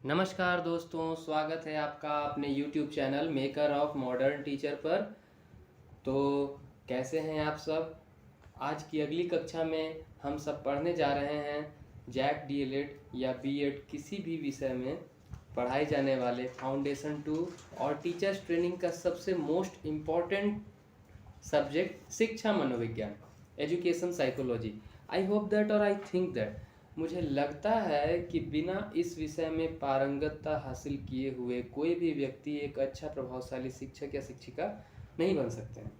नमस्कार दोस्तों, स्वागत है आपका अपने YouTube channel maker of modern teacher पर। तो कैसे हैं आप सब। आज की अगली कक्षा में हम सब पढ़ने जा रहे हैं जैक डीएलएड या बीएड किसी भी विषय में पढ़ाए जाने वाले फाउंडेशन 2 और टीचर्स ट्रेनिंग का सबसे मोस्ट इम्पॉर्टेंट सब्जेक्ट शिक्षा मनोविज्ञान, education psychology. I hope that और आई थिंक दैट, मुझे लगता है कि बिना इस विषय में पारंगतता हासिल किए हुए कोई भी व्यक्ति एक अच्छा प्रभावशाली शिक्षक या शिक्षिका नहीं बन सकते हैं।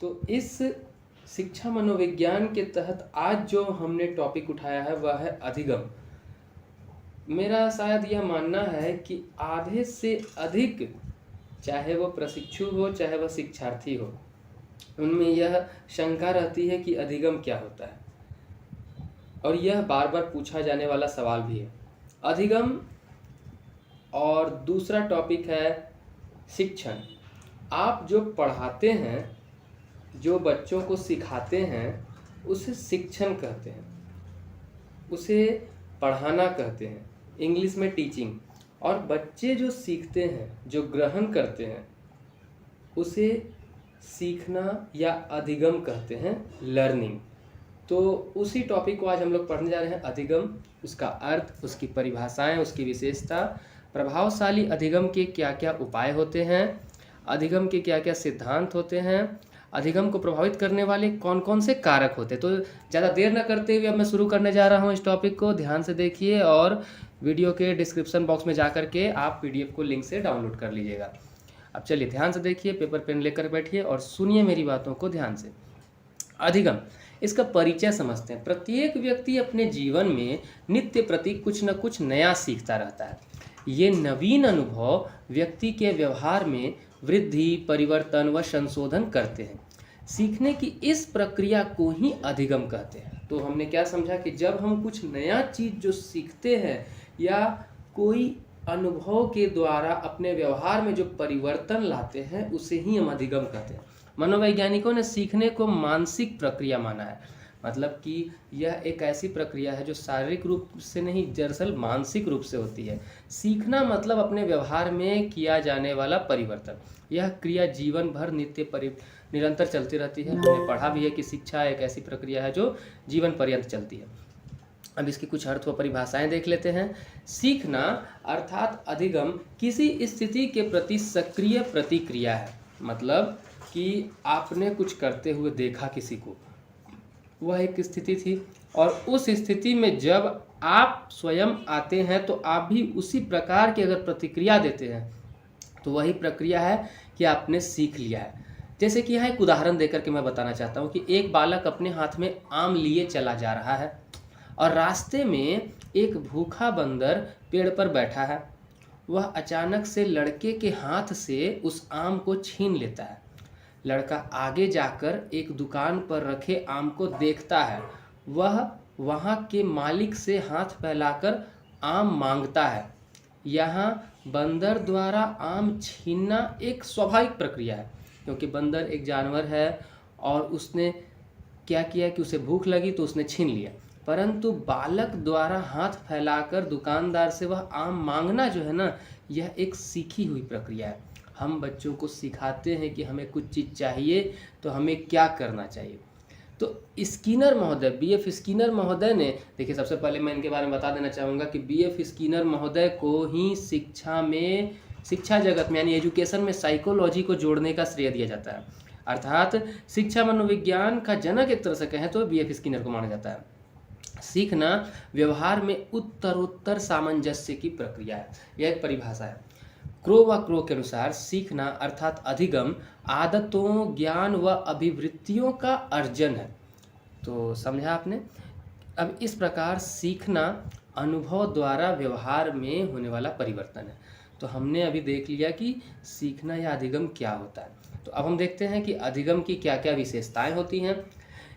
तो इस शिक्षा मनोविज्ञान के तहत आज जो हमने टॉपिक उठाया है वह है अधिगम। मेरा शायद यह मानना है कि आधे से अधिक, चाहे वो प्रशिक्षु हो चाहे वह शिक्षार्थी हो, उनमें यह शंका रहती है कि अधिगम क्या होता है, और यह बार बार पूछा जाने वाला सवाल भी है अधिगम। और दूसरा टॉपिक है शिक्षण। आप जो पढ़ाते हैं, जो बच्चों को सिखाते हैं, उसे शिक्षण कहते हैं, उसे पढ़ाना कहते हैं, इंग्लिश में टीचिंग। और बच्चे जो सीखते हैं, जो ग्रहण करते हैं, उसे सीखना या अधिगम कहते हैं, लर्निंग। तो उसी टॉपिक को आज हम लोग पढ़ने जा रहे हैं, अधिगम, उसका अर्थ, उसकी परिभाषाएं, उसकी विशेषता, प्रभावशाली अधिगम के क्या क्या उपाय होते हैं, अधिगम के क्या क्या सिद्धांत होते हैं, अधिगम को प्रभावित करने वाले कौन कौन से कारक होते हैं। तो ज़्यादा देर न करते हुए अब मैं शुरू करने जा रहा हूँ इस टॉपिक को। ध्यान से देखिए और वीडियो के डिस्क्रिप्शन बॉक्स में जा करके आप PDF को लिंक से डाउनलोड कर लीजिएगा। अब चलिए ध्यान से देखिए, पेपर पेन लेकर बैठिए और सुनिए मेरी बातों को ध्यान से। अधिगम, इसका परिचय समझते हैं। प्रत्येक व्यक्ति अपने जीवन में नित्य प्रति कुछ न कुछ नया सीखता रहता है। ये नवीन अनुभव व्यक्ति के व्यवहार में वृद्धि, परिवर्तन व संशोधन करते हैं। सीखने की इस प्रक्रिया को ही अधिगम कहते हैं। तो हमने क्या समझा कि जब हम कुछ नया चीज़ जो सीखते हैं या कोई अनुभव के द्वारा अपने व्यवहार में जो परिवर्तन लाते हैं, उसे ही हम अधिगम कहते हैं। मनोवैज्ञानिकों ने सीखने को मानसिक प्रक्रिया माना है। मतलब कि यह एक ऐसी प्रक्रिया है जो शारीरिक रूप से नहीं, दरअसल मानसिक रूप से होती है। सीखना मतलब अपने व्यवहार में किया जाने वाला परिवर्तन। यह क्रिया जीवन भर निरंतर चलती रहती है। हमने पढ़ा भी है कि शिक्षा एक ऐसी प्रक्रिया है जो जीवन पर्यंत चलती है। अब इसकी कुछ अर्थ व परिभाषाएं देख लेते हैं। सीखना अर्थात अधिगम किसी स्थिति के प्रति सक्रिय प्रतिक्रिया है। मतलब कि आपने कुछ करते हुए देखा किसी को, वह एक स्थिति थी, और उस स्थिति में जब आप स्वयं आते हैं तो आप भी उसी प्रकार की अगर प्रतिक्रिया देते हैं तो वही प्रक्रिया है कि आपने सीख लिया है। जैसे कि यहाँ एक उदाहरण देकर के मैं बताना चाहता हूँ कि एक बालक अपने हाथ में आम लिए चला जा रहा है और रास्ते में एक भूखा बंदर पेड़ पर बैठा है। वह अचानक से लड़के के हाथ से उस आम को छीन लेता है। लड़का आगे जाकर एक दुकान पर रखे आम को देखता है। वह वहाँ के मालिक से हाथ फैलाकर आम मांगता है। यहाँ बंदर द्वारा आम छीनना एक स्वाभाविक प्रक्रिया है, क्योंकि बंदर एक जानवर है और उसने क्या किया कि उसे भूख लगी तो उसने छीन लिया। परंतु बालक द्वारा हाथ फैलाकर दुकानदार से वह आम मांगना जो है ना, यह एक सीखी हुई प्रक्रिया है। हम बच्चों को सिखाते हैं कि हमें कुछ चीज़ चाहिए तो हमें क्या करना चाहिए। तो स्किनर महोदय, BF स्किनर महोदय ने, देखिए सबसे पहले मैं इनके बारे में बता देना चाहूँगा कि BF स्किनर महोदय को ही शिक्षा जगत में यानी एजुकेशन में साइकोलॉजी को जोड़ने का श्रेय दिया जाता है। अर्थात शिक्षा मनोविज्ञान का जनक एक तरह से कहें तो BF स्किनर को माना जाता है। सीखना व्यवहार में उत्तरोत्तर सामंजस्य की प्रक्रिया है, यह एक परिभाषा है। क्रो व क्रो के अनुसार सीखना अर्थात अधिगम आदतों, ज्ञान व अभिवृत्तियों का अर्जन है। तो समझा आपने। अब इस प्रकार सीखना अनुभव द्वारा व्यवहार में होने वाला परिवर्तन है। तो हमने अभी देख लिया कि सीखना या अधिगम क्या होता है। तो अब हम देखते हैं कि अधिगम की क्या क्या विशेषताएं होती हैं।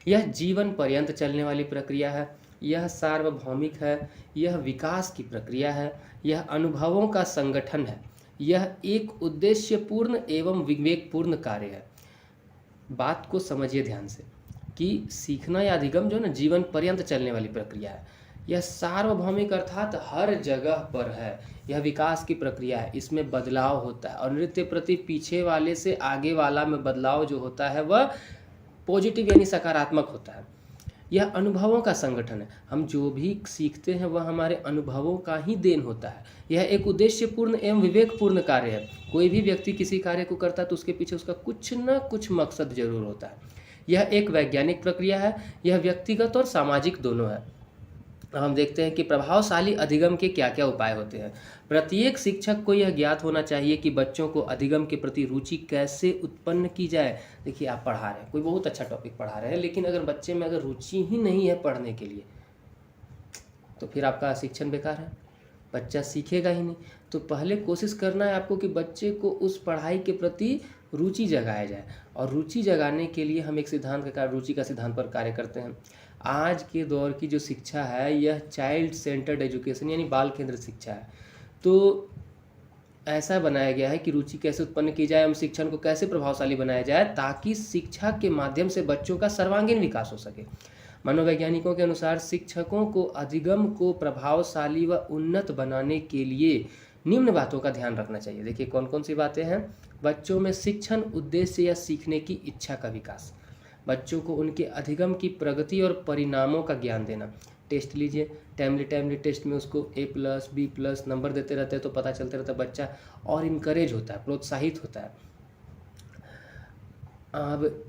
यह जीवन पर्यंत चलने वाली प्रक्रिया है, यह सार्वभौमिक है, यह विकास की प्रक्रिया है, यह अनुभवों का संगठन है, यह एक उद्देश्यपूर्ण एवं विवेकपूर्ण कार्य है। बात को समझिए ध्यान से कि सीखना या अधिगम जो है ना, जीवन पर्यंत चलने वाली प्रक्रिया है। यह सार्वभौमिक अर्थात हर जगह पर है। यह विकास की प्रक्रिया है, इसमें बदलाव होता है और नृत्य प्रति पीछे वाले से आगे वाला में बदलाव जो होता है वह पॉजिटिव यानी सकारात्मक होता है। यह अनुभवों का संगठन है, हम जो भी सीखते हैं वह हमारे अनुभवों का ही देन होता है। यह एक उद्देश्यपूर्ण एवं विवेकपूर्ण कार्य है। कोई भी व्यक्ति किसी कार्य को करता है तो उसके पीछे उसका कुछ न कुछ मकसद जरूर होता है। यह एक वैज्ञानिक प्रक्रिया है, यह व्यक्तिगत और सामाजिक दोनों है। अब हम देखते हैं कि प्रभावशाली अधिगम के क्या क्या उपाय होते हैं। प्रत्येक शिक्षक को यह ज्ञात होना चाहिए कि बच्चों को अधिगम के प्रति रुचि कैसे उत्पन्न की जाए। देखिए, आप पढ़ा रहे हैं, कोई बहुत अच्छा टॉपिक पढ़ा रहे हैं, लेकिन अगर बच्चे में अगर रुचि ही नहीं है पढ़ने के लिए तो फिर आपका शिक्षण बेकार है, बच्चा सीखेगा ही नहीं। तो पहले कोशिश करना है आपको कि बच्चे को उस पढ़ाई के प्रति रुचि जगाया जाए, और रुचि जगाने के लिए हम एक सिद्धांत का रुचि का सिद्धांत पर कार्य करते हैं। आज के दौर की जो शिक्षा है यह चाइल्ड सेंटर्ड एजुकेशन यानी बाल केंद्रित शिक्षा है। तो ऐसा बनाया गया है कि रुचि कैसे उत्पन्न की जाए, हम शिक्षण को कैसे प्रभावशाली बनाया जाए ताकि शिक्षा के माध्यम से बच्चों का सर्वांगीण विकास हो सके। मनोवैज्ञानिकों के अनुसार शिक्षकों को अधिगम को प्रभावशाली व उन्नत बनाने के लिए निम्न बातों का ध्यान रखना चाहिए। देखिए कौन कौन सी बातें हैं। बच्चों में शिक्षण उद्देश्य या सीखने की इच्छा का विकास, बच्चों को उनके अधिगम की प्रगति और परिणामों का ज्ञान देना। टेस्ट लीजिए, टाइमली टेस्ट में उसको A+, B+ नंबर देते रहते हैं तो पता चलते रहता है, बच्चा और इनकरेज होता है, प्रोत्साहित होता है। अब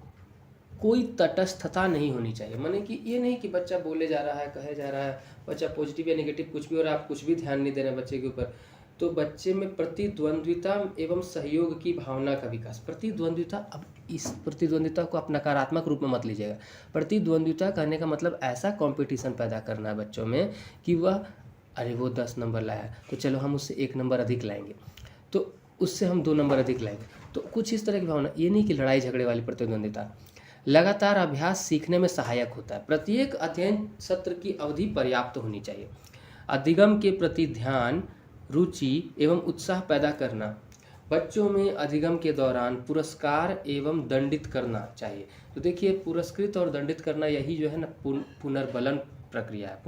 कोई तटस्थता नहीं होनी चाहिए, माने कि ये नहीं कि बच्चा बोले जा रहा है, कहे जा रहा है, बच्चा पॉजिटिव या नेगेटिव कुछ भी हो रहा है, आप कुछ भी ध्यान नहीं दे रहे बच्चे के ऊपर। तो बच्चे में प्रतिद्वंद्विता एवं सहयोग की भावना का विकास। प्रतिद्वंद्विता, अब इस प्रतिद्वंद्विता को आप नकारात्मक रूप में मत लीजिएगा। प्रतिद्वंद्विता कहने का मतलब ऐसा कंपटीशन पैदा करना है बच्चों में कि वह, अरे वो 10 नंबर लाया तो चलो हम उससे 1 नंबर अधिक लाएंगे, तो उससे हम 2 नंबर अधिक लाएंगे। तो कुछ इस तरह की भावना, ये नहीं कि लड़ाई झगड़े वाली प्रतिद्वंद्विता। लगातार अभ्यास सीखने में सहायक होता है। प्रत्येक अध्ययन सत्र की अवधि पर्याप्त होनी चाहिए। अधिगम के प्रति ध्यान, रुचि एवं उत्साह पैदा करना। बच्चों में अधिगम के दौरान पुरस्कार एवं दंडित करना चाहिए। तो देखिए, पुरस्कृत और दंडित करना यही जो है ना पुनर्बलन प्रक्रिया है।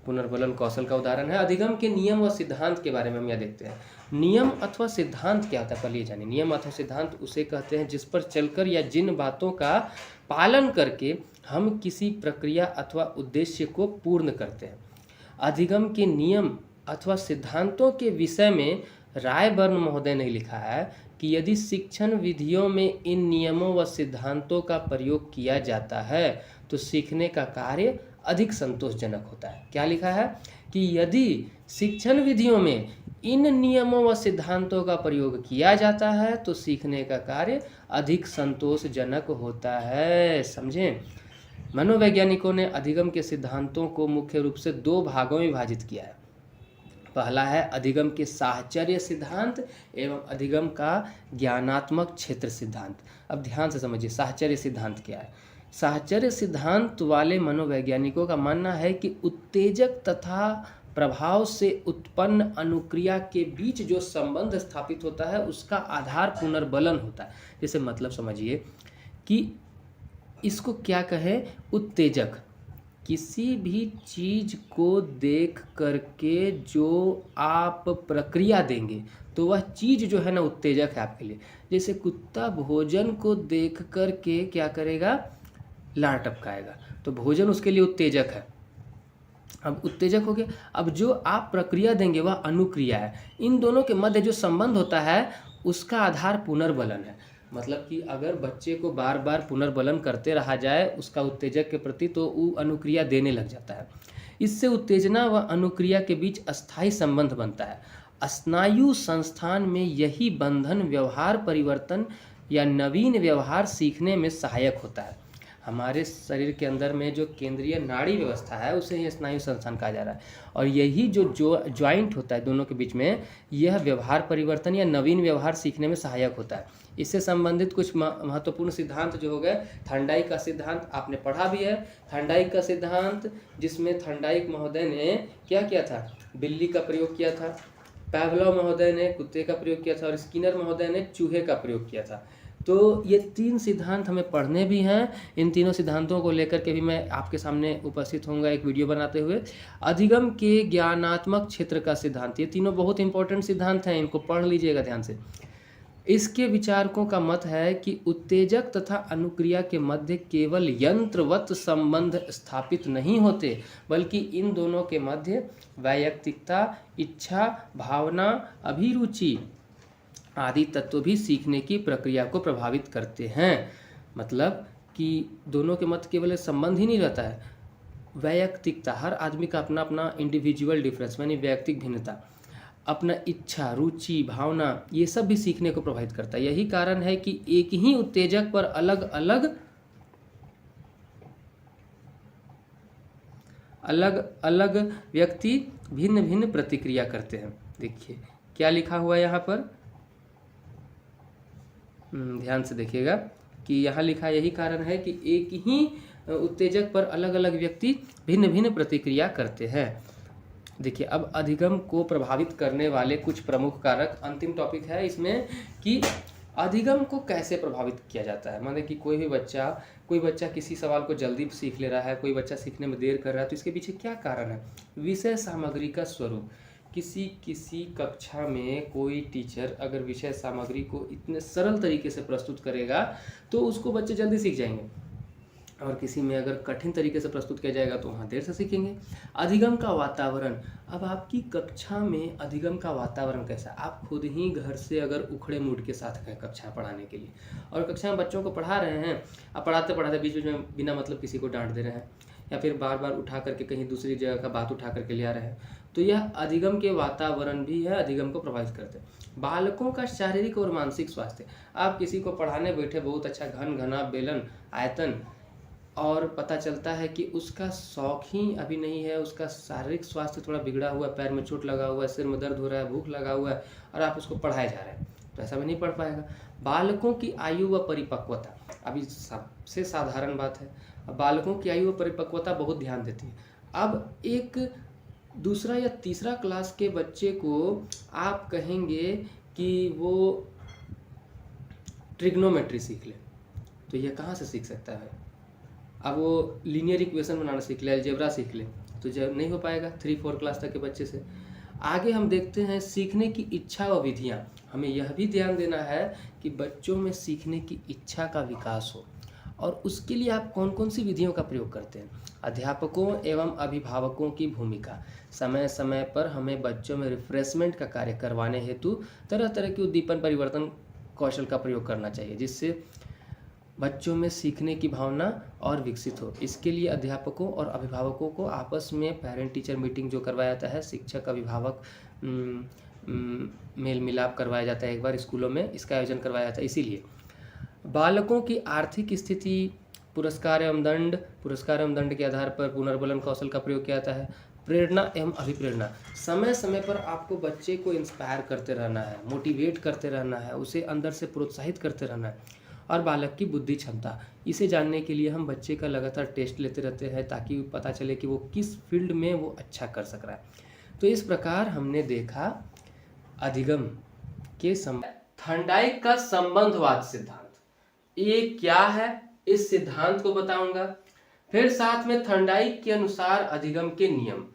पुनर्बलन कौशल का उदाहरण है। अधिगम के नियम व सिद्धांत के बारे में हम यह देखते हैं। नियम अथवा सिद्धांत क्या होता है, पहले जानिए। नियम अथवा सिद्धांत उसे कहते हैं जिस पर चलकर या जिन बातों का पालन करके हम किसी प्रक्रिया अथवा उद्देश्य को पूर्ण करते हैं। अधिगम के नियम अथवा सिद्धांतों के विषय में रायबर्न महोदय ने लिखा है कि यदि शिक्षण विधियों में इन नियमों व सिद्धांतों का प्रयोग किया जाता है तो सीखने का कार्य अधिक संतोषजनक होता है। क्या लिखा है कि यदि शिक्षण विधियों में इन नियमों व सिद्धांतों का प्रयोग किया जाता है तो सीखने का कार्य अधिक संतोषजनक होता है। समझें, मनोवैज्ञानिकों ने अधिगम के सिद्धांतों को मुख्य रूप से 2 भागों में विभाजित किया है। पहला है अधिगम के साहचर्य सिद्धांत एवं अधिगम का ज्ञानात्मक क्षेत्र सिद्धांत। अब ध्यान से समझिए, साहचर्य सिद्धांत क्या है। साहचर्य सिद्धांत वाले मनोवैज्ञानिकों का मानना है कि उत्तेजक तथा प्रभाव से उत्पन्न अनुक्रिया के बीच जो संबंध स्थापित होता है उसका आधार पुनर्बलन होता है। जैसे मतलब समझिए कि इसको क्या कहे, उत्तेजक किसी भी चीज को देख करके जो आप प्रक्रिया देंगे तो वह चीज जो है ना उत्तेजक है आपके लिए। जैसे कुत्ता भोजन को देख करके क्या करेगा, लार टपकाएगा, तो भोजन उसके लिए उत्तेजक है। अब उत्तेजक हो गया, अब जो आप प्रक्रिया देंगे वह अनुक्रिया है। इन दोनों के मध्य जो संबंध होता है उसका आधार पुनर्बलन है। मतलब कि अगर बच्चे को बार बार पुनर्बलन करते रहा जाए उसका उत्तेजक के प्रति तो वो अनुक्रिया देने लग जाता है। इससे उत्तेजना व अनुक्रिया के बीच अस्थायी संबंध बनता है। स्नायु संस्थान में यही बंधन व्यवहार परिवर्तन या नवीन व्यवहार सीखने में सहायक होता है। हमारे शरीर के अंदर में जो केंद्रीय नाड़ी व्यवस्था है उसे ही स्नायु संस्थान कहा जा रहा है, और यही जो ज्वाइंट होता है दोनों के बीच में, यह व्यवहार परिवर्तन या नवीन व्यवहार सीखने में सहायक होता है। इससे संबंधित कुछ महत्वपूर्ण सिद्धांत जो हो गए, थर्नडाइक का सिद्धांत आपने पढ़ा भी है। थर्नडाइक का सिद्धांत जिसमें थर्नडाइक महोदय ने क्या किया था, बिल्ली का प्रयोग किया था, पावलोव महोदय ने कुत्ते का प्रयोग किया था और स्किनर महोदय ने चूहे का प्रयोग किया था। तो ये 3 सिद्धांत हमें पढ़ने भी हैं। इन तीनों सिद्धांतों को लेकर के भी मैं आपके सामने उपस्थित होऊंगा एक वीडियो बनाते हुए। अधिगम के ज्ञानात्मक क्षेत्र का सिद्धांत, ये तीनों बहुत इंपॉर्टेंट सिद्धांत हैं, इनको पढ़ लीजिएगा ध्यान से। इसके विचारकों का मत है कि उत्तेजक तथा अनुक्रिया के मध्य केवल यंत्रवत संबंध स्थापित नहीं होते, बल्कि इन दोनों के मध्य वैयक्तिकता, इच्छा, भावना, अभिरुचि आदि तत्व भी सीखने की प्रक्रिया को प्रभावित करते हैं। मतलब कि दोनों के मध्य केवल संबंध ही नहीं रहता है, वैयक्तिकता, हर आदमी का अपना अपना इंडिविजुअल डिफरेंस यानी वैयक्तिक भिन्नता, अपना इच्छा, रुचि, भावना, ये सब भी सीखने को प्रभावित करता है। यही कारण है कि एक ही उत्तेजक पर अलग अलग व्यक्ति भिन्न भिन्न प्रतिक्रिया करते हैं। देखिए क्या लिखा हुआ है यहाँ पर, ध्यान से देखिएगा कि यहाँ लिखा, यही कारण है कि एक ही उत्तेजक पर अलग अलग व्यक्ति भिन्न भिन्न प्रतिक्रिया करते हैं। देखिए अब अधिगम को प्रभावित करने वाले कुछ प्रमुख कारक, अंतिम टॉपिक है इसमें कि अधिगम को कैसे प्रभावित किया जाता है। माने कि कोई बच्चा किसी सवाल को जल्दी सीख ले रहा है, कोई बच्चा सीखने में देर कर रहा है, तो इसके पीछे क्या कारण है। विषय सामग्री का स्वरूप, किसी कक्षा में कोई टीचर अगर विषय सामग्री को इतने सरल तरीके से प्रस्तुत करेगा तो उसको बच्चे जल्दी सीख जाएंगे, और किसी में अगर कठिन तरीके से प्रस्तुत किया जाएगा तो वहाँ देर से सीखेंगे। अधिगम का वातावरण, अब आपकी कक्षा में अधिगम का वातावरण कैसा, आप खुद ही घर से अगर उखड़े मूड के साथ गए कक्षा पढ़ाने के लिए, और कक्षा में बच्चों को पढ़ा रहे हैं, अब पढ़ाते पढ़ाते बीच में बिना मतलब किसी को डांट दे रहे हैं, या फिर बार बार उठा करके कहीं दूसरी जगह का बात उठा करके ले आ रहे हैं, तो यह अधिगम के वातावरण भी है, अधिगम को प्रभावित करते हैं। बालकों का शारीरिक और मानसिक स्वास्थ्य, आप किसी को पढ़ाने बैठे, बहुत अच्छा घन घना बेलन आयतन, और पता चलता है कि उसका शौक ही अभी नहीं है, उसका शारीरिक स्वास्थ्य थोड़ा बिगड़ा हुआ है, पैर में चोट लगा हुआ है, सिर में दर्द हो रहा है, भूख लगा हुआ है, और आप उसको पढ़ाए जा रहे हैं, तो ऐसा भी नहीं पढ़ पाएगा। बालकों की आयु व परिपक्वता, अभी सबसे साधारण बात है, बालकों की आयु व परिपक्वता बहुत ध्यान देती है। अब एक दूसरा या तीसरा क्लास के बच्चे को आप कहेंगे कि वो ट्रिग्नोमेट्री सीख ले, तो यह कहाँ से सीख सकता है। अब वो लीनियर इक्वेशन बनाना सीख ले, अलजेब्रा सीख ले, तो जब नहीं हो पाएगा 3-4 क्लास तक के बच्चे से। आगे हम देखते हैं सीखने की इच्छा व विधियाँ, हमें यह भी ध्यान देना है कि बच्चों में सीखने की इच्छा का विकास हो, और उसके लिए आप कौन कौन सी विधियों का प्रयोग करते हैं। अध्यापकों एवं अभिभावकों की भूमिका, समय समय पर हमें बच्चों में रिफ्रेशमेंट का कार्य करवाने हेतु तरह तरह की उद्दीपन परिवर्तन कौशल का प्रयोग करना चाहिए, जिससे बच्चों में सीखने की भावना और विकसित हो। इसके लिए अध्यापकों और अभिभावकों को आपस में पेरेंट टीचर मीटिंग जो करवाया जाता है, शिक्षक अभिभावक मेल मिलाप करवाया जाता है, एक बार स्कूलों में इसका आयोजन करवाया जाता है। इसीलिए बालकों की आर्थिक स्थिति, पुरस्कार एवं दंड के आधार पर पुनर्बलन कौशल का प्रयोग किया जाता है। प्रेरणा एवं अभिप्रेरणा, समय समय पर आपको बच्चे को इंस्पायर करते रहना है, मोटिवेट करते रहना है, उसे अंदर से प्रोत्साहित करते रहना है। और बालक की बुद्धि क्षमता, इसे जानने के लिए हम बच्चे का लगातार टेस्ट लेते रहते हैं ताकि पता चले कि वो किस फील्ड में वो अच्छा कर सक रहा है। तो इस प्रकार हमने देखा अधिगम के थॉर्नडाइक का संबंधवाद सिद्धांत, ये क्या है इस सिद्धांत को बताऊंगा। फिर साथ में थॉर्नडाइक के अनुसार अधिगम के नियम,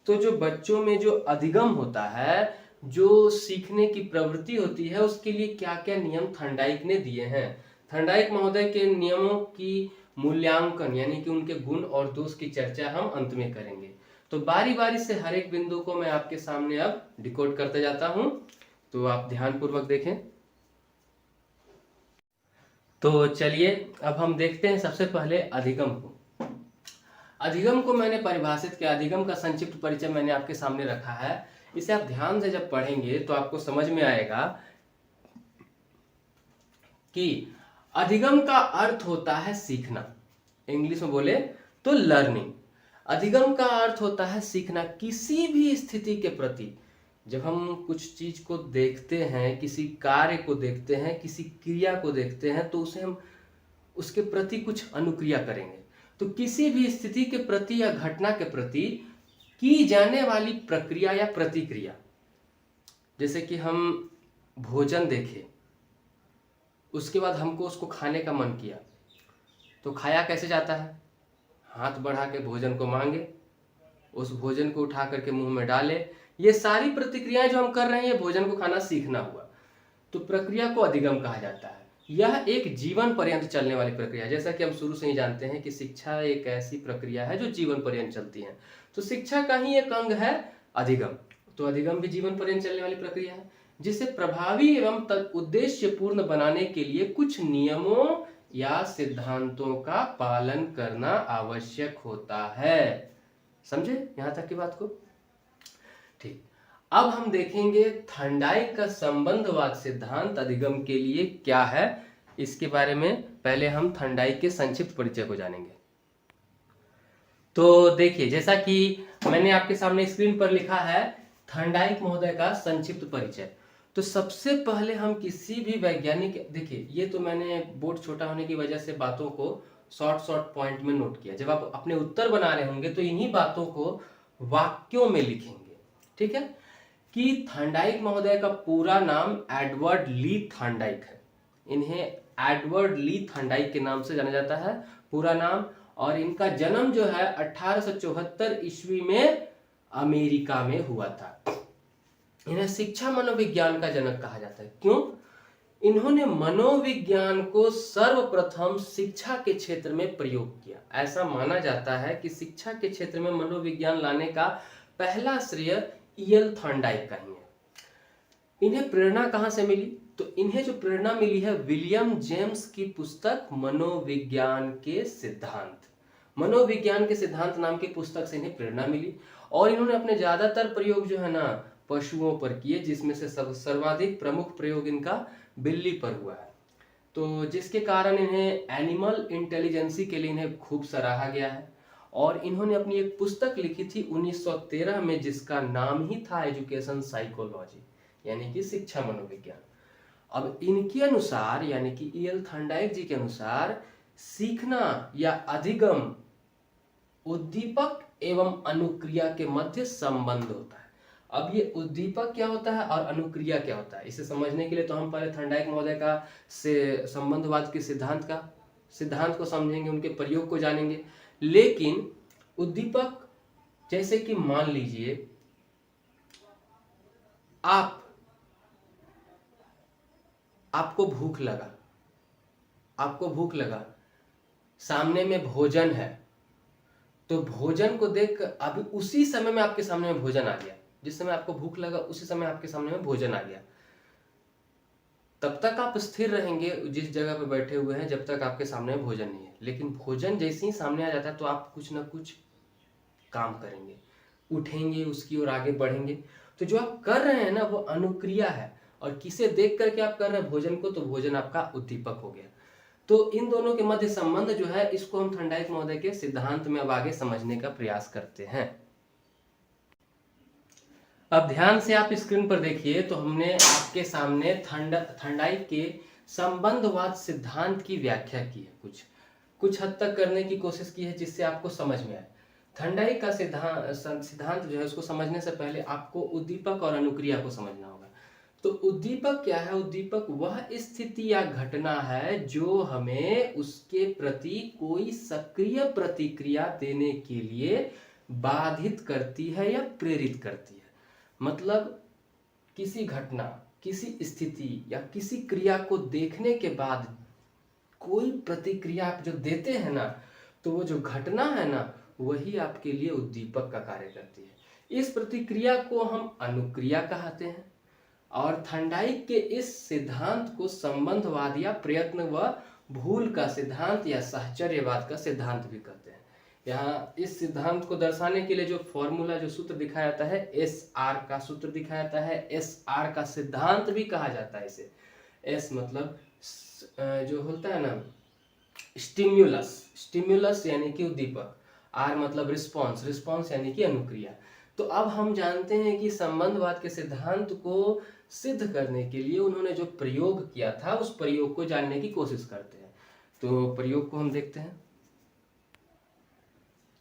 तो जो बच्चों में जो अधिगम होता है, जो सीखने की प्रवृत्ति होती है, उसके लिए क्या क्या नियम थॉर्नडाइक ने दिए हैं। थॉर्नडाइक महोदय के नियमों की मूल्यांकन यानी कि उनके गुण और दोष की चर्चा हम अंत में करेंगे। तो बारी बारी से हर एक बिंदु को मैं आपके सामने अब डिकोड करते जाता हूं, तो आप ध्यानपूर्वक देखें। तो चलिए अब हम देखते हैं सबसे पहले अधिगम को। अधिगम को मैंने परिभाषित किया, अधिगम का संक्षिप्त परिचय मैंने आपके सामने रखा है। इसे आप ध्यान से जब पढ़ेंगे तो आपको समझ में आएगा कि अधिगम का अर्थ होता है सीखना, इंग्लिश में बोले तो लर्निंग। अधिगम का अर्थ होता है सीखना, किसी भी स्थिति के प्रति जब हम कुछ चीज को देखते हैं, किसी कार्य को देखते हैं, किसी क्रिया को देखते हैं, तो उसे हम उसके प्रति कुछ अनुक्रिया करेंगे। तो किसी भी स्थिति के प्रति या घटना के प्रति की जाने वाली प्रक्रिया या प्रतिक्रिया, जैसे कि हम भोजन देखें, उसके बाद हमको उसको खाने का मन किया, तो खाया कैसे जाता है? हाथ बढ़ा के भोजन को मांगे, उस भोजन को उठा करके मुंह में डाले। ये सारी प्रतिक्रियाएं जो हम कर रहे हैं, ये भोजन को खाना सीखना हुआ। तो प्रक्रिया को अधिगम कहा जाता है। यह एक जीवन पर्यंत चलने वाली प्रक्रिया है। जैसा कि हम शुरू से ही जानते हैं कि शिक्षा एक ऐसी प्रक्रिया है जो जीवन पर्यंत चलती है। तो शिक्षा का ही एक अंग है अधिगम। तो अधिगम भी जीवन पर्यंत चलने वाली प्रक्रिया है, जिसे प्रभावी एवं उद्देश्यपूर्ण बनाने के लिए कुछ नियमों या सिद्धांतों का पालन करना आवश्यक होता है। समझे यहां तक की बात को? ठीक, अब हम देखेंगे थॉर्नडाइक का संबंधवाद सिद्धांत अधिगम के लिए क्या है। इसके बारे में पहले हम थॉर्नडाइक के संक्षिप्त परिचय को जानेंगे। तो देखिए, जैसा कि मैंने आपके सामने स्क्रीन पर लिखा है थॉर्नडाइक महोदय का संक्षिप्त परिचय। तो सबसे पहले हम किसी भी वैज्ञानिक, देखिए ये तो मैंने बोर्ड छोटा होने की वजह से बातों को शॉर्ट पॉइंट में नोट किया। जब आप अपने उत्तर बना रहे होंगे तो इन्हीं बातों को वाक्यों में लिखेंगे, ठीक है? कि थॉर्नडाइक महोदय का पूरा नाम एडवर्ड ली थॉर्नडाइक है। इन्हें एडवर्ड ली थॉर्नडाइक के नाम से जाना जाता है, पूरा नाम। और इनका जन्म जो है 1874 ईस्वी में अमेरिका में हुआ था। इन्हें शिक्षा मनोविज्ञान का जनक कहा जाता है। क्यों? इन्होंने मनोविज्ञान को सर्वप्रथम शिक्षा के क्षेत्र में प्रयोग किया। ऐसा माना जाता है कि शिक्षा के क्षेत्र में मनोविज्ञान लाने का पहला श्रेय ईएल थॉर्नडाइक का ही है। इन्हें प्रेरणा कहां से मिली? तो इन्हें जो प्रेरणा मिली है विलियम जेम्स की पुस्तक मनोविज्ञान के सिद्धांत। मनोविज्ञान के सिद्धांत नाम की पुस्तक से इन्हें प्रेरणा मिली। और इन्होंने अपने ज्यादातर प्रयोग जो है ना पशुओं पर किए, जिसमें से सर्वाधिक प्रमुख प्रयोग इनका बिल्ली पर हुआ है। तो जिसके कारण इन्हें एनिमल इंटेलिजेंसी के लिए इन्हें खूब सराहा गया है। और इन्होंने अपनी एक पुस्तक लिखी थी 1913 में, जिसका नाम ही था एजुकेशन साइकोलॉजी, यानी कि शिक्षा मनोविज्ञान। अब इनके अनुसार, यानी कि ईएल थॉर्नडाइक जी के अनुसार, सीखना या अधिगम उद्दीपक एवं अनुक्रिया के मध्य संबंध होता है। अब ये उद्दीपक क्या होता है और अनुक्रिया क्या होता है, इसे समझने के लिए तो हम पहले थॉर्नडाइक महोदय का से संबंधवाद के सिद्धांत को समझेंगे, उनके प्रयोग को जानेंगे। लेकिन उद्दीपक, जैसे कि मान लीजिए आपको भूख लगा, सामने में भोजन है, तो भोजन को देख अभी उसी समय में आपके सामने में भोजन आ गया। जिस समय आपको भूख लगा उसी समय आपके सामने में भोजन आ गया। तब तक आप स्थिर रहेंगे जिस जगह पे बैठे हुए हैं जब तक आपके सामने में भोजन नहीं है। लेकिन भोजन जैसे ही सामने आ जाता है तो आप कुछ ना कुछ काम करेंगे, उठेंगे, उसकी ओर आगे बढ़ेंगे। तो जो आप कर रहे हैं ना वो अनुक्रिया है, और किसे देख करके आप कर रहे हैं भोजन को, तो भोजन आपका उद्दीपक हो गया। तो इन दोनों के मध्य संबंध जो है, इसको हम थॉर्नडाइक महोदय के सिद्धांत में अब आगे समझने का प्रयास करते हैं। अब ध्यान से आप स्क्रीन पर देखिए, तो हमने आपके सामने थॉर्नडाइक के संबंधवाद सिद्धांत की व्याख्या की है, कुछ हद तक करने की कोशिश की है जिससे आपको समझ में आए। थॉर्नडाइक का सिद्धांत जो है उसको समझने से पहले आपको उद्दीपक और अनुक्रिया को समझना होगा। तो उद्दीपक क्या है? उद्दीपक वह स्थिति या घटना है जो हमें उसके प्रति कोई सक्रिय प्रतिक्रिया देने के लिए बाधित करती है या प्रेरित करती है। मतलब किसी घटना, किसी स्थिति या किसी क्रिया को देखने के बाद कोई प्रतिक्रिया आप जो देते हैं ना, तो वो जो घटना है ना वही आपके लिए उद्दीपक का कार्य करती है। इस प्रतिक्रिया को हम अनुक्रिया कहते हैं। और थॉर्नडाइक के इस सिद्धांत को संबंधवाद या प्रयत्न व भूल का सिद्धांत या साहचर्यवाद का सिद्धांत भी कहते हैं। यहाँ इस सिद्धांत को दर्शाने के लिए जो फॉर्मूला, जो सूत्र दिखाया जाता है, SR का सूत्र दिखाया जाता है। SR का सिद्धांत भी कहा जाता है इसे। S मतलब जो होता है ना स्टिम्युलस यानी कि उद्दीपक, R मतलब रिस्पॉन्स यानी कि अनुक्रिया। तो अब हम जानते हैं कि संबंधवाद के सिद्धांत को सिद्ध करने के लिए उन्होंने जो प्रयोग किया था उस प्रयोग को जानने की कोशिश करते हैं। तो प्रयोग को हम देखते हैं।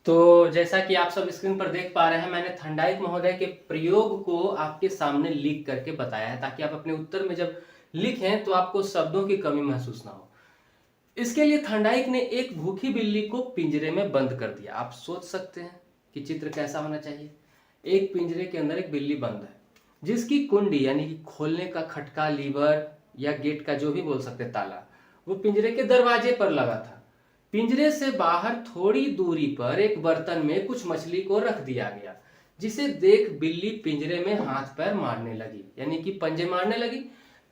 तो जैसा कि आप सब स्क्रीन पर देख पा रहे हैं, मैंने थॉर्नडाइक महोदय के प्रयोग को आपके सामने लिख करके बताया है, ताकि आप अपने उत्तर में जब लिखें तो आपको शब्दों की कमी महसूस ना हो। इसके लिए थर्नडाइक ने एक भूखी बिल्ली को पिंजरे में बंद कर दिया। आप सोच सकते हैं कि चित्र कैसा होना चाहिए। एक पिंजरे के अंदर एक बिल्ली बंद है, जिसकी कुंडी यानी कि खोलने का खटका, लीवर या गेट का जो भी बोल सकते ताला, वो पिंजरे के दरवाजे पर लगा था। पिंजरे से बाहर थोड़ी दूरी पर एक बर्तन में कुछ मछली को रख दिया गया, जिसे देख बिल्ली पिंजरे में हाथ पैर मारने लगी, यानी कि पंजे मारने लगी।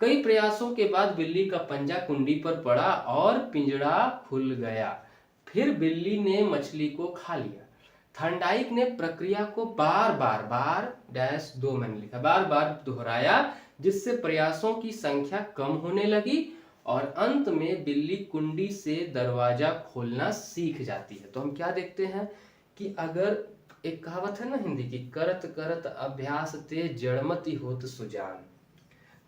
कई प्रयासों के बाद बिल्ली का पंजा कुंडी पर पड़ा और पिंजरा खुल गया। फिर बिल्ली ने मछली को खा लिया। थर्नडाइक ने प्रक्रिया को बार डैश 2 मैंने लिखा, बार बार दोहराया, जिससे प्रयासों की संख्या कम होने लगी और अंत में बिल्ली कुंडी से दरवाजा खोलना सीख जाती है। तो हम क्या देखते हैं कि अगर एक कहावत है ना हिंदी की, करत करत अभ्यास ते जड़मति होत सुजान,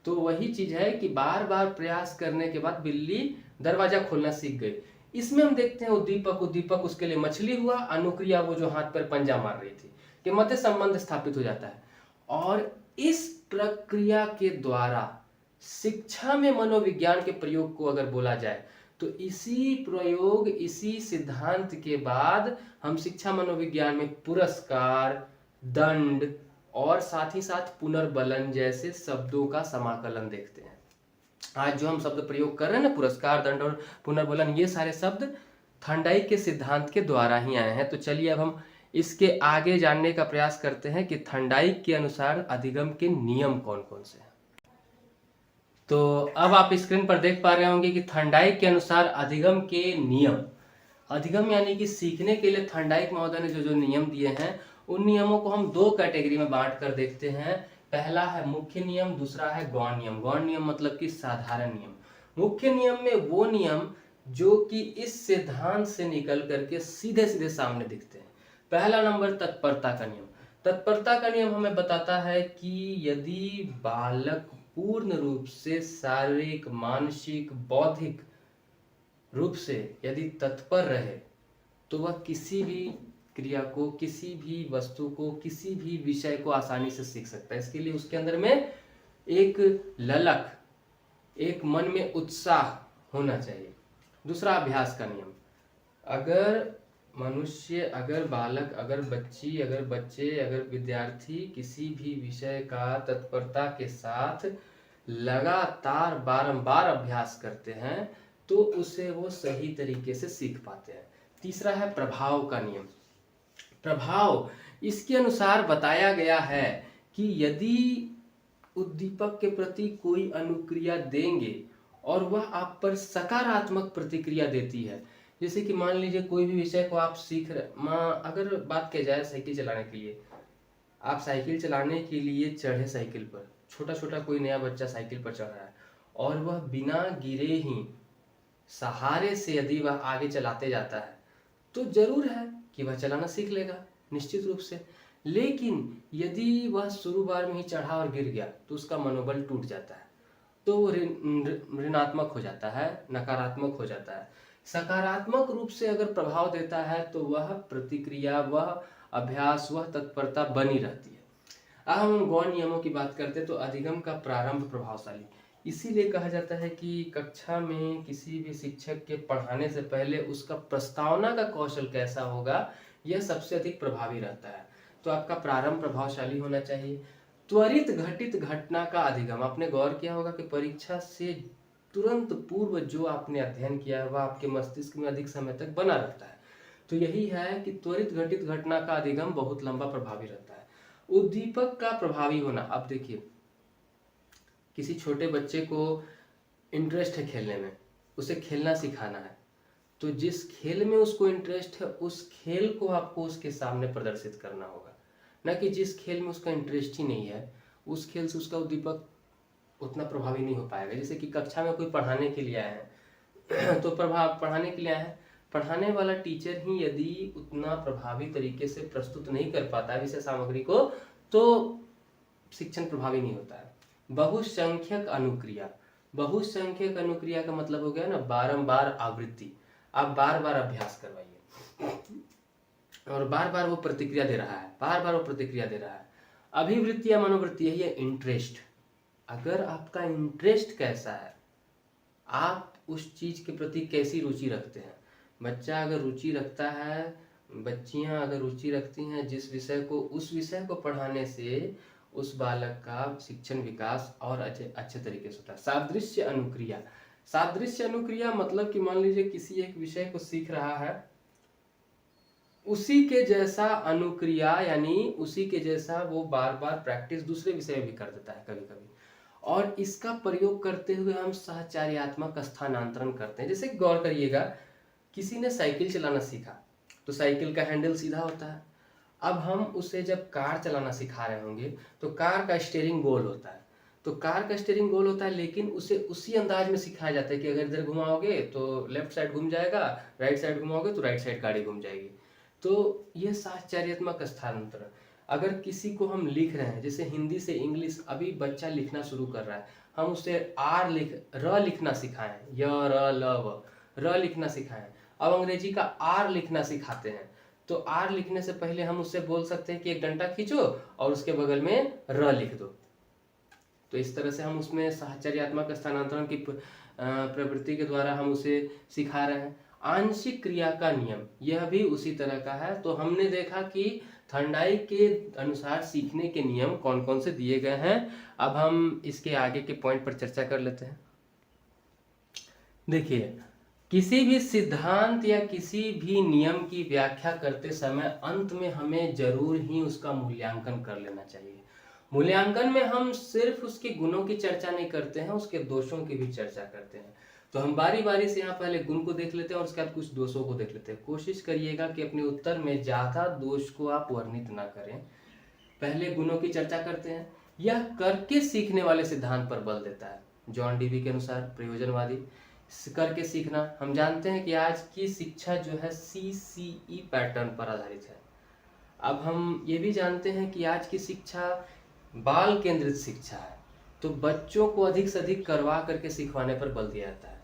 तो वही चीज है कि बार बार प्रयास करने के बाद बिल्ली दरवाजा खोलना सीख गई। इसमें हम देखते हैं उद्दीपक उसके लिए मछली हुआ, अनुक्रिया वो जो हाथ पर पंजा मार रही थी, के मध्य संबंध स्थापित हो जाता है। और इस प्रक्रिया के द्वारा शिक्षा में मनोविज्ञान के प्रयोग को अगर बोला जाए तो इसी प्रयोग, इसी सिद्धांत के बाद हम शिक्षा मनोविज्ञान में पुरस्कार, दंड और साथ ही साथ पुनर्बलन जैसे शब्दों का समाकलन देखते हैं। आज जो हम शब्द प्रयोग कर रहे हैं ना, पुरस्कार, दंड और पुनर्बलन, ये सारे शब्द थर्नडाइक के सिद्धांत के द्वारा ही आए हैं। तो चलिए अब हम इसके आगे जानने का प्रयास करते हैं कि थर्नडाइक के अनुसार अधिगम के नियम कौन कौन से हैं। तो अब आप स्क्रीन पर देख पा रहे होंगे कि थर्नडाइक के अनुसार अधिगम के नियम, अधिगम यानी कि सीखने के लिए थर्नडाइक महोदय ने जो जो नियम दिए हैं, उन नियमों को हम 2 कैटेगरी में बांट कर देखते हैं। पहला है मुख्य नियम, दूसरा है गौण नियम। गौण नियम मतलब कि साधारण नियम। मुख्य नियम में वो नियम जो कि इस सिद्धांत से निकल करके सीधे सीधे सामने दिखते हैं। पहला नंबर तत्परता का नियम। तत्परता का नियम हमें बताता है कि यदि बालक पूर्ण रूप से शारीरिक, मानसिक, बौद्धिक रूप से यदि तत्पर रहे तो वह किसी भी क्रिया को, किसी भी वस्तु को, किसी भी विषय को आसानी से सीख सकता है। इसके लिए उसके अंदर में एक ललक, एक मन में उत्साह होना चाहिए। दूसरा अभ्यास का नियम, अगर मनुष्य, अगर बालक, अगर बच्ची, अगर बच्चे, अगर विद्यार्थी किसी भी विषय का तत्परता के साथ लगातार बारंबार अभ्यास करते हैं तो उसे वो सही तरीके से सीख पाते हैं। तीसरा है प्रभाव का नियम। प्रभाव, इसके अनुसार बताया गया है कि यदि उद्दीपक के प्रति कोई अनुक्रिया देंगे और वह आप पर सकारात्मक प्रतिक्रिया देती है, जैसे कि मान लीजिए कोई भी विषय को आप सीख रहे, अगर बात की जाए साइकिल चलाने के लिए, आप साइकिल चलाने के लिए चढ़े साइकिल पर, छोटा छोटा कोई नया बच्चा साइकिल पर चढ़ रहा है और वह बिना गिरे ही सहारे से यदि वह आगे चलाते जाता है तो जरूर है कि वह चलाना सीख लेगा निश्चित रूप से। लेकिन यदि वह शुरू बार में ही चढ़ा और गिर गया तो उसका मनोबल टूट जाता है, तो वो ऋणात्मक हो जाता है, नकारात्मक हो जाता है। सकारात्मक रूप से अगर प्रभाव देता है तो वह प्रतिक्रिया, वह अभ्यास, वह तत्परता बनी रहती है। अब हम गौण नियमों की बात करते हैं तो अधिगम का प्रारंभ प्रभावशाली, इसीलिए कहा जाता है कि कक्षा में किसी भी शिक्षक के पढ़ाने से पहले उसका प्रस्तावना का कौशल कैसा होगा, यह सबसे अधिक प्रभावी रहता है। तो आपका प्रारंभ प्रभावशाली होना चाहिए। त्वरित घटित घटना का अधिगम, आपने गौर किया होगा कि परीक्षा से तुरंत पूर्व जो आपने अध्ययन किया है वह आपके मस्तिष्क में अधिक समय तक बना रहता है। तो यही है कि त्वरित घटित घटना का अधिगम बहुत लंबा प्रभावी रहता है। उद्दीपक का प्रभावी होना, अब देखिए किसी छोटे बच्चे को इंटरेस्ट है खेलने में, उसे खेलना सिखाना है, तो जिस खेल में उसको इंटरेस्ट है उस खेल को आपको उसके सामने प्रदर्शित करना होगा, ना कि जिस खेल में उसका इंटरेस्ट ही नहीं है उस खेल से उसका उद्दीपक उतना प्रभावी नहीं हो पाएगा। जैसे कि कक्षा में कोई पढ़ाने के लिए आए हैं तो पढ़ाने के लिए आए हैं, पढ़ाने वाला टीचर ही यदि उतना प्रभावी तरीके से प्रस्तुत नहीं कर पाता है विषय सामग्री को तो शिक्षण प्रभावी नहीं होता है। बहुसंख्यक अनुक्रिया, बहुसंख्यक अनुक्रिया का मतलब हो गया ना बारंबार आवृत्ति, आप बार बार अभ्यास करवाइए और बार बार वो प्रतिक्रिया दे रहा है, बार बार वो प्रतिक्रिया दे रहा है। अभिवृत्ति या मनोवृत्ति, यही है इंटरेस्ट, अगर आपका इंटरेस्ट कैसा है, आप उस चीज़ के प्रति कैसी रुचि रखते हैं। बच्चा अगर रुचि रखता है, बच्चियां अगर रुचि रखती हैं जिस विषय को, उस विषय को पढ़ाने से उस बालक का शिक्षण विकास और अच्छे तरीके से होता है। सादृश्य अनुक्रिया, सादृश्य अनुक्रिया मतलब कि मान लीजिए किसी एक विषय को सीख रहा है, उसी के जैसा अनुक्रिया यानी उसी के जैसा वो बार बार प्रैक्टिस दूसरे विषय में भी कर देता है कभी कभी, और इसका प्रयोग करते हुए हम साहचर्यात्मक स्थानांतरण करते हैं। जैसे गौर करिएगा, किसी ने साइकिल चलाना सीखा तो साइकिल का हैंडल सीधा होता है। अब हम उसे जब कार चलाना सिखा रहे होंगे तो कार का स्टीयरिंग गोल होता है, तो कार का स्टीयरिंग गोल होता है, लेकिन उसे उसी अंदाज में सिखाया जाता है कि अगर इधर घुमाओगे तो लेफ्ट साइड घूम जाएगा, राइट साइड घुमाओगे तो राइट साइड गाड़ी घूम जाएगी। तो ये साहचर्यात्मक स्थानांतरण। अगर किसी को हम लिख रहे हैं, जैसे हिंदी से इंग्लिश, अभी बच्चा लिखना शुरू कर रहा है, हम उसे र लिखना सिखाएं, य र ल व, र लिखना सिखाएं। अब अंग्रेजी का आर लिखना सिखाते हैं, तो आर लिखने से पहले हम उससे बोल सकते हैं कि एक डंडा खींचो और उसके बगल में र लिख दो। तो इस तरह से हम उसमें साहचर्यात्मक स्थानांतरण की प्रवृत्ति के द्वारा हम उसे सिखा रहे हैं। आंशिक क्रिया का नियम, यह भी उसी तरह का है। तो हमने देखा कि थर्नडाइक के अनुसार सीखने के नियम कौन कौन से दिए गए हैं। अब हम इसके आगे के पॉइंट पर चर्चा कर लेते हैं। देखिए, किसी भी सिद्धांत या किसी भी नियम की व्याख्या करते समय अंत में हमें जरूर ही उसका मूल्यांकन कर लेना चाहिए। मूल्यांकन में हम सिर्फ उसके गुणों की चर्चा नहीं करते हैं, उसके दोषों की भी चर्चा करते हैं। तो हम बारी बारी से यहाँ पहले गुण को देख लेते हैं और उसके बाद कुछ दोषों को देख लेते हैं। कोशिश करिएगा कि अपने उत्तर में ज्यादा दोष को आप वर्णित ना करें। पहले गुणों की चर्चा करते हैं। यह करके सीखने वाले सिद्धांत पर बल देता है। जॉन डीवी के अनुसार प्रयोजनवादी करके सीखना। हम जानते हैं कि आज की शिक्षा जो है CCE पैटर्न पर आधारित है। अब हम ये भी जानते हैं कि आज की शिक्षा बाल केंद्रित शिक्षा है, तो बच्चों को अधिक से अधिक करवा करके सिखवाने पर बल दिया जाता है।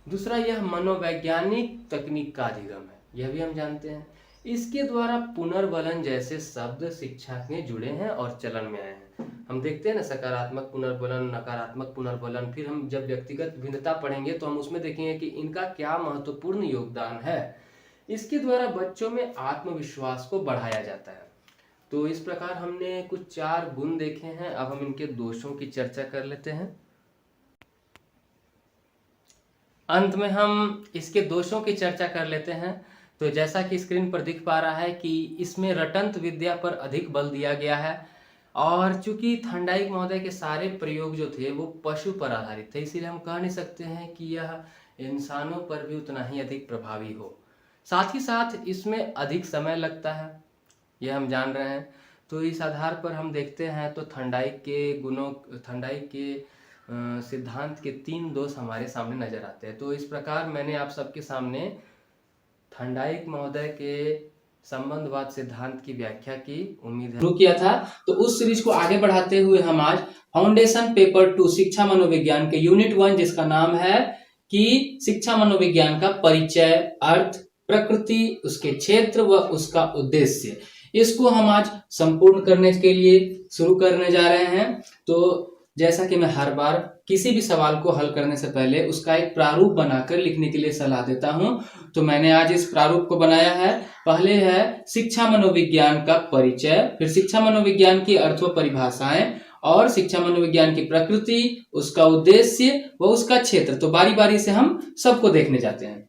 दूसरा, यह मनोवैज्ञानिक तकनीक का अधिगम है, यह भी हम जानते हैं। इसके द्वारा पुनर्बलन जैसे शब्द शिक्षा में जुड़े हैं और चलन में आए हैं। हम देखते हैं ना, सकारात्मक पुनर्बलन, नकारात्मक पुनर्बलन। फिर हम जब व्यक्तिगत भिन्नता पढ़ेंगे तो हम उसमें देखेंगे कि इनका क्या महत्वपूर्ण योगदान है। इसके द्वारा बच्चों में आत्मविश्वास को बढ़ाया जाता है। तो इस प्रकार हमने कुछ 4 गुण देखे हैं। अब हम इनके दोषों की चर्चा कर लेते हैं। अंत में हम इसके दोषों की चर्चा कर लेते हैं। तो जैसा कि स्क्रीन पर दिख पा रहा है कि इसमें रटंत विद्या पर अधिक बल दिया गया है, और चूंकि थर्नडाइक महोदय के सारे प्रयोग जो थे वो पशु पर आधारित थे, इसीलिए हम कह नहीं सकते हैं कि यह इंसानों पर भी उतना ही अधिक प्रभावी हो। साथ ही साथ इसमें अधिक समय लगता है, यह हम जान रहे हैं। तो इस आधार पर हम देखते हैं तो थर्नडाइक के सिद्धांत के 3 दोष हमारे सामने नजर आते हैं। तो इस प्रकार मैंने आप सबके सामने थर्नडाइक महोदय के संबंधवाद सिद्धांत की व्याख्या की। उम्मीद है शुरू किया था। तो उस सीरीज को आगे बढ़ाते हुए हम आज फाउंडेशन पेपर 2 शिक्षा मनोविज्ञान के यूनिट 1, जिसका नाम है कि शिक्षा मनोविज्ञान का परिचय, अर्थ, प्रकृति, उसके क्षेत्र व उसका उद्देश्य, इसको हम आज संपूर्ण करने के लिए शुरू करने जा रहे हैं। तो जैसा कि मैं हर बार किसी भी सवाल को हल करने से पहले उसका एक प्रारूप बनाकर लिखने के लिए सलाह देता हूं, तो मैंने आज इस प्रारूप को बनाया है। पहले है शिक्षा मनोविज्ञान का परिचय, फिर शिक्षा मनोविज्ञान की अर्थ व परिभाषाएं, और शिक्षा मनोविज्ञान की प्रकृति, उसका उद्देश्य व उसका क्षेत्र। तो बारी बारी से हम सबको देखने जाते हैं।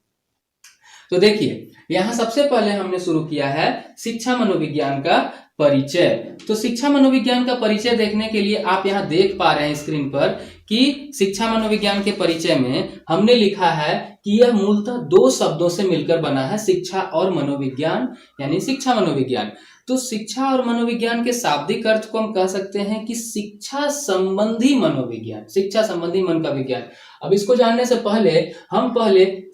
तो देखिए, यहाँ सबसे पहले हमने शुरू किया है शिक्षा मनोविज्ञान का परिचय। तो शिक्षा मनोविज्ञान का परिचय देखने के लिए आप यहाँ देख पा रहे हैं स्क्रीन पर कि शिक्षा मनोविज्ञान के परिचय में हमने लिखा है कि यह मूलतः 2 शब्दों से मिलकर बना है, शिक्षा और मनोविज्ञान, यानी शिक्षा मनोविज्ञान। तो शिक्षा और मनोविज्ञान के शाब्दिक अर्थ को हम कह सकते हैं कि शिक्षा संबंधी मनोविज्ञान, शिक्षा संबंधी मन का विज्ञान। अब इसको जानने से पहले हम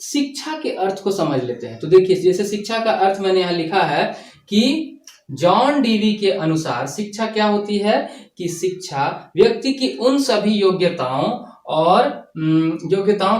शिक्षा के अर्थ को समझ लेते हैं। तो देखिए, जैसे शिक्षा का अर्थ मैंने यहाँ लिखा है कि जॉन डीवी के अनुसार शिक्षा क्या होती है कि शिक्षा व्यक्ति की उन सभी योग्यताओं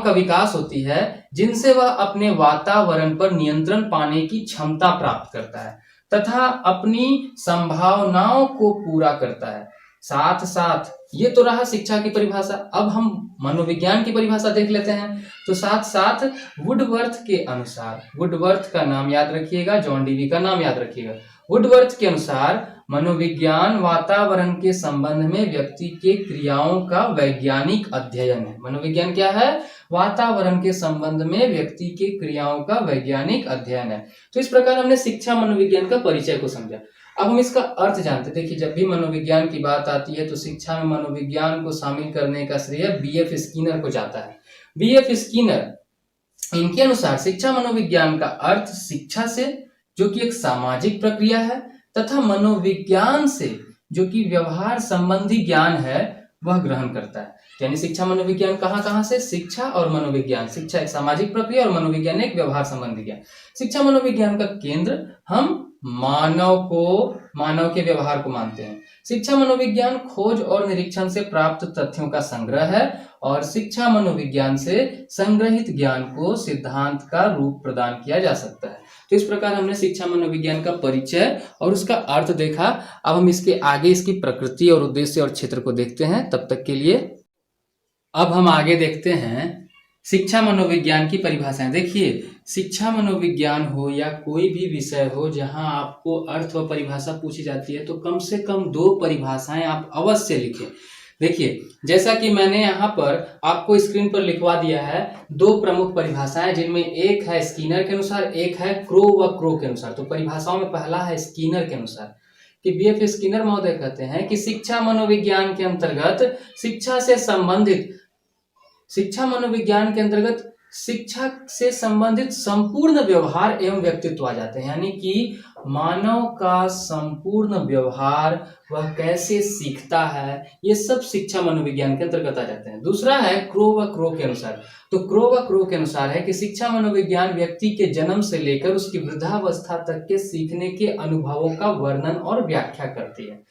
का विकास होती है जिनसे वह अपने वातावरण पर नियंत्रण पाने की क्षमता प्राप्त करता है तथा अपनी संभावनाओं को पूरा करता है। साथ साथ, ये तो रहा शिक्षा की परिभाषा। अब हम मनोविज्ञान की परिभाषा देख लेते हैं। तो साथ साथ वुडवर्थ के अनुसार, वुडवर्थ का नाम याद रखिएगा, जॉन डीवी का नाम याद रखिएगा। वुडवर्थ के अनुसार मनोविज्ञान वातावरण के संबंध में व्यक्ति के क्रियाओं का वैज्ञानिक अध्ययन है। मनोविज्ञान क्या है? वातावरण के संबंध में व्यक्ति के क्रियाओं का वैज्ञानिक अध्ययन है। तो इस प्रकार हमने शिक्षा मनोविज्ञान का परिचय को समझा। अब हम इसका अर्थ जानते हैं। देखिए, जब भी मनोविज्ञान की बात आती है तो शिक्षा में मनोविज्ञान को शामिल करने का श्रेय बीएफ स्किनर को जाता है। बीएफ स्किनर, इनके अनुसार शिक्षा मनोविज्ञान का अर्थ शिक्षा से, जो कि एक सामाजिक प्रक्रिया है, तथा मनोविज्ञान से, जो कि व्यवहार संबंधी ज्ञान है, वह ग्रहण करता है। यानी शिक्षा मनोविज्ञान कहाँ से? शिक्षा और मनोविज्ञान। शिक्षा एक सामाजिक प्रक्रिया और मनोविज्ञान एक व्यवहार संबंधी ज्ञान। शिक्षा मनोविज्ञान का केंद्र हम मानव के व्यवहार को मानते हैं। शिक्षा मनोविज्ञान खोज और निरीक्षण से प्राप्त तथ्यों का संग्रह है और शिक्षा मनोविज्ञान से संग्रहित ज्ञान को सिद्धांत का रूप प्रदान किया जा सकता है। तो इस प्रकार हमने शिक्षा मनोविज्ञान का परिचय और उसका अर्थ देखा। अब हम इसके आगे इसकी प्रकृति और उद्देश्य और क्षेत्र को देखते हैं। तब तक के लिए अब हम आगे देखते हैं शिक्षा मनोविज्ञान की परिभाषाएं। देखिए, शिक्षा मनोविज्ञान हो या कोई भी विषय हो जहां आपको अर्थ व परिभाषा पूछी जाती है, तो कम से कम 2 परिभाषाएं आप अवश्य लिखें। देखिए, जैसा कि मैंने यहाँ पर आपको स्क्रीन पर लिखवा दिया है 2 प्रमुख परिभाषाएं, जिनमें एक है स्किनर के अनुसार, एक है क्रो के अनुसार। तो परिभाषाओं में पहला है स्किनर के अनुसार, कि बीएफ स्किनर महोदय कहते हैं कि शिक्षा मनोविज्ञान के अंतर्गत शिक्षा मनोविज्ञान के अंतर्गत शिक्षा से संबंधित संपूर्ण व्यवहार एवं व्यक्तित्व आ जाते हैं। यानी कि मानव का संपूर्ण व्यवहार, वह कैसे सीखता है, ये सब शिक्षा मनोविज्ञान के अंतर्गत आ जाते हैं। दूसरा है क्रो के अनुसार। तो क्रो के अनुसार है कि शिक्षा मनोविज्ञान व्यक्ति के जन्म से लेकर उसकी वृद्धावस्था तक के सीखने के अनुभवों का वर्णन और व्याख्या करती है।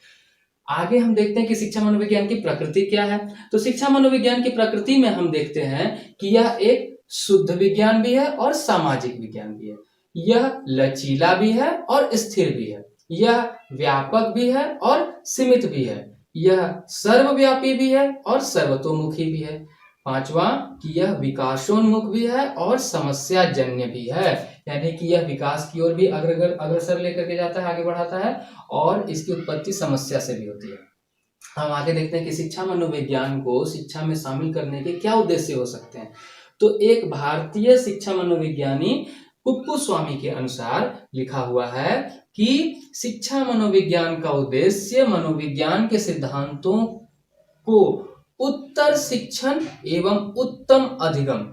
आगे हम देखते हैं कि शिक्षा मनोविज्ञान की प्रकृति क्या है। तो शिक्षा मनोविज्ञान की प्रकृति में हम देखते हैं कि यह एक शुद्ध विज्ञान भी है और सामाजिक विज्ञान भी है। यह लचीला भी है और स्थिर भी है। यह व्यापक भी है और सीमित भी है। यह सर्वव्यापी भी है और सर्वतोमुखी भी है। 5वां कि यह विकासोन्मुख भी है और समस्या जन्य भी है। यानी कि यह विकास की ओर भी अग्रसर लेकर के जाता है, आगे बढ़ाता है, और इसकी उत्पत्ति समस्या से भी होती है। हम आगे देखते हैं कि शिक्षा मनोविज्ञान को शिक्षा में शामिल करने के क्या उद्देश्य हो सकते हैं। तो एक भारतीय शिक्षा मनोविज्ञानी कुप्पुस्वामी के अनुसार लिखा हुआ है कि शिक्षा मनोविज्ञान का उद्देश्य मनोविज्ञान के सिद्धांतों को उत्तर शिक्षण एवं उत्तम अधिगम।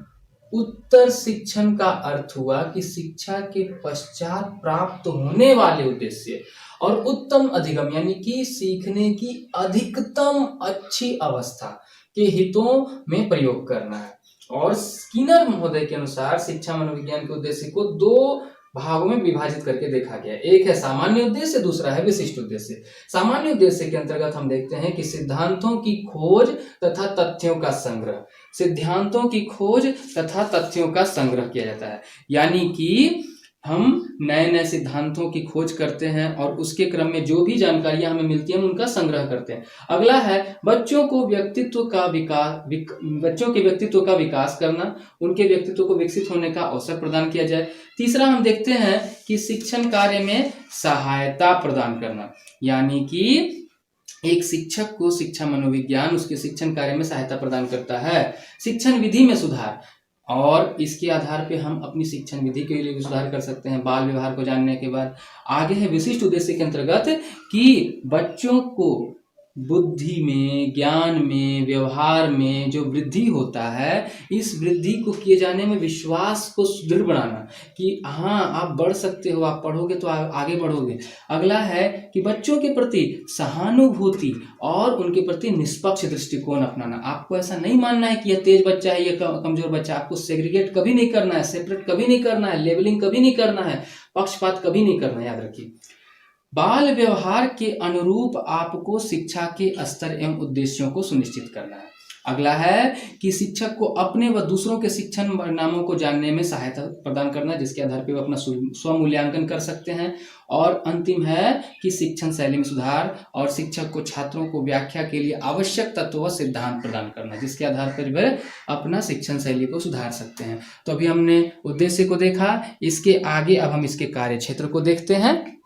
उत्तर शिक्षण का अर्थ हुआ कि शिक्षा के पश्चात प्राप्त होने वाले उद्देश्य, और उत्तम अधिगम यानी कि सीखने की अधिकतम अच्छी अवस्था के हितों में प्रयोग करना है। और स्किनर महोदय के अनुसार शिक्षा मनोविज्ञान के उद्देश्य को 2 भागों में विभाजित करके देखा गया। एक है सामान्य उद्देश्य, दूसरा है विशिष्ट उद्देश्य। सामान्य उद्देश्य के अंतर्गत हम देखते हैं कि सिद्धांतों की खोज तथा तथ्यों का संग्रह, सिद्धांतों की खोज तथा तथ्यों का संग्रह किया जाता है। यानी कि हम नए सिद्धांतों की खोज करते हैं और उसके क्रम में जो भी जानकारियां हमें मिलती हैं हम उनका संग्रह करते हैं। अगला है बच्चों के व्यक्तित्व का विकास करना, उनके व्यक्तित्व को विकसित होने का अवसर प्रदान किया जाए। तीसरा हम देखते हैं कि शिक्षण कार्य में सहायता प्रदान करना, यानी कि एक शिक्षक को शिक्षा मनोविज्ञान उसके शिक्षण कार्य में सहायता प्रदान करता है। शिक्षण विधि में सुधार, और इसके आधार पे हम अपनी शिक्षण विधि के लिए भी सुधार कर सकते हैं बाल व्यवहार को जानने के बाद। आगे है विशिष्ट उद्देश्य के अंतर्गत कि बच्चों को बुद्धि में, ज्ञान में, व्यवहार में जो वृद्धि होता है, इस वृद्धि को किए जाने में विश्वास को सुदृढ़ बनाना कि हाँ आप बढ़ सकते हो, आप पढ़ोगे तो आगे बढ़ोगे। अगला है कि बच्चों के प्रति सहानुभूति और उनके प्रति निष्पक्ष दृष्टिकोण अपनाना। आपको ऐसा नहीं मानना है कि यह तेज बच्चा है, यह कमजोर बच्चा। आपको सेग्रीगेट कभी नहीं करना है, सेपरेट कभी नहीं करना है, लेबलिंग कभी नहीं करना है, पक्षपात कभी नहीं करना है, याद रखिए। बाल व्यवहार के अनुरूप आपको शिक्षा के स्तर एवं उद्देश्यों को सुनिश्चित करना है। अगला है कि शिक्षक को अपने व दूसरों के शिक्षण परिणामों को जानने में सहायता प्रदान करना, जिसके आधार पर वो अपना स्व मूल्यांकन कर सकते हैं। और अंतिम है कि शिक्षण शैली में सुधार और शिक्षक को छात्रों को व्याख्या के लिए आवश्यक तत्व व सिद्धांत प्रदान करना, जिसके आधार पर वे अपना शिक्षण शैली को सुधार सकते हैं। तो अभी हमने उद्देश्य को देखा, इसके आगे अब हम इसके कार्य क्षेत्र को देखते हैं।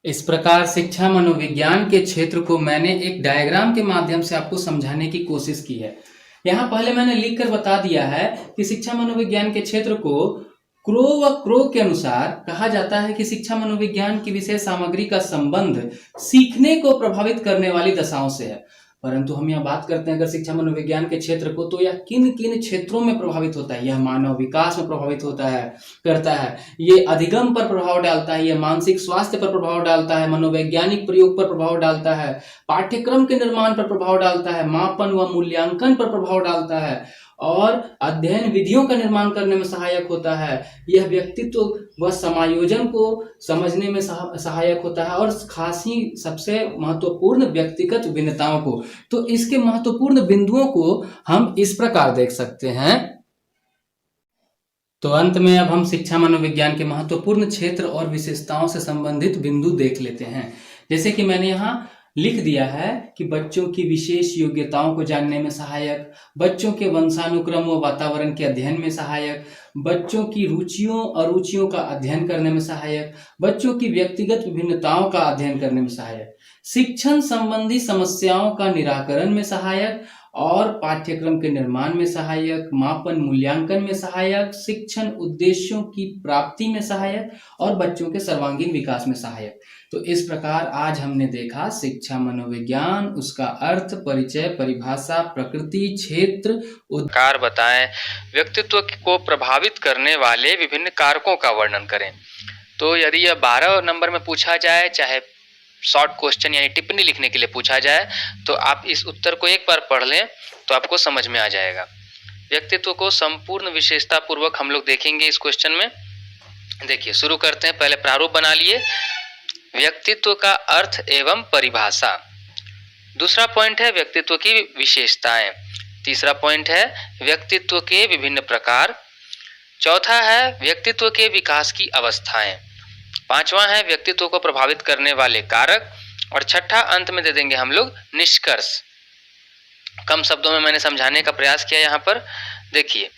इस प्रकार शिक्षा मनोविज्ञान के क्षेत्र को मैंने एक डायग्राम के माध्यम से आपको समझाने की कोशिश की है। यहाँ पहले मैंने लिखकर बता दिया है कि शिक्षा मनोविज्ञान के क्षेत्र को क्रो व क्रो के अनुसार कहा जाता है कि शिक्षा मनोविज्ञान की विषय सामग्री का संबंध सीखने को प्रभावित करने वाली दशाओं से है। परंतु हम यह बात करते हैं अगर शिक्षा मनोविज्ञान के क्षेत्र को, तो यह किन किन क्षेत्रों में प्रभावित होता है। यह मानव विकास में प्रभावित करता है, ये अधिगम पर प्रभाव डालता है, यह मानसिक स्वास्थ्य पर प्रभाव डालता है, मनोवैज्ञानिक प्रयोग पर प्रभाव डालता है, पाठ्यक्रम के निर्माण पर प्रभाव डालता है, मापन व मूल्यांकन पर प्रभाव डालता है और अध्ययन विधियों का निर्माण करने में सहायक होता है। यह व्यक्तित्व व समायोजन को समझने में सहायक होता है और खासी सबसे महत्वपूर्ण व्यक्तिगत भिन्नताओं को। तो इसके महत्वपूर्ण बिंदुओं को हम इस प्रकार देख सकते हैं। तो अंत में अब हम शिक्षा मनोविज्ञान के महत्वपूर्ण क्षेत्र और विशेषताओं से संबंधित बिंदु देख लेते हैं। जैसे कि मैंने यहाँ लिख दिया है कि बच्चों की विशेष योग्यताओं को जानने में सहायक, बच्चों के वंशानुक्रम व वातावरण के अध्ययन में सहायक, बच्चों की रुचियों अरुचियों का अध्ययन करने में सहायक, बच्चों की व्यक्तिगत विभिन्नताओं का अध्ययन करने में सहायक, शिक्षण संबंधी समस्याओं का निराकरण में सहायक और पाठ्यक्रम के निर्माण में सहायक, मापन मूल्यांकन में सहायक, शिक्षण उद्देश्यों की प्राप्ति में सहायक और बच्चों के सर्वांगीण विकास में सहायक। तो इस प्रकार आज हमने देखा शिक्षा मनोविज्ञान, उसका अर्थ, परिचय, परिभाषा, प्रकृति, क्षेत्र, कार बताएं, व्यक्तित्व को प्रभावित करने वाले विभिन्न कारकों का वर्णन करें। तो यदि यह 12 नंबर में पूछा जाए, चाहे शॉर्ट क्वेश्चन यानी टिप्पणी लिखने के लिए पूछा जाए, तो आप इस उत्तर को एक बार पढ़ लें तो आपको समझ में आ जाएगा। व्यक्तित्व को संपूर्ण विशेषता पूर्वक हम लोग देखेंगे इस क्वेश्चन में। देखिए शुरू करते हैं, पहले प्रारूप बना लिए, व्यक्तित्व का अर्थ एवं परिभाषा। दूसरा पॉइंट है व्यक्तित्व की विशेषताएं। तीसरा पॉइंट है व्यक्तित्व के विभिन्न प्रकार। चौथा है व्यक्तित्व के विकास की अवस्थाएं। पांचवा है व्यक्तित्व को प्रभावित करने वाले कारक। और छठा अंत में दे देंगे हम लोग निष्कर्ष। कम शब्दों में मैंने समझाने का प्रयास किया यहाँ पर। देखिए,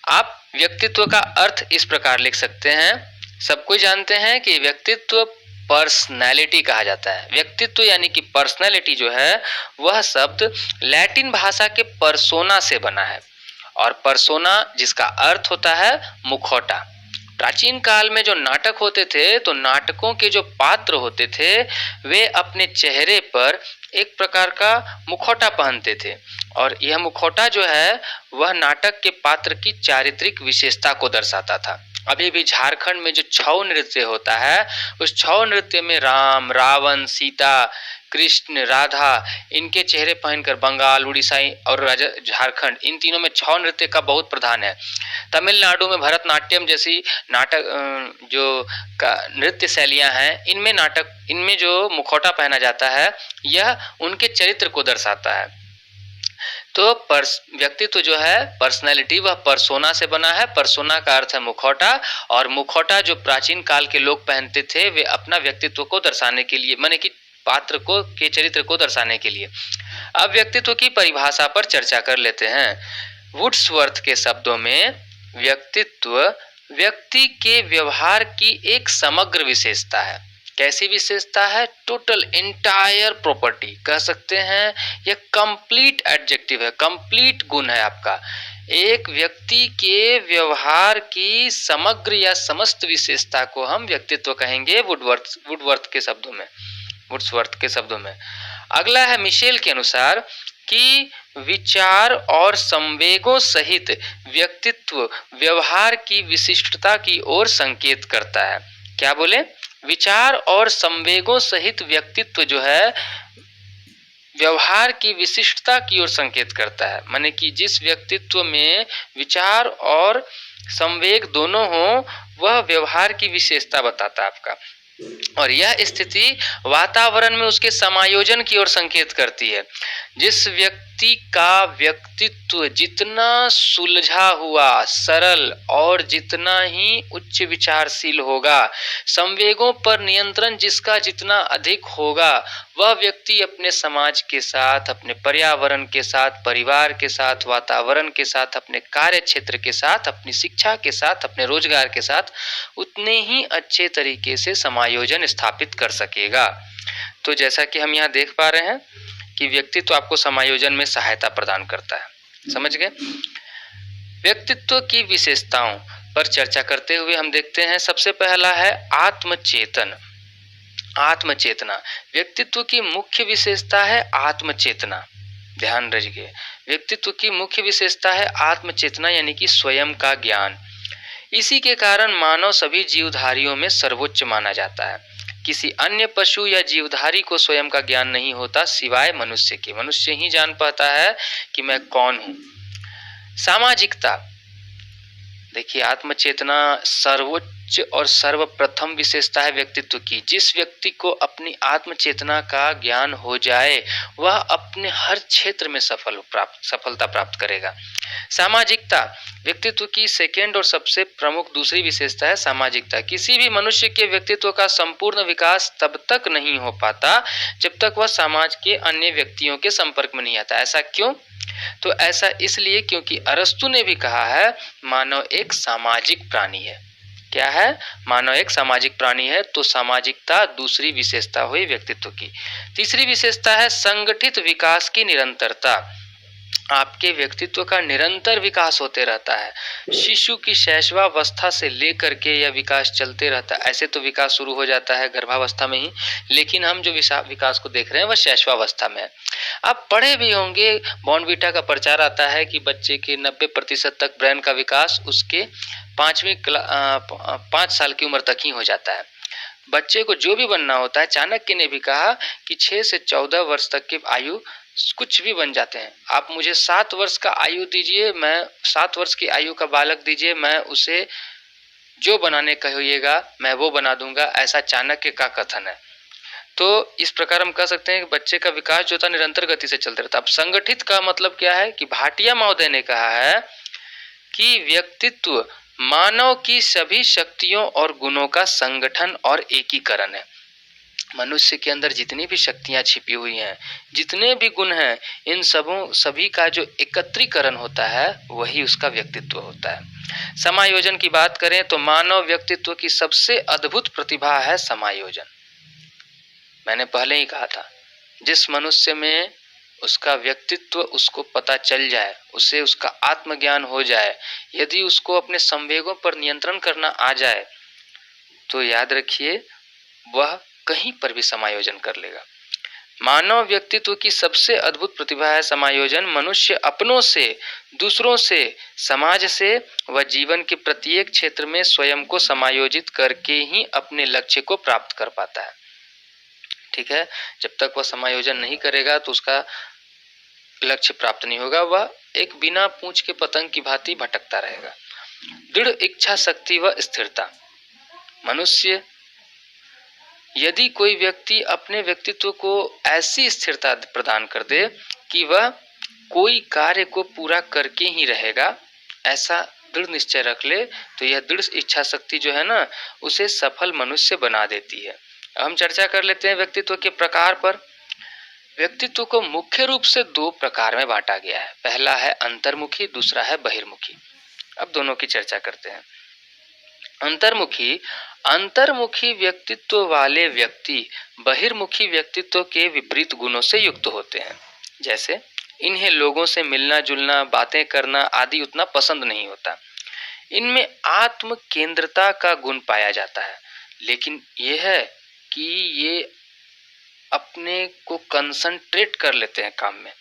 आप व्यक्तित्व का अर्थ इस प्रकार लिख सकते हैं। सब कोई जानते हैं कि व्यक्तित्व पर्सनैलिटी कहा जाता है। व्यक्तित्व यानी कि पर्सनैलिटी जो है वह शब्द लैटिन भाषा के पर्सोना से बना है, और पर्सोना जिसका अर्थ होता है मुखौटा। प्राचीन काल में जो नाटक होते थे, तो नाटकों के जो पात्र होते थे वे अपने चेहरे पर एक प्रकार का मुखौटा पहनते थे, और यह मुखौटा जो है वह नाटक के पात्र की चारित्रिक विशेषता को दर्शाता था। अभी भी झारखंड में जो छऊ नृत्य होता है, उस छऊ नृत्य में राम, रावण, सीता, कृष्ण, राधा, इनके चेहरे पहनकर बंगाल, उड़ीसा और झारखंड, इन तीनों में छऊ नृत्य का बहुत प्रधान है। तमिलनाडु में भरतनाट्यम जैसी नाटक जो नृत्य शैलियां हैं, इनमें जो मुखौटा पहना जाता है यह उनके चरित्र को दर्शाता है। तो व्यक्तित्व जो है पर्सनैलिटी वह पर्सोना से बना है। पर्सोना का अर्थ है मुखौटा, और मुखौटा जो प्राचीन काल के लोग पहनते थे वे अपना व्यक्तित्व को दर्शाने के लिए, माने कि पात्र को के चरित्र को दर्शाने के लिए। अब व्यक्तित्व की परिभाषा पर चर्चा कर लेते हैं। वुड्सवर्थ के शब्दों में व्यक्तित्व व्यक्ति के व्यवहार की एक समग्र विशेषता है। कैसी विशेषता है? टोटल एंटायर प्रॉपर्टी कह सकते हैं। यह कंप्लीट एडजेक्टिव है, कंप्लीट गुण है आपका। एक व्यक्ति के व्यवहार की समग्र या समस्त विशेषता को हम व्यक्तित्व कहेंगे वुड्सवर्थ के शब्दों में। अगला है मिशेल के अनुसार कि विचार और संवेगों सहित व्यक्तित्व व्यवहार की विशिष्टता की ओर संकेत करता है। क्या बोले? विचार और संवेगों सहित व्यक्तित्व जो है व्यवहार की विशिष्टता की ओर संकेत करता है। माने कि जिस व्यक्तित्व में विचार और संवेग दोनों हो वह व्यवहार की विशेषता बताता है आपका। और यह स्थिति वातावरण में उसके समायोजन की ओर संकेत करती है। जिस व्यक्ति का व्यक्तित्व जितना सुलझा हुआ, सरल और जितना ही उच्च विचारशील होगा, संवेगों पर नियंत्रण जिसका जितना अधिक होगा, वह व्यक्ति अपने समाज के साथ, अपने पर्यावरण के साथ, परिवार के साथ, वातावरण के साथ, अपने कार्य क्षेत्र के साथ, अपनी शिक्षा के साथ, अपने रोजगार के साथ उतने ही अच्छे तरीके से समायोजन स्थापित कर सकेगा। तो जैसा कि हम यहाँ देख पा रहे हैं कि व्यक्तित्व आपको समायोजन में सहायता प्रदान करता है। समझ गए? व्यक्तित्व की विशेषताओं पर चर्चा करते हुए हम देखते हैं, सबसे पहला है आत्मचेतन। आत्मचेतना व्यक्तित्व की मुख्य विशेषता है। आत्मचेतना, ध्यान रखिए, व्यक्तित्व की मुख्य विशेषता है आत्मचेतना, यानी कि स्वयं का ज्ञान। इसी के कारण मानव सभी जीवधारियों में सर्वोच्च माना जाता है। किसी अन्य पशु या जीवधारी को स्वयं का ज्ञान नहीं होता सिवाय मनुष्य के। मनुष्य ही जान पाता है कि मैं कौन हूं। सामाजिकता, देखिए, आत्मचेतना सर्वोच्च और सर्वप्रथम विशेषता है व्यक्तित्व की। जिस व्यक्ति को अपनी आत्मचेतना का ज्ञान हो जाए, वह अपने हर क्षेत्र में सफलता प्राप्त करेगा। सामाजिकता व्यक्तित्व की सेकेंड और सबसे प्रमुख दूसरी विशेषता है सामाजिकता। किसी भी मनुष्य के व्यक्तित्व का संपूर्ण विकास तब तक नहीं हो पाता जब तक वह समाज के अन्य व्यक्तियों के संपर्क में नहीं आता। ऐसा क्यों? तो ऐसा इसलिए क्योंकि अरस्तु ने भी कहा है, मानव एक सामाजिक प्राणी है। क्या है? मानव एक सामाजिक प्राणी है। तो सामाजिकता दूसरी विशेषता हुई व्यक्तित्व की। तीसरी विशेषता है संगठित विकास की निरंतरता। आपके व्यक्तित्व का निरंतर विकास होते रहता है। शिशु की शैशवावस्था से लेकर के यह विकास चलते रहता है। ऐसे तो विकास शुरू हो जाता है गर्भावस्था में ही, लेकिन हम जो विकास को देख रहे हैं वह शैशवावस्था में है। आप पढ़े भी होंगे, बॉर्नविटा का प्रचार आता है कि बच्चे के 90% तक ब्रेन का विकास उसके 5 साल की उम्र तक ही हो जाता है। बच्चे को जो भी बनना होता है, चाणक्य ने भी कहा कि 6 से 14 वर्ष तक की आयु कुछ भी बन जाते हैं। आप मुझे 7 वर्ष का आयु दीजिए, मैं 7 वर्ष की आयु का बालक दीजिए, मैं उसे जो बनाने कहिएगा मैं वो बना दूंगा, ऐसा चाणक्य का कथन है। तो इस प्रकार हम कह सकते हैं कि बच्चे का विकास जो था निरंतर गति से चलते रहता है। अब संगठित का मतलब क्या है कि भाटिया महोदय ने कहा है कि व्यक्तित्व मानव की सभी शक्तियों और गुणों का संगठन और एकीकरण है। मनुष्य के अंदर जितनी भी शक्तियां छिपी हुई हैं, जितने भी गुण हैं, इन सभी का जो एकत्रीकरण होता है वही उसका व्यक्तित्व होता है। समायोजन की बात करें तो मानव व्यक्तित्व की सबसे अद्भुत प्रतिभा है समायोजन। मैंने पहले ही कहा था, जिस मनुष्य में उसका व्यक्तित्व उसको पता चल जाए, उसे उसका आत्मज्ञान हो जाए, यदि उसको अपने संवेगों पर नियंत्रण करना आ जाए, तो याद रखिए वह कहीं पर भी समायोजन कर लेगा। मानव व्यक्तित्व की सबसे अद्भुत प्रतिभा है समायोजन। मनुष्य अपनों से, दूसरों से, समाज से व जीवन के प्रत्येक क्षेत्र में स्वयं को समायोजित करके ही अपने लक्ष्य को प्राप्त कर पाता है। ठीक है? जब तक वह समायोजन नहीं करेगा तो उसका लक्ष्य प्राप्त नहीं होगा। वह एक बिना पूंछ के पतंग की भांति भटकता रहेगा। दृढ़ इच्छा शक्ति व स्थिरता। मनुष्य, यदि कोई व्यक्ति अपने व्यक्तित्व को ऐसी स्थिरता प्रदान कर दे कि वह कोई कार्य को पूरा करके ही रहेगा, ऐसा दृढ़ निश्चय रख ले, तो यह दृढ़ इच्छा शक्ति जो है ना, उसे सफल मनुष्य बना देती है। हम चर्चा कर लेते हैं व्यक्तित्व के प्रकार पर। व्यक्तित्व को मुख्य रूप से 2 प्रकार में बांटा गया है। पहला है अंतर्मुखी, दूसरा है बहिर्मुखी। अब दोनों की चर्चा करते हैं। अंतर्मुखी व्यक्तित्व वाले व्यक्ति बहिर्मुखी व्यक्तित्व के विपरीत गुणों से युक्त होते हैं। जैसे इन्हें लोगों से मिलना जुलना, बातें करना आदि उतना पसंद नहीं होता। इनमें आत्म केंद्रता का गुण पाया जाता है, लेकिन यह है कि ये अपने को कंसंट्रेट कर लेते हैं काम में।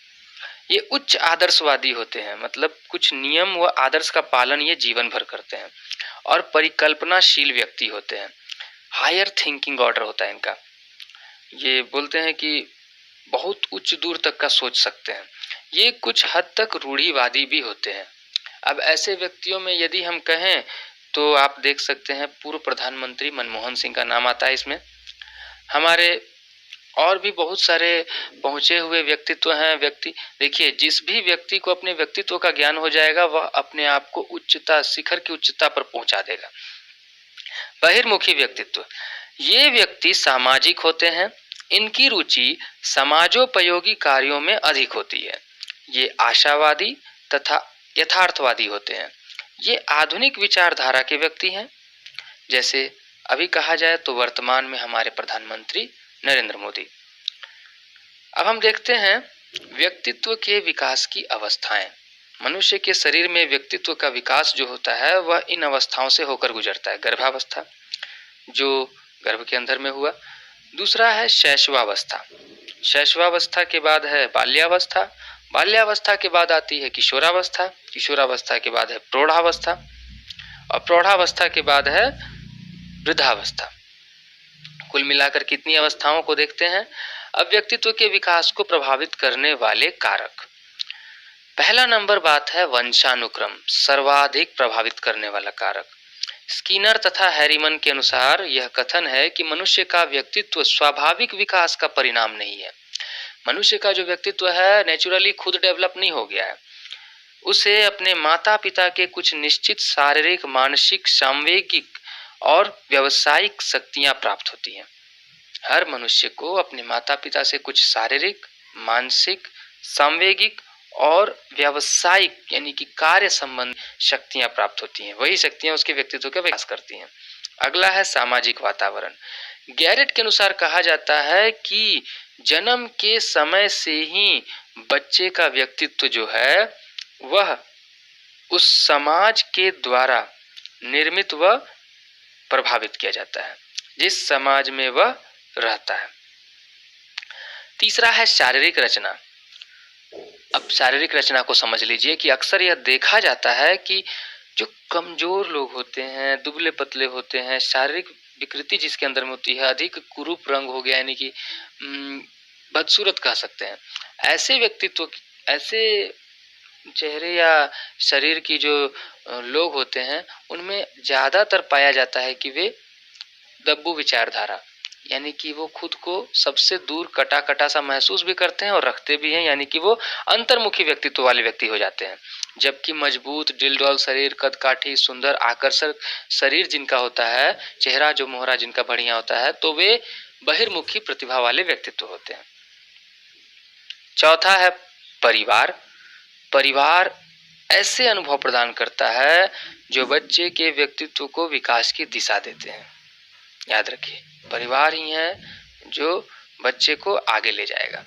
ये उच्च आदर्शवादी होते हैं, मतलब कुछ नियम व आदर्श का पालन ये जीवन भर करते हैं, और परिकल्पनाशील व्यक्ति होते हैं। हायर थिंकिंग ऑर्डर होता है इनका। ये बोलते हैं कि बहुत उच्च दूर तक का सोच सकते हैं। ये कुछ हद तक रूढ़िवादी भी होते हैं। अब ऐसे व्यक्तियों में यदि हम कहें तो आप देख सकते हैं पूर्व प्रधानमंत्री मनमोहन सिंह का नाम आता है इसमें। हमारे और भी बहुत सारे पहुंचे हुए व्यक्तित्व हैं। देखिए, जिस भी व्यक्ति को अपने व्यक्तित्व का ज्ञान हो जाएगा वह अपने आप को उच्चता, शिखर की उच्चता पर पहुंचा देगा। बहिर्मुखी व्यक्तित्व, ये व्यक्ति सामाजिक होते हैं। इनकी रुचि समाजोपयोगी कार्यों में अधिक होती है। ये आशावादी तथा यथार्थवादी होते हैं। ये आधुनिक विचारधारा के व्यक्ति हैं। जैसे अभी कहा जाए तो वर्तमान में हमारे प्रधानमंत्री नरेंद्र मोदी। अब हम देखते हैं व्यक्तित्व के विकास की अवस्थाएं। मनुष्य के शरीर में व्यक्तित्व का विकास जो होता है वह इन अवस्थाओं से होकर गुजरता है। गर्भावस्था, जो गर्भ के अंदर में हुआ। दूसरा है शैशवावस्था। शैशवावस्था के बाद है बाल्यावस्था। बाल्यावस्था के बाद आती है किशोरावस्था। किशोरावस्था के बाद है प्रौढ़ावस्था और प्रौढ़ावस्था के बाद है वृद्धावस्था। कुल मिलाकर कितनी अवस्थाओं को देखते हैं। अब व्यक्तित्व के विकास को प्रभावित करने वाले कारक। पहला नंबर बात है वंशानुक्रम, सर्वाधिक प्रभावित करने वाला कारक। स्किनर तथा हैरीमन के अनुसार यह कथन है कि मनुष्य का व्यक्तित्व स्वाभाविक विकास का परिणाम नहीं है। मनुष्य का जो व्यक्तित्व है नेचुरली खुद डेवलप नहीं हो गया है। उसे अपने माता पिता के कुछ निश्चित शारीरिक, मानसिक, सांवेगिक और व्यावसायिक शक्तियां प्राप्त होती हैं। हर मनुष्य को अपने माता पिता से कुछ शारीरिक, मानसिक, सांवेगिक और व्यावसायिक यानी कि कार्य संबंधी शक्तियां प्राप्त होती हैं। वही शक्तियां उसके व्यक्तित्व का विकास करती हैं। अगला है सामाजिक वातावरण। गैरेट के अनुसार कहा जाता है कि जन्म के समय से ही बच्चे का व्यक्तित्व जो है वह उस समाज के द्वारा निर्मित व प्रभावित किया जाता है जिस समाज में वह रहता है। तीसरा है शारीरिक रचना। अब शारीरिक रचना को समझ लीजिए कि अक्सर यह देखा जाता है कि जो कमजोर लोग होते हैं, दुबले पतले होते हैं, शारीरिक विकृति जिसके अंदर में होती है, अधिक कुरूप रंग हो गया यानी कि बदसूरत कह सकते हैं, ऐसे व्यक्तित्व, ऐसे चेहरे या शरीर की जो लोग होते हैं उनमें ज्यादातर पाया जाता है कि वे दब्बू विचारधारा यानी कि वो खुद को सबसे दूर कटा कटा सा महसूस भी करते हैं और रखते भी हैं, यानी कि वो अंतर्मुखी व्यक्तित्व वाले व्यक्ति हो जाते हैं। जबकि मजबूत, डिलडॉल शरीर, कदकाठी, सुंदर, आकर्षक शरीर जिनका होता है, चेहरा जो मोहरा जिनका बढ़िया होता है, तो वे बहिर्मुखी प्रतिभा वाले व्यक्तित्व होते हैं। चौथा है परिवार। परिवार ऐसे अनुभव प्रदान करता है जो बच्चे के व्यक्तित्व को विकास की दिशा देते हैं। याद रखिए, परिवार ही है जो बच्चे को आगे ले जाएगा।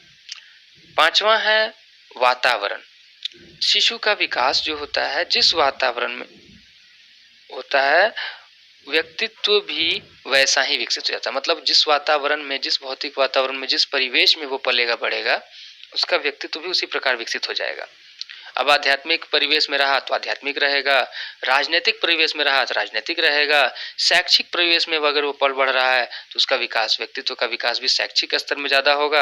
पांचवा है वातावरण। शिशु का विकास जो होता है जिस वातावरण में होता है व्यक्तित्व भी वैसा ही विकसित हो जाता है। मतलब जिस वातावरण में, जिस भौतिक वातावरण में, जिस परिवेश में वो पलेगा बढ़ेगा उसका व्यक्तित्व भी उसी प्रकार विकसित हो जाएगा। अब आध्यात्मिक परिवेश में रहा तो आध्यात्मिक रहेगा, राजनीतिक परिवेश में रहा तो राजनीतिक रहेगा, शैक्षिक परिवेश में अगर वो पल बढ़ रहा है तो उसका विकास, व्यक्तित्व का विकास भी शैक्षिक स्तर में ज्यादा होगा।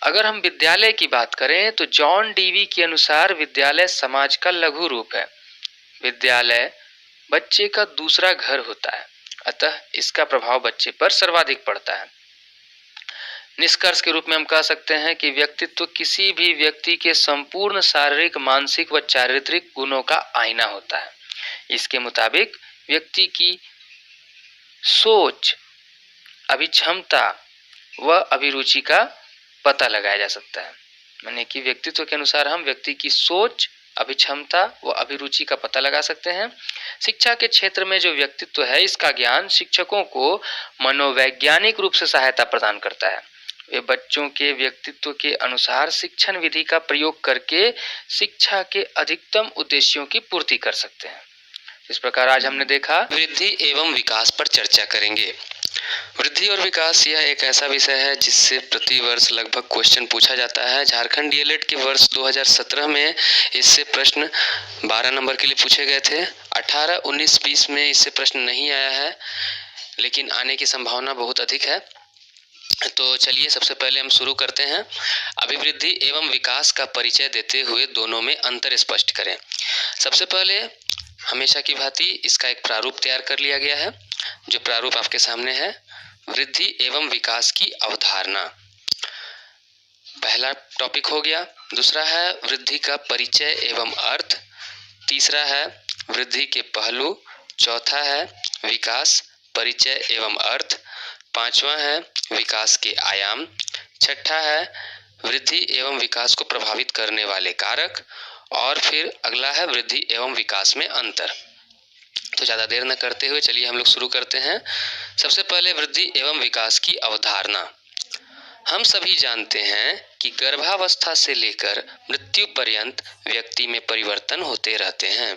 अगर हम विद्यालय की बात करें तो जॉन डीवी के अनुसार विद्यालय समाज का लघु रूप है। विद्यालय बच्चे का दूसरा घर होता है, अतः इसका प्रभाव बच्चे पर सर्वाधिक पड़ता है। निष्कर्ष के रूप में हम कह सकते हैं कि व्यक्तित्व किसी भी व्यक्ति के संपूर्ण शारीरिक, मानसिक व चारित्रिक गुणों का आईना होता है। इसके मुताबिक व्यक्ति की सोच, अभिक्षमता व अभिरुचि का पता लगाया जा सकता है। माने कि व्यक्तित्व के अनुसार हम व्यक्ति की सोच, अभिक्षमता व अभिरुचि का पता लगा सकते हैं। शिक्षा के क्षेत्र में जो व्यक्तित्व है इसका ज्ञान शिक्षकों को मनोवैज्ञानिक रूप से सहायता प्रदान करता है। वे बच्चों के व्यक्तित्व के अनुसार शिक्षण विधि का प्रयोग करके शिक्षा के अधिकतम उद्देश्यों की पूर्ति कर सकते हैं। इस प्रकार आज हमने देखा वृद्धि एवं विकास पर चर्चा करेंगे। वृद्धि और विकास यह एक ऐसा विषय है जिससे प्रति वर्ष लगभग क्वेश्चन पूछा जाता है। झारखंड डीएलएड के वर्ष 2017 में इससे प्रश्न 12 नंबर के लिए पूछे गए थे। 18, 19, 20 में इससे प्रश्न नहीं आया है, लेकिन आने की संभावना बहुत अधिक है। तो चलिए सबसे पहले हम शुरू करते हैं। अभिवृद्धि एवं विकास का परिचय देते हुए दोनों में अंतर स्पष्ट करें। सबसे पहले हमेशा की भांति इसका एक प्रारूप तैयार कर लिया गया है, जो प्रारूप आपके सामने है। वृद्धि एवं विकास की अवधारणा पहला टॉपिक हो गया। दूसरा है वृद्धि का परिचय एवं अर्थ। तीसरा है वृद्धि के पहलू। चौथा है विकास, परिचय एवं अर्थ। पांचवा है विकास के आयाम। छठा है वृद्धि एवं विकास को प्रभावित करने वाले कारक। और फिर अगला है वृद्धि एवं विकास में अंतर। तो ज़्यादा देर न करते हुए चलिए हम लोग शुरू करते हैं। सबसे पहले वृद्धि एवं विकास की अवधारणा। हम सभी जानते हैं कि गर्भावस्था से लेकर मृत्यु पर्यंत व्यक्ति में परिवर्तन होते रहते हैं।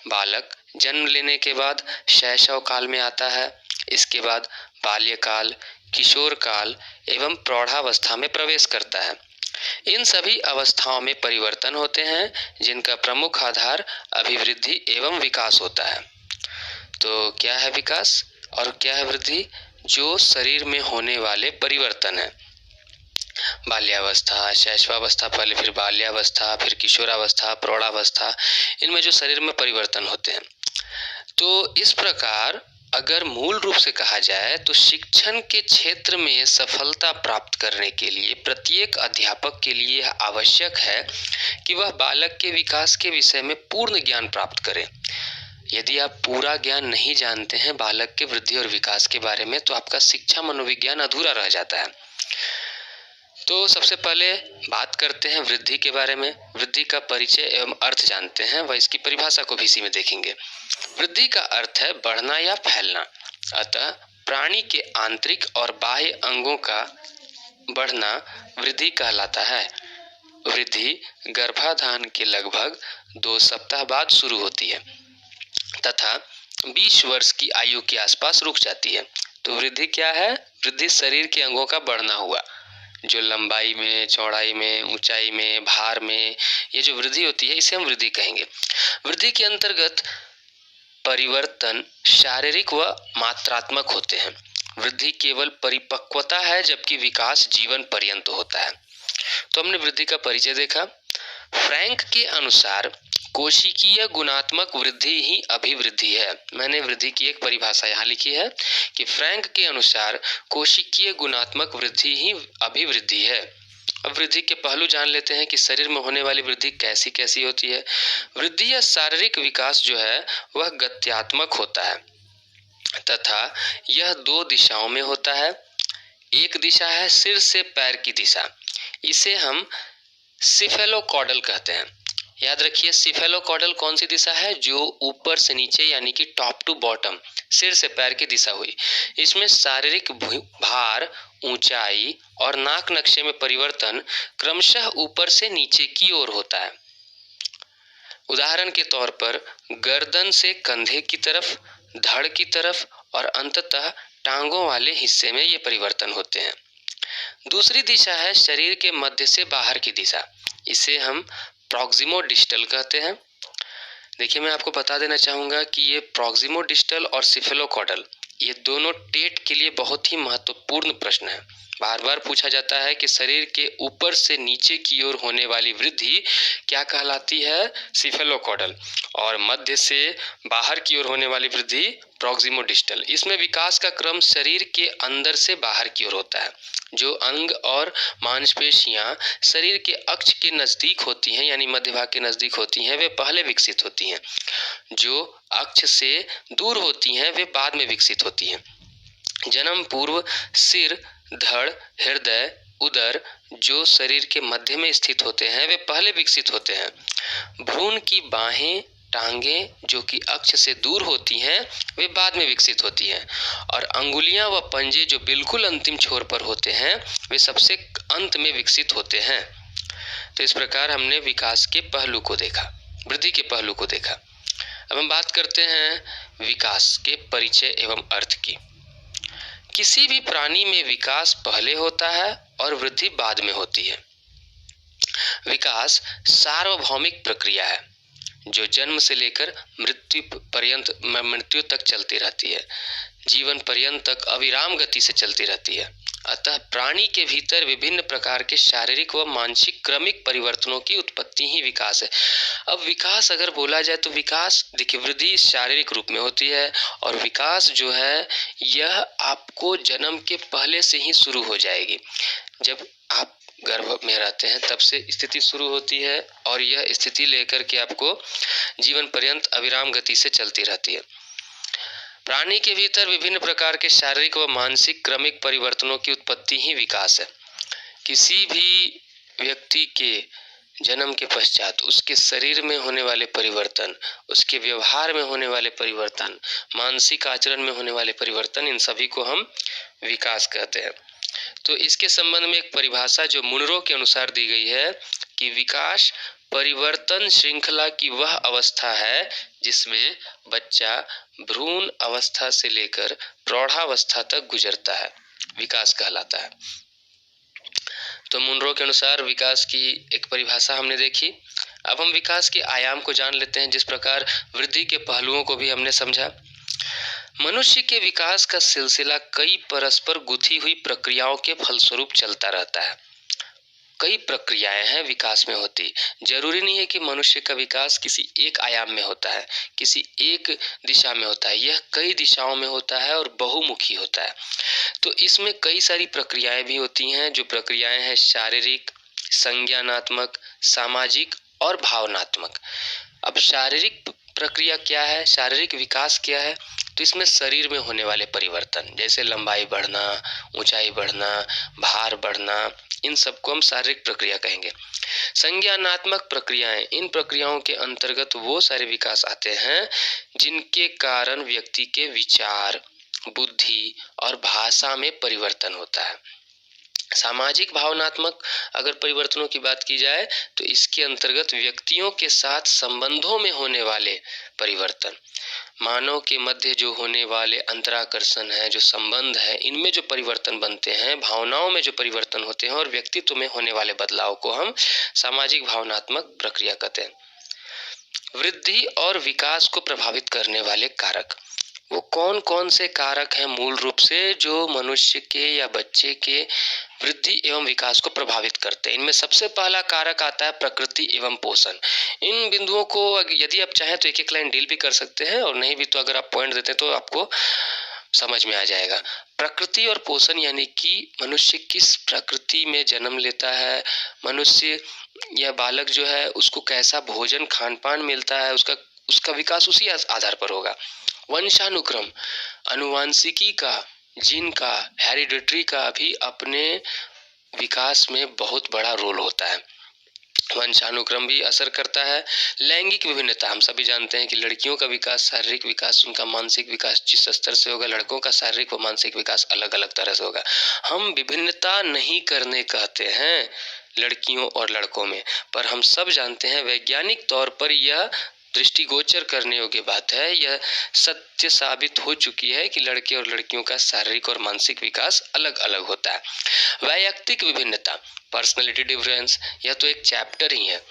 बालक जन्म लेने के बाद शैशव काल में आता है। इसके बाद बाल्यकाल, किशोर काल एवं प्रौढ़ावस्था में प्रवेश करता है। इन सभी अवस्थाओं में परिवर्तन होते हैं, जिनका प्रमुख आधार अभिवृद्धि एवं विकास होता है। तो क्या है विकास और क्या है वृद्धि? जो शरीर में होने वाले परिवर्तन है। बाल्यावस्था, शैशवावस्था, पहले फिर बाल्यावस्था, फिर किशोरावस्था, प्रौढ़ावस्था, इनमें जो शरीर में परिवर्तन होते हैं। तो इस प्रकार अगर मूल रूप से कहा जाए तो शिक्षण के क्षेत्र में सफलता प्राप्त करने के लिए प्रत्येक अध्यापक के लिए आवश्यक है कि वह बालक के विकास के विषय में पूर्ण ज्ञान प्राप्त करें। यदि आप पूरा ज्ञान नहीं जानते हैं बालक के वृद्धि और विकास के बारे में, तो आपका शिक्षा मनोविज्ञान अधूरा रह जाता है। तो सबसे पहले बात करते हैं वृद्धि के बारे में। वृद्धि का परिचय एवं अर्थ जानते हैं, वह इसकी परिभाषा को भी इसी में देखेंगे। वृद्धि का अर्थ है बढ़ना या फैलना। अतः प्राणी के आंतरिक और बाह्य अंगों का बढ़ना वृद्धि कहलाता है। वृद्धि गर्भाधान के लगभग 2 सप्ताह बाद शुरू होती है तथा 20 वर्ष की आयु के आसपास रुक जाती है। तो वृद्धि क्या है? वृद्धि शरीर के अंगों का बढ़ना हुआ, जो लंबाई में, चौड़ाई में, ऊंचाई में, भार में, ये जो वृद्धि होती है इसे हम वृद्धि कहेंगे। वृद्धि के अंतर्गत परिवर्तन शारीरिक व मात्रात्मक होते हैं। वृद्धि केवल परिपक्वता है, जबकि विकास जीवन पर्यंत होता है। तो हमने वृद्धि का परिचय देखा। फ्रैंक के अनुसार कोशिकीय गुणात्मक वृद्धि ही अभिवृद्धि है। मैंने वृद्धि की एक परिभाषा यहाँ लिखी है कि फ्रैंक के अनुसार कोशिकीय गुणात्मक वृद्धि ही अभिवृद्धि है। अब वृद्धि के पहलू जान लेते हैं कि शरीर में होने वाली वृद्धि कैसी कैसी होती है। वृद्धि या शारीरिक विकास जो है वह गत्यात्मक होता है तथा यह 2 दिशाओं में होता है। एक दिशा है सिर से पैर की दिशा, इसे हम सिफेलोकॉडल कहते हैं। याद रखिए, सिफेलोकॉडल कौन सी दिशा है? जो ऊपर से नीचे यानी कि टॉप टू बॉटम, सिर से पैर की दिशा हुई। इसमें शारीरिक भार, ऊंचाई और नाक नक्शे में परिवर्तन क्रमशः ऊपर से नीचे की ओर होता है। उदाहरण के तौर पर गर्दन से कंधे की तरफ, धड़ की तरफ और अंततः टांगों वाले हिस्से में ये परिवर्तन होते हैं। दूसरी दिशा है शरीर के मध्य से बाहर की दिशा, इसे हम प्रॉक्सिमोडिस्टल कहते हैं। देखिए, मैं आपको बता देना चाहूँगा कि ये प्रॉक्सिमोडिस्टल और सिफेलोकॉडल ये दोनों टेट के लिए बहुत ही महत्वपूर्ण प्रश्न है। बार बार पूछा जाता है कि शरीर के ऊपर से नीचे की ओर होने वाली वृद्धि क्या कहलाती है? सिफेलोकॉडल, और मध्य से बाहर की ओर होने वाली वृद्धि प्रॉक्सिमोडिस्टल। इसमें विकास का क्रम शरीर के अंदर से बाहर की ओर होता है। जो अंग और मांसपेशियां शरीर के अक्ष के नजदीक होती हैं यानी मध्य भाग के नजदीक होती हैं, वे पहले विकसित होती हैं। जो अक्ष से दूर होती हैं वे बाद में विकसित होती हैं। जन्म पूर्व सिर, धड़, हृदय, उदर जो शरीर के मध्य में स्थित होते हैं वे पहले विकसित होते हैं। भ्रूण की बाहें, टांगें जो कि अक्ष से दूर होती हैं वे बाद में विकसित होती हैं, और अंगुलियां व पंजे जो बिल्कुल अंतिम छोर पर होते हैं वे सबसे अंत में विकसित होते हैं। तो इस प्रकार हमने विकास के पहलू को देखा, वृद्धि के पहलू को देखा। अब हम बात करते हैं विकास के परिचय एवं अर्थ की। किसी भी प्राणी में विकास पहले होता है और वृद्धि बाद में होती है। विकास सार्वभौमिक प्रक्रिया है जो जन्म से लेकर मृत्यु तक चलती रहती है। जीवन पर्यंत तक अविराम गति से चलती रहती है। अतः प्राणी के भीतर विभिन्न प्रकार के शारीरिक व मानसिक क्रमिक परिवर्तनों की उत्पत्ति ही विकास है। अब विकास अगर बोला जाए तो विकास देखिए, वृद्धि शारीरिक रूप में होती है और विकास जो है यह आपको जन्म के पहले से ही शुरू हो जाएगी। जब आप गर्भ में रहते हैं तब से स्थिति शुरू होती है और यह स्थिति लेकर के आपको जीवन पर्यंत अविराम गति से चलती रहती है। प्राणी के भीतर विभिन्न प्रकार के शारीरिक व मानसिक क्रमिक परिवर्तनों की उत्पत्ति ही विकास है। किसी भी व्यक्ति के जन्म के पश्चात उसके शरीर में होने वाले परिवर्तन, उसके व्यवहार में होने वाले परिवर्तन, मानसिक आचरण में होने वाले परिवर्तन, इन सभी को हम विकास कहते हैं। तो इसके संबंध में एक परिभाषा जो मुनरो के अनुसार दी गई है कि विकास परिवर्तन श्रृंखला की वह अवस्था है जिसमें बच्चा भ्रूण अवस्था से लेकर प्रौढ़ावस्था तक गुजरता है, विकास कहलाता है। तो मुनरो के अनुसार विकास की एक परिभाषा हमने देखी। अब हम विकास के आयाम को जान लेते हैं। जिस प्रकार वृद्धि के पहलुओं को भी हमने समझा। मनुष्य के विकास का सिलसिला कई परस्पर गुथी हुई प्रक्रियाओं के फलस्वरूप चलता रहता है। कई प्रक्रियाएं हैं विकास में होती। जरूरी नहीं है कि मनुष्य का विकास किसी एक आयाम में होता है, किसी एक दिशा में होता है। यह कई दिशाओं में होता है और बहुमुखी होता है। तो इसमें कई सारी प्रक्रियाएं भी होती हैं। जो प्रक्रियाएं हैं शारीरिक, संज्ञानात्मक, सामाजिक और भावनात्मक। अब शारीरिक प्रक्रिया क्या है, शारीरिक विकास क्या है? तो इसमें शरीर में होने वाले परिवर्तन, जैसे लंबाई बढ़ना, ऊंचाई बढ़ना, भार बढ़ना, इन सबको हम शारीरिक प्रक्रिया कहेंगे। संज्ञानात्मक प्रक्रियाएं, इन प्रक्रियाओं के अंतर्गत वो सारे विकास आते हैं जिनके कारण व्यक्ति के विचार, बुद्धि और भाषा में परिवर्तन होता है। सामाजिक भावनात्मक अगर परिवर्तनों की बात की जाए तो इसके अंतर्गत व्यक्तियों के साथ संबंधों में होने वाले परिवर्तन, मानव के मध्य जो होने वाले अंतराकर्षण है, जो संबंध है, इनमें जो परिवर्तन बनते हैं, भावनाओं में जो परिवर्तन होते हैं और व्यक्तित्व में होने वाले बदलाव को हम सामाजिक भावनात्मक प्रक्रिया कहते हैं। वृद्धि और विकास को प्रभावित करने वाले कारक, वो कौन कौन से कारक हैं मूल रूप से जो मनुष्य के या बच्चे के वृद्धि एवं विकास को प्रभावित करते हैं? इनमें सबसे पहला कारक आता है प्रकृति एवं पोषण। इन बिंदुओं को यदि आप चाहें तो एक एक लाइन डील भी कर सकते हैं और नहीं भी तो अगर आप पॉइंट देते हैं तो आपको समझ में आ जाएगा। प्रकृति और पोषण यानी कि मनुष्य किस प्रकृति में जन्म लेता है, मनुष्य या बालक जो है उसको कैसा भोजन खान पान मिलता है, उसका विकास उसी आधार पर होगा। वंशानुक्रम, अनुवांशिकी का, जीन का, हेरिडिटरी का भी अपने विकास में बहुत बड़ा रोल होता है। वंशानुक्रम भी असर करता है। लैंगिक विभिन्नता, हम सभी जानते हैं कि लड़कियों का विकास, शारीरिक विकास, उनका मानसिक विकास जिस स्तर से होगा, लड़कों का शारीरिक व मानसिक विकास अलग अलग तरह से होगा। हम विभिन्नता नहीं करने कहते हैं लड़कियों और लड़कों में, पर हम सब जानते हैं वैज्ञानिक तौर पर यह दृष्टिगोचर करने योग्य बात है, यह सत्य साबित हो चुकी है कि लड़के और लड़कियों का शारीरिक और मानसिक विकास अलग अलग होता है। वैयक्तिक विभिन्नता, पर्सनैलिटी डिफरेंस, यह तो एक चैप्टर ही है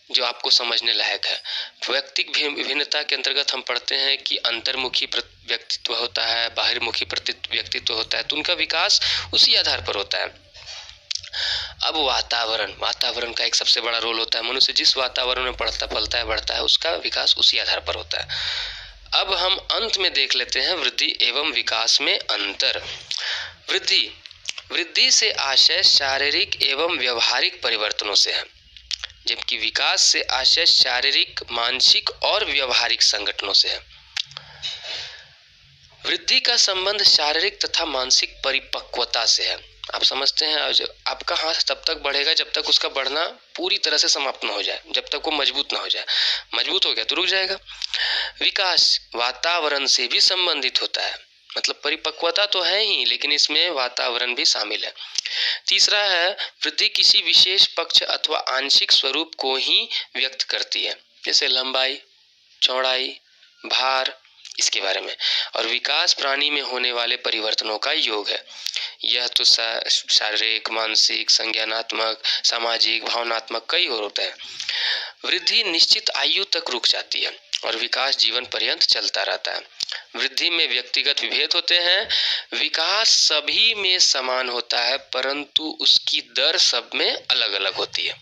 जो आपको समझने लायक है। वैयक्तिक विभिन्नता के अंतर्गत हम पढ़ते हैं कि अंतर्मुखी व्यक्तित्व होता है, बाहिर्मुखी व्यक्तित्व होता है, तो उनका विकास उसी आधार पर होता है। अब वातावरण का एक सबसे बड़ा रोल होता है। मनुष्य जिस वातावरण में पलता है बढ़ता है, उसका विकास उसी आधार पर होता है। अब हम अंत में देख लेते हैं वृद्धि एवं विकास में अंतर। वृद्धि से आशय शारीरिक एवं व्यवहारिक परिवर्तनों से है, जबकि विकास से आशय शारीरिक, मानसिक और व्यवहारिक संगठनों से है। वृद्धि का संबंध शारीरिक तथा मानसिक परिपक्वता से है। आप समझते हैं, आपका हाथ तब तक बढ़ेगा जब तक उसका बढ़ना पूरी तरह से समाप्त न हो जाए, जब तक वो मजबूत ना हो जाए। मजबूत हो गया तो रुक जाएगा। विकास वातावरण से भी संबंधित होता है, मतलब परिपक्वता तो है ही, लेकिन इसमें वातावरण भी शामिल है। तीसरा है, वृद्धि किसी विशेष पक्ष अथवा आंशिक स्वरूप को ही व्यक्त करती है, जैसे लंबाई, चौड़ाई, भार, इसके बारे में। और विकास प्राणी में होने वाले परिवर्तनों का योग है। यह तो शारीरिक, मानसिक, संज्ञानात्मक, सामाजिक, भावनात्मक कई और होते हैं। वृद्धि निश्चित आयु तक रुक जाती है और विकास जीवन पर्यंत चलता रहता है। वृद्धि में व्यक्तिगत विभेद होते हैं, विकास सभी में समान होता है परंतु उसकी दर सब में अलग अलग होती है।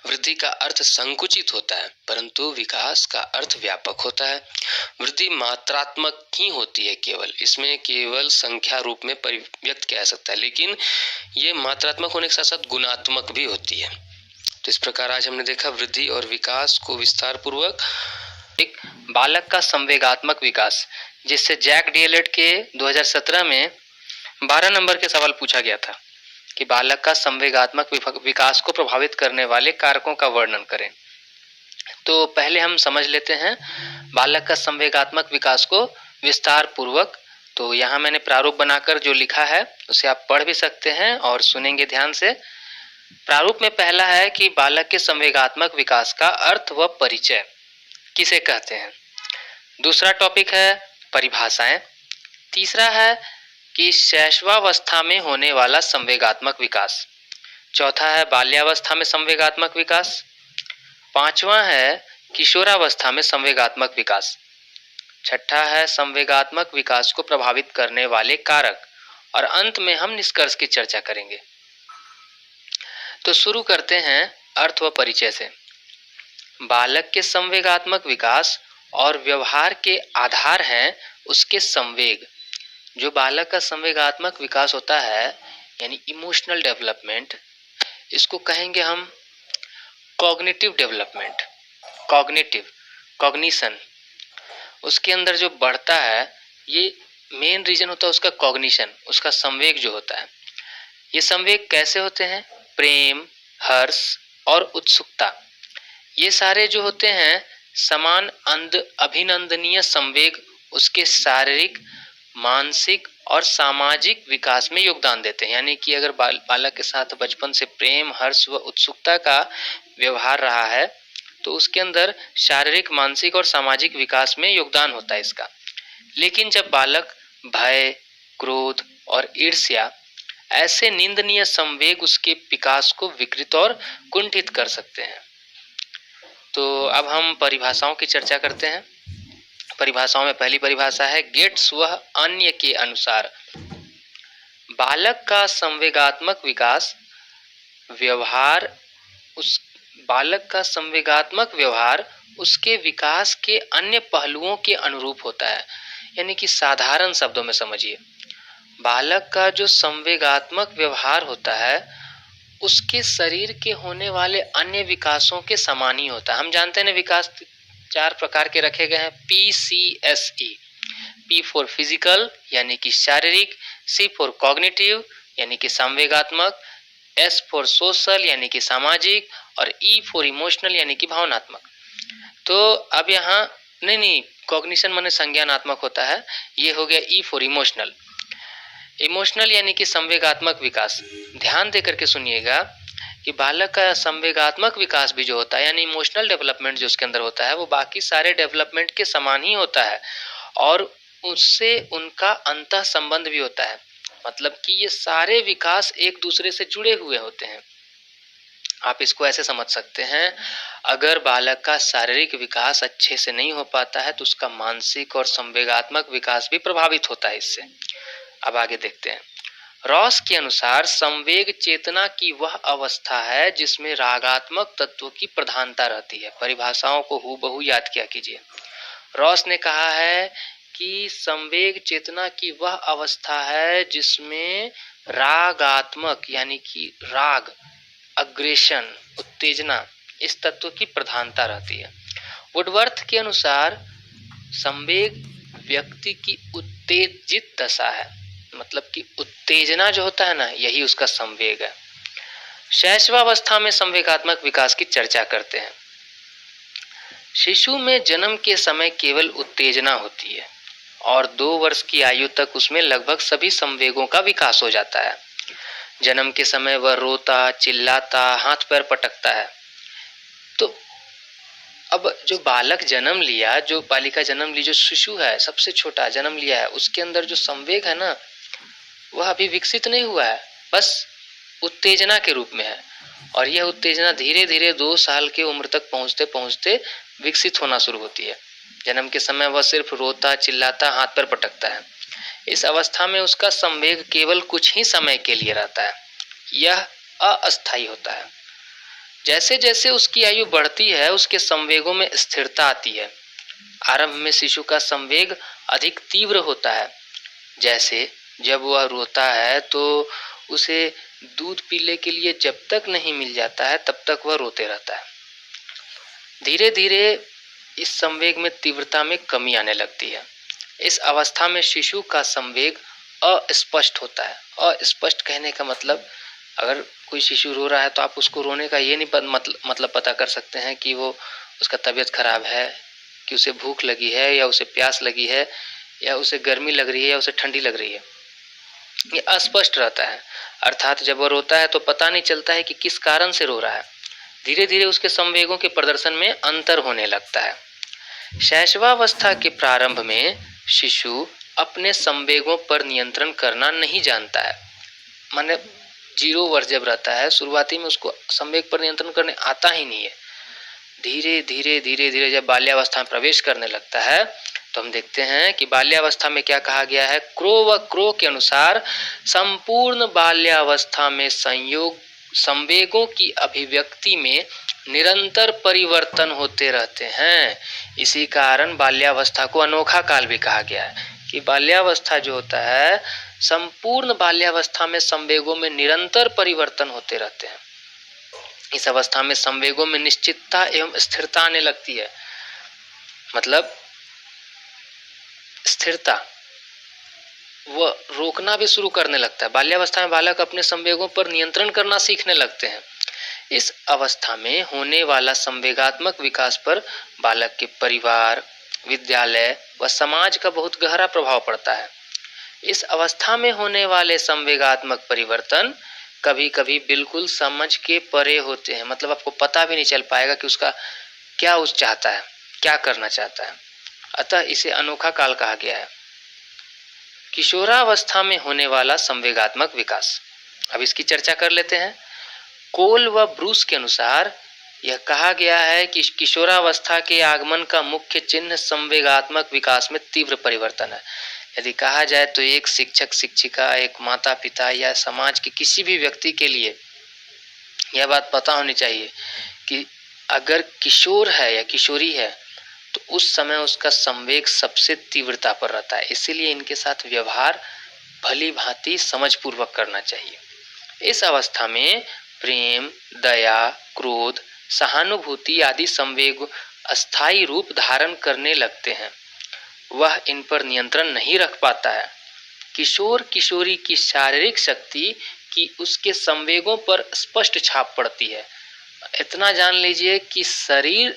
वृद्धि का अर्थ संकुचित होता है परंतु विकास का अर्थ व्यापक होता है। वृद्धि मात्रात्मक ही होती है, केवल इसमें केवल संख्या रूप में व्यक्त किया जा सकता है, लेकिन ये मात्रात्मक होने के साथ साथ गुणात्मक भी होती है। तो इस प्रकार आज हमने देखा वृद्धि और विकास को विस्तार पूर्वक। एक बालक का संवेगात्मक विकास, जिससे जैक डीएलएड के 2017 में 12 नंबर के सवाल पूछा गया था कि बालक का संवेगात्मक विकास को प्रभावित करने वाले कारकों का वर्णन करें। तो पहले हम समझ लेते हैं बालक का संवेगात्मक विकास को विस्तार पूर्वक। तो यहाँ मैंने प्रारूप बनाकर जो लिखा है उसे आप पढ़ भी सकते हैं और सुनेंगे ध्यान से। प्रारूप में पहला है कि बालक के संवेगात्मक विकास का अर्थ व परिचय किसे कहते हैं। दूसरा टॉपिक है परिभाषाएं। तीसरा है कि शैशवावस्था में होने वाला संवेगात्मक विकास। चौथा है बाल्यावस्था में संवेगात्मक विकास। पांचवा है किशोरावस्था में संवेगात्मक विकास। छठा है संवेगात्मक विकास को प्रभावित करने वाले कारक, और अंत में हम निष्कर्ष की चर्चा करेंगे। तो शुरू करते हैं अर्थ व परिचय से। बालक के संवेगात्मक विकास और व्यवहार के आधार हैं उसके संवेग। जो बालक का संवेगात्मक विकास होता है यानी इमोशनल डेवलपमेंट, इसको कहेंगे हम कॉग्निटिव डेवलपमेंट। कॉग्निशन, उसके अंदर जो बढ़ता है ये मेन रीजन होता है उसका कॉग्निशन, उसका संवेग जो होता है। ये संवेग कैसे होते हैं? प्रेम, हर्ष और उत्सुकता, ये सारे जो होते हैं समान अभिनंदनीय संवेग उसके शारीरिक, मानसिक और सामाजिक विकास में योगदान देते हैं। यानी कि अगर बालक के साथ बचपन से प्रेम, हर्ष व उत्सुकता का व्यवहार रहा है तो उसके अंदर शारीरिक, मानसिक और सामाजिक विकास में योगदान होता है इसका। लेकिन जब बालक भय, क्रोध और ईर्ष्या ऐसे निंदनीय संवेग उसके विकास को विकृत और कुंठित कर सकते हैं। तो अब हम परिभाषाओं की चर्चा करते हैं। परिभाषाओं में पहली परिभाषा है गेट्स वह अन्य के अनुसार। बालक का संवेगात्मक व्यवहार उसके विकास के अन्य पहलुओं के अनुरूप होता है। यानी कि साधारण शब्दों में समझिए, बालक का जो संवेगात्मक व्यवहार होता है उसके शरीर के होने वाले अन्य विकासों के समान ही होता है। हम जानते हैं विकास 4 प्रकार के रखे गए हैं, PCSE। P फॉर फिजिकल यानी कि शारीरिक, C फॉर कॉग्निटिव यानी कि संवेगात्मक, S फॉर सोशल यानी कि सामाजिक, और E फॉर इमोशनल यानी कि भावनात्मक। तो अब यहाँ नहीं, कॉग्निशन माने संज्ञानात्मक होता है, ये हो गया E फॉर इमोशनल। इमोशनल यानी कि संवेगात्मक विकास। ध्यान देकर के सुनिएगा कि बालक का संवेगात्मक विकास भी जो होता है यानी इमोशनल डेवलपमेंट जो उसके अंदर होता है वो बाकी सारे डेवलपमेंट के समान ही होता है, और उससे उनका अंतः संबंध भी होता है। मतलब कि ये सारे विकास एक दूसरे से जुड़े हुए होते हैं। आप इसको ऐसे समझ सकते हैं, अगर बालक का शारीरिक विकास अच्छे से नहीं हो पाता है तो उसका मानसिक और संवेगात्मक विकास भी प्रभावित होता है इससे। अब आगे देखते हैं। रॉस के अनुसार संवेग चेतना की वह अवस्था है जिसमें रागात्मक तत्वों की प्रधानता रहती है। परिभाषाओं को हूबहू याद किया कीजिए। रॉस ने कहा है कि संवेग चेतना की वह अवस्था है जिसमें रागात्मक यानी कि राग, अग्रेशन, उत्तेजना, इस तत्व की प्रधानता रहती है। वुडवर्थ के अनुसार संवेग व्यक्ति की उत्तेजित दशा है, मतलब कि उत्तेजना जो होता है ना, यही उसका संवेग है। शैशवावस्था में संवेगात्मक विकास की चर्चा करते हैं। शिशु में जन्म के समय केवल उत्तेजना होती है और 2 वर्ष की आयु तक उसमें लगभग सभी संवेगों का विकास हो जाता है। जन्म के समय वह रोता, चिल्लाता, हाथ पैर पटकता है। तो अब जो बालक जन्म लिया, जो बालिका जन्म ली, जो शिशु है, सबसे छोटा जन्म लिया है, उसके अंदर जो संवेग है ना वह अभी विकसित नहीं हुआ है, बस उत्तेजना के रूप में है। और यह उत्तेजना धीरे धीरे 2 साल की उम्र तक पहुंचते पहुंचते विकसित होना शुरू होती है। जन्म के समय वह सिर्फ रोता, चिल्लाता, हाथ पैर पटकता है। इस अवस्था में उसका संवेग केवल कुछ ही समय के लिए रहता है। यह अस्थायी होता है। जैसे जैसे उसकी आयु बढ़ती है, उसके संवेगों में स्थिरता आती है। आरंभ में शिशु का संवेग अधिक तीव्र होता है। जैसे जब वह रोता है तो उसे दूध पीने के लिए जब तक नहीं मिल जाता है तब तक वह रोते रहता है। धीरे धीरे इस संवेग में तीव्रता में कमी आने लगती है। इस अवस्था में शिशु का संवेग अस्पष्ट होता है। अस्पष्ट कहने का मतलब, अगर कोई शिशु रो रहा है तो आप उसको रोने का ये नहीं मतलब पता कर सकते हैं कि वो उसका तबीयत खराब है, कि उसे भूख लगी है, या उसे प्यास लगी है, या उसे गर्मी लग रही है, या उसे ठंडी लग रही है। ये अस्पष्ट रहता है। अर्थात जब वह रोता है तो पता नहीं चलता है कि किस कारण से रो रहा है। धीरे धीरे उसके संवेगों के प्रदर्शन में अंतर होने लगता है। शैशवावस्था के प्रारंभ में शिशु अपने संवेगों पर नियंत्रण करना नहीं जानता है। माने 0 वर्ष जब रहता है, शुरुआती में उसको संवेग पर नियंत्रण करने आता ही नहीं है। धीरे धीरे जब बाल्यावस्था में प्रवेश करने लगता है तो हम देखते हैं कि बाल्यावस्था में क्या कहा गया है। क्रो के अनुसार संपूर्ण बाल्यावस्था में संवेगों की अभिव्यक्ति में निरंतर परिवर्तन होते रहते हैं। इसी कारण बाल्यावस्था को अनोखा काल भी कहा गया है कि बाल्यावस्था जो होता है, संपूर्ण बाल्यावस्था में संवेगों में निरंतर परिवर्तन होते रहते हैं। इस अवस्था में संवेगों में निश्चितता एवं स्थिरता आने लगती है। मतलब स्थिरता, वह रोकना भी शुरू करने लगता है। बाल्यावस्था में बालक अपने संवेगों पर नियंत्रण करना सीखने लगते हैं। इस अवस्था में होने वाला संवेगात्मक विकास पर बालक के परिवार, विद्यालय व समाज का बहुत गहरा प्रभाव पड़ता है। इस अवस्था में होने वाले संवेगात्मक परिवर्तन कभी कभी बिल्कुल समझ के परे होते हैं। मतलब आपको पता भी नहीं चल पाएगा कि उसका क्या चाहता है, क्या करना चाहता है। अतः इसे अनोखा काल कहा गया है। किशोरावस्था में होने वाला संवेगात्मक विकास, अब इसकी चर्चा कर लेते हैं। कोल व ब्रूस के अनुसार यह कहा गया है कि किशोरावस्था के आगमन का मुख्य चिन्ह संवेगात्मक विकास में तीव्र परिवर्तन है। यदि कहा जाए तो एक शिक्षक, शिक्षिका, एक माता पिता या समाज के किसी भी व्यक्ति के लिए यह बात पता होनी चाहिए कि अगर किशोर है या किशोरी है तो उस समय उसका संवेग सबसे तीव्रता पर रहता है। इसीलिए इनके साथ व्यवहार भली भांति समझपूर्वक करना चाहिए। इस अवस्था में प्रेम, दया, क्रोध, सहानुभूति आदि संवेग अस्थायी रूप धारण करने लगते हैं। वह इन पर नियंत्रण नहीं रख पाता है। किशोर किशोरी की शारीरिक शक्ति की उसके संवेगों पर स्पष्ट छाप पड़ती है। इतना जान लीजिए कि शरीर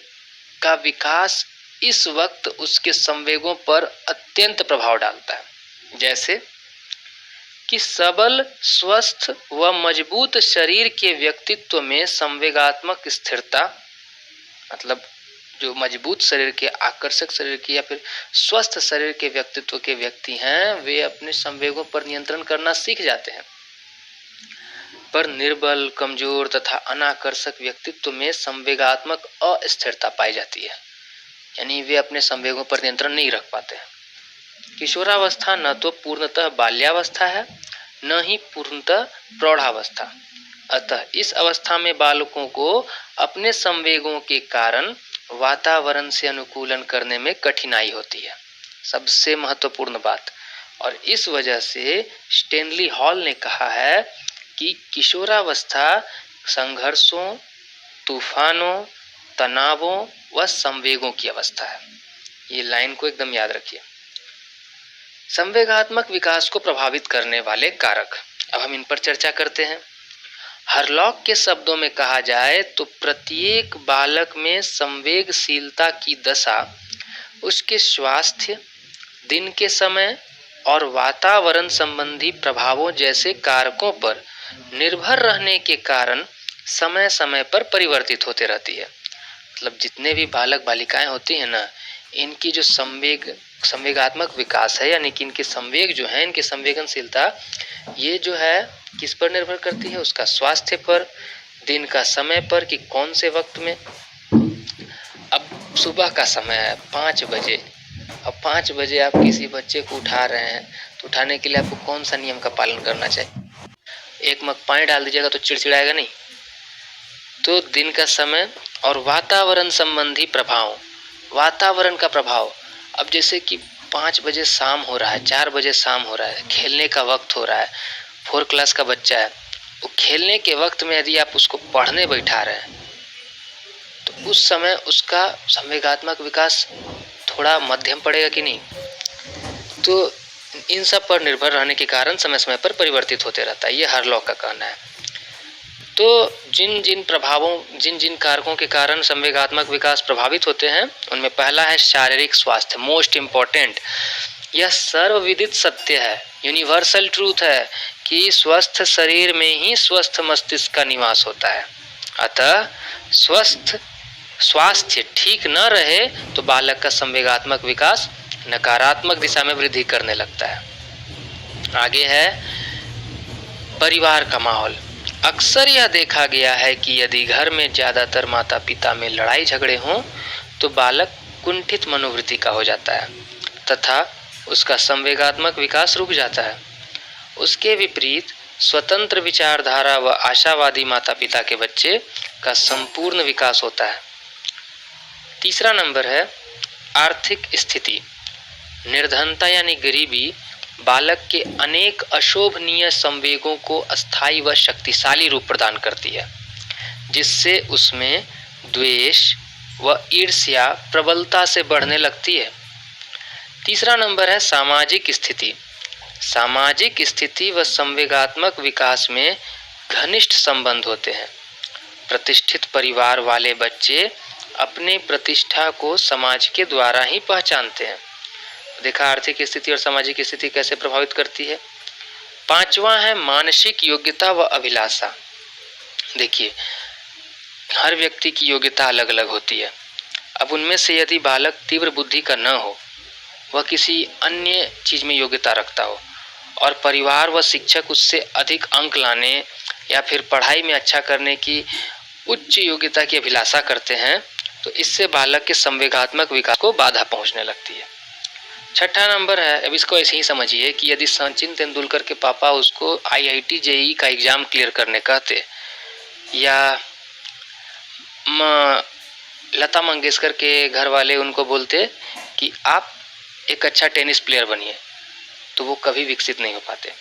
का विकास इस वक्त उसके संवेगों पर अत्यंत प्रभाव डालता है। जैसे कि सबल, स्वस्थ व मजबूत शरीर के व्यक्तित्व में संवेगात्मक स्थिरता, मतलब जो मजबूत शरीर के, आकर्षक शरीर के या फिर स्वस्थ शरीर के व्यक्तित्व के व्यक्ति हैं, वे अपने संवेगों पर नियंत्रण करना सीख जाते हैं। पर निर्बल, कमजोर तथा अनाकर्षक व्यक्तित्व में संवेगात्मक अस्थिरता पाई जाती है, यानी वे अपने संवेगों पर नियंत्रण नहीं रख पाते हैं। किशोरावस्था न तो पूर्णतः बाल्यावस्था है, न ही पूर्णतः प्रौढ़ावस्था। अतः इस अवस्था में बालकों को अपने संवेगों के कारण वातावरण से अनुकूलन करने में कठिनाई होती है, सबसे महत्वपूर्ण बात। और इस वजह से स्टेनली हॉल ने कहा है कि किशोरावस्था संघर्षों, तूफानों, तनावों व संवेगों की अवस्था है। ये लाइन को एकदम याद रखिए। संवेगात्मक विकास को प्रभावित करने वाले कारक, अब हम इन पर चर्चा करते हैं। हरलॉक के शब्दों में कहा जाए तो प्रत्येक बालक में संवेगशीलता की दशा उसके स्वास्थ्य, दिन के समय और वातावरण संबंधी प्रभावों जैसे कारकों पर निर्भर रहने के कारण समय समय पर परिवर्तित होते रहती है। मतलब जितने भी बालक बालिकाएं होती हैं ना, इनकी जो संवेगात्मक विकास है, यानी कि इनके संवेग जो है, इनकी संवेदनशीलता, ये जो है किस पर निर्भर करती है? उसका स्वास्थ्य पर, दिन का समय पर कि कौन से वक्त में। अब सुबह का समय है 5 बजे। अब 5 बजे आप किसी बच्चे को उठा रहे हैं तो उठाने के लिए आपको कौन सा नियम का पालन करना चाहिए। एक मग पानी डाल दीजिएगा तो चिड़चिड़ाएगा नहीं। तो दिन का समय और वातावरण संबंधी प्रभाव, वातावरण का प्रभाव। अब जैसे कि 5 बजे शाम हो रहा है, 4 बजे शाम हो रहा है, खेलने का वक्त हो रहा है, 4 क्लास का बच्चा है, वो खेलने के वक्त में यदि आप उसको पढ़ने बैठा रहे हैं तो उस समय उसका संवेगात्मक विकास थोड़ा मध्यम पड़ेगा कि नहीं। तो इन सब पर निर्भर रहने के कारण समय समय पर परिवर्तित होते रहता है, ये हार्लॉक का कहना है। तो जिन जिन प्रभावों, जिन जिन कारकों के कारण संवेगात्मक विकास प्रभावित होते हैं उनमें पहला है शारीरिक स्वास्थ्य, मोस्ट इम्पोर्टेंट। यह सर्वविदित सत्य है, यूनिवर्सल ट्रूथ है कि स्वस्थ शरीर में ही स्वस्थ मस्तिष्क का निवास होता है। अतः स्वास्थ्य ठीक न रहे तो बालक का संवेगात्मक विकास नकारात्मक दिशा में वृद्धि करने लगता है। आगे है परिवार का माहौल। अक्सर यह देखा गया है कि यदि घर में ज्यादातर माता पिता में लड़ाई झगड़े हों तो बालक कुंठित मनोवृत्ति का हो जाता है तथा उसका संवेगात्मक विकास रुक जाता है। उसके विपरीत स्वतंत्र विचारधारा व आशावादी माता पिता के बच्चे का संपूर्ण विकास होता है। तीसरा नंबर है आर्थिक स्थिति। निर्धनता यानी गरीबी बालक के अनेक अशोभनीय संवेगों को अस्थायी व शक्तिशाली रूप प्रदान करती है, जिससे उसमें द्वेष व ईर्ष्या प्रबलता से बढ़ने लगती है। तीसरा नंबर है सामाजिक स्थिति। सामाजिक स्थिति व संवेगात्मक विकास में घनिष्ठ संबंध होते हैं। प्रतिष्ठित परिवार वाले बच्चे अपने प्रतिष्ठा को समाज के द्वारा ही पहचानते हैं। देखा आर्थिक स्थिति और सामाजिक स्थिति कैसे प्रभावित करती है। पांचवा है मानसिक योग्यता व अभिलाषा। देखिए हर व्यक्ति की योग्यता अलग अलग होती है। अब उनमें से यदि बालक तीव्र बुद्धि का न हो, वह किसी अन्य चीज में योग्यता रखता हो और परिवार व शिक्षक उससे अधिक अंक लाने या फिर पढ़ाई में अच्छा करने की उच्च योग्यता की अभिलाषा करते हैं तो इससे बालक के संवेगात्मक विकास को बाधा पहुंचने लगती है। छठा नंबर है, अब इसको ऐसे ही समझिए कि यदि सचिन तेंदुलकर के पापा उसको IIT JEE का एग्जाम क्लियर करने कहते या लता मंगेशकर के घर वाले उनको बोलते कि आप एक अच्छा टेनिस प्लेयर बनिए, तो वो कभी विकसित नहीं हो पाते।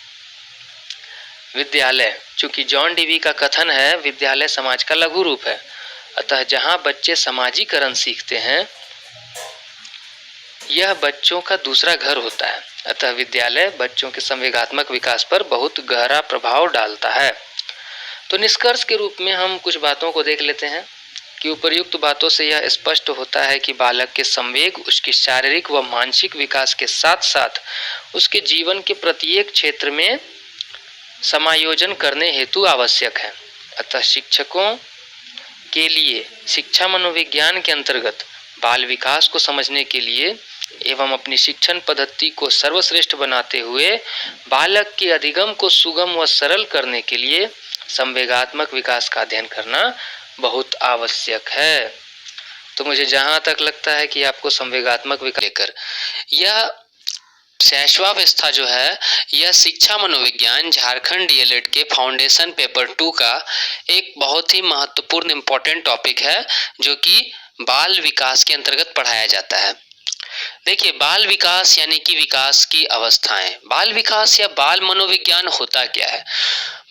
विद्यालय, चूंकि जॉन डीवी का कथन है विद्यालय समाज का लघु रूप है, अतः जहां बच्चे समाजीकरण सीखते हैं यह बच्चों का दूसरा घर होता है। अतः विद्यालय बच्चों के संवेगात्मक विकास पर बहुत गहरा प्रभाव डालता है। तो निष्कर्ष के रूप में हम कुछ बातों को देख लेते हैं कि उपर्युक्त बातों से यह स्पष्ट होता है कि बालक के संवेग उसके शारीरिक व मानसिक विकास के साथ साथ उसके जीवन के प्रत्येक क्षेत्र में समायोजन करने हेतु आवश्यक है। अतः शिक्षकों के लिए शिक्षा मनोविज्ञान के अंतर्गत बाल विकास को समझने के लिए एवं अपनी शिक्षण पद्धति को सर्वश्रेष्ठ बनाते हुए बालक के अधिगम को सुगम व सरल करने के लिए संवेगात्मक विकास का अध्ययन करना बहुत आवश्यक है। तो मुझे जहाँ तक लगता है कि आपको संवेगात्मक विकास लेकर यह शैशवावस्था जो है यह शिक्षा मनोविज्ञान झारखंड DLED के फाउंडेशन पेपर 2 का एक बहुत ही महत्वपूर्ण इम्पोर्टेंट टॉपिक है जो कि बाल विकास के अंतर्गत पढ़ाया जाता है। देखिए बाल विकास यानी कि विकास की अवस्थाएं। बाल विकास या बाल मनोविज्ञान होता क्या है।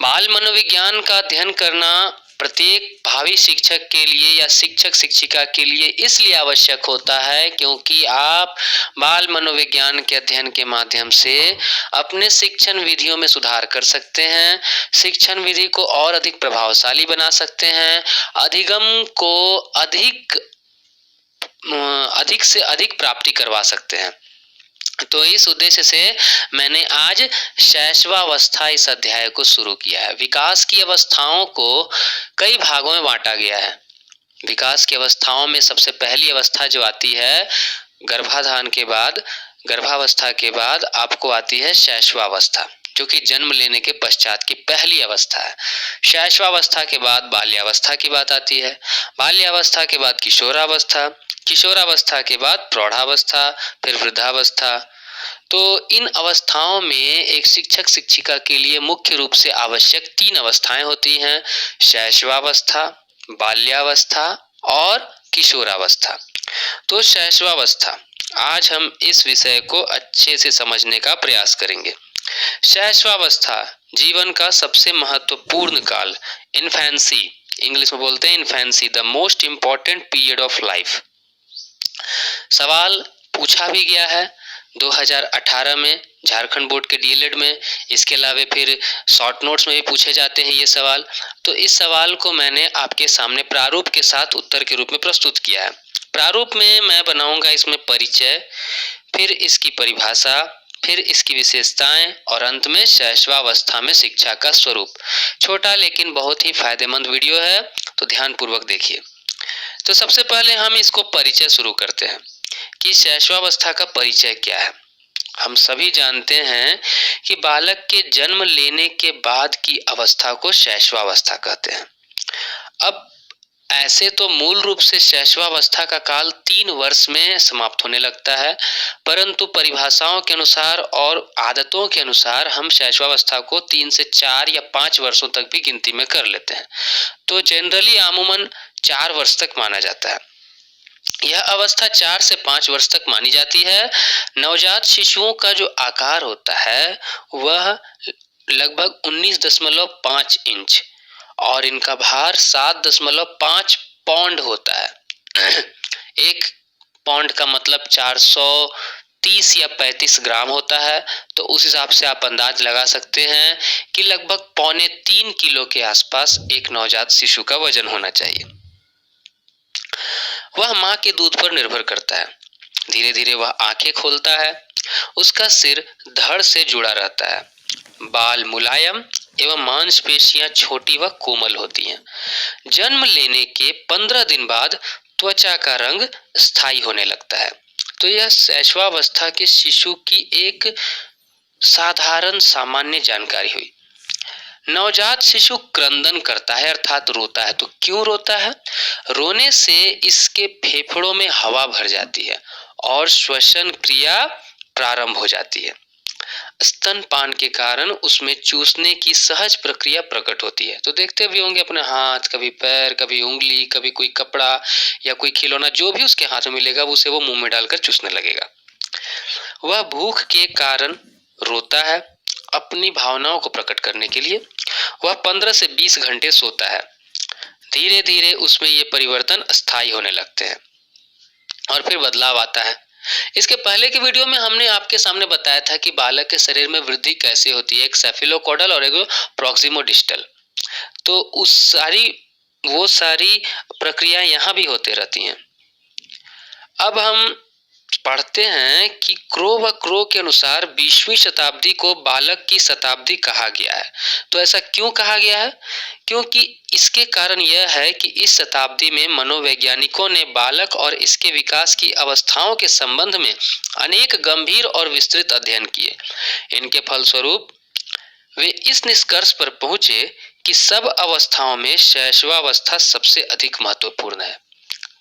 बाल मनोविज्ञान का अध्ययन करना प्रत्येक भावी शिक्षक के लिए या शिक्षक शिक्षिका के लिए इसलिए आवश्यक होता है क्योंकि आप बाल मनोविज्ञान के अध्ययन के माध्यम से अपने शिक्षण विधियों में सुधार कर सकते हैं, शिक्षण विधि को और अधिक प्रभावशाली बना सकते हैं, अधिगम को अधिक से अधिक प्राप्ति करवा सकते हैं। तो इस उद्देश्य से मैंने आज शैशवावस्था इस अध्याय को शुरू किया है। विकास की अवस्थाओं को कई भागों में बांटा गया है। विकास की अवस्थाओं में सबसे पहली अवस्था जो आती है गर्भाधान के बाद, गर्भावस्था के बाद आपको आती है शैशवावस्था। जो कि जन्म लेने के पश्चात की पहली अवस्था है। शैशवावस्था के बाद बाल्यावस्था की बात आती है, बाल्यावस्था के बाद किशोरावस्था, किशोरावस्था के बाद प्रौढ़ावस्था, फिर वृद्धावस्था। तो इन अवस्थाओं में एक शिक्षक शिक्षिका के लिए मुख्य रूप से आवश्यक 3 अवस्थाएं होती हैं: शैशवावस्था, बाल्यावस्था और किशोरावस्था। तो शैशवावस्था, आज हम इस विषय को अच्छे से समझने का प्रयास करेंगे। शैशवावस्था जीवन का सबसे महत्वपूर्ण काल, इन्फेंसी, इंग्लिश में बोलते हैं infancy, the most important period of life. सवाल पूछा भी गया है 2018 में झारखंड बोर्ड के डीएलएड में, इसके अलावा फिर शॉर्ट नोट्स में भी पूछे जाते हैं ये सवाल। तो इस सवाल को मैंने आपके सामने प्रारूप के साथ उत्तर के रूप में प्रस्तुत किया है। प्रारूप में मैं बनाऊंगा इसमें परिचय, फिर इसकी परिभाषा, फिर इसकी विशेषताएं और अंत में शैशवावस्था में शिक्षा का स्वरूप। छोटा लेकिन बहुत ही फायदेमंद वीडियो है, तो ध्यानपूर्वक देखिए। तो सबसे पहले हम इसको परिचय शुरू करते हैं कि शैशवावस्था का परिचय क्या है। हम सभी जानते हैं कि बालक के जन्म लेने के बाद की अवस्था को शैशवावस्था कहते हैं। अब ऐसे तो मूल रूप से शैशवावस्था का काल 3 वर्ष में समाप्त होने लगता है, परंतु परिभाषाओं के अनुसार और आदतों के अनुसार हम शैशवावस्था को 3 से 4 या 5 वर्षों तक भी गिनती में कर लेते हैं। तो जनरली आमूमन 4 वर्ष तक माना जाता है। यह अवस्था 4 से 5 वर्ष तक मानी जाती है। नवजात शिशुओं का जो आकार होता है वह लगभग 19.5 इंच और इनका भार 7.5 पौंड होता है। 1 पौंड का मतलब 430 या 35 ग्राम होता है। तो उस हिसाब से आप अंदाज लगा सकते हैं कि लगभग 2.25 किलो के आसपास एक नवजात शिशु का वजन होना चाहिए। वह माँ के दूध पर निर्भर करता है। धीरे धीरे वह आंखें खोलता है। उसका सिर धड़ से जुड़ा रहता है। बाल मुलायम एवं मांसपेशियां छोटी व कोमल होती हैं। जन्म लेने के 15 दिन बाद त्वचा का रंग स्थायी होने लगता है। तो यह शैशवावस्था के शिशु की एक साधारण सामान्य जानकारी हुई। नवजात शिशु क्रंदन करता है अर्थात रोता है। तो क्यों रोता है? रोने से इसके फेफड़ों में हवा भर जाती है और श्वसन क्रिया प्रारंभ हो जाती है। स्तनपान के कारण उसमें चूसने की सहज प्रक्रिया प्रकट होती है। तो देखते भी होंगे अपने हाथ, कभी पैर, कभी उंगली, कभी कोई कपड़ा या कोई खिलौना, जो भी उसके हाथ में मिलेगा उसे वो मुंह में डालकर चूसने लगेगा। वह भूख के कारण रोता है अपनी भावनाओं को प्रकट करने के लिए। वह 15 से 20 घंटे सोता है। धीरे धीरे उसमें ये परिवर्तन स्थायी होने लगते हैं और फिर बदलाव आता है। इसके पहले के वीडियो में हमने आपके सामने बताया था कि बालक के शरीर में वृद्धि कैसे होती है, एक सेफिलोकॉडल और एक प्रॉक्सिमोडिस्टल। तो वो सारी प्रक्रिया यहाँ भी होते रहती हैं। अब हम पढ़ते हैं कि क्रो व क्रो के अनुसार 20वीं शताब्दी को बालक की शताब्दी कहा गया है। तो ऐसा क्यों कहा गया है? क्योंकि इसके कारण यह है कि इस शताब्दी में मनोवैज्ञानिकों ने बालक और इसके विकास की अवस्थाओं के संबंध में अनेक गंभीर और विस्तृत अध्ययन किए। इनके फलस्वरूप वे इस निष्कर्ष पर पहुंचे कि सब अवस्थाओं में शैशवावस्था सबसे अधिक महत्वपूर्ण है।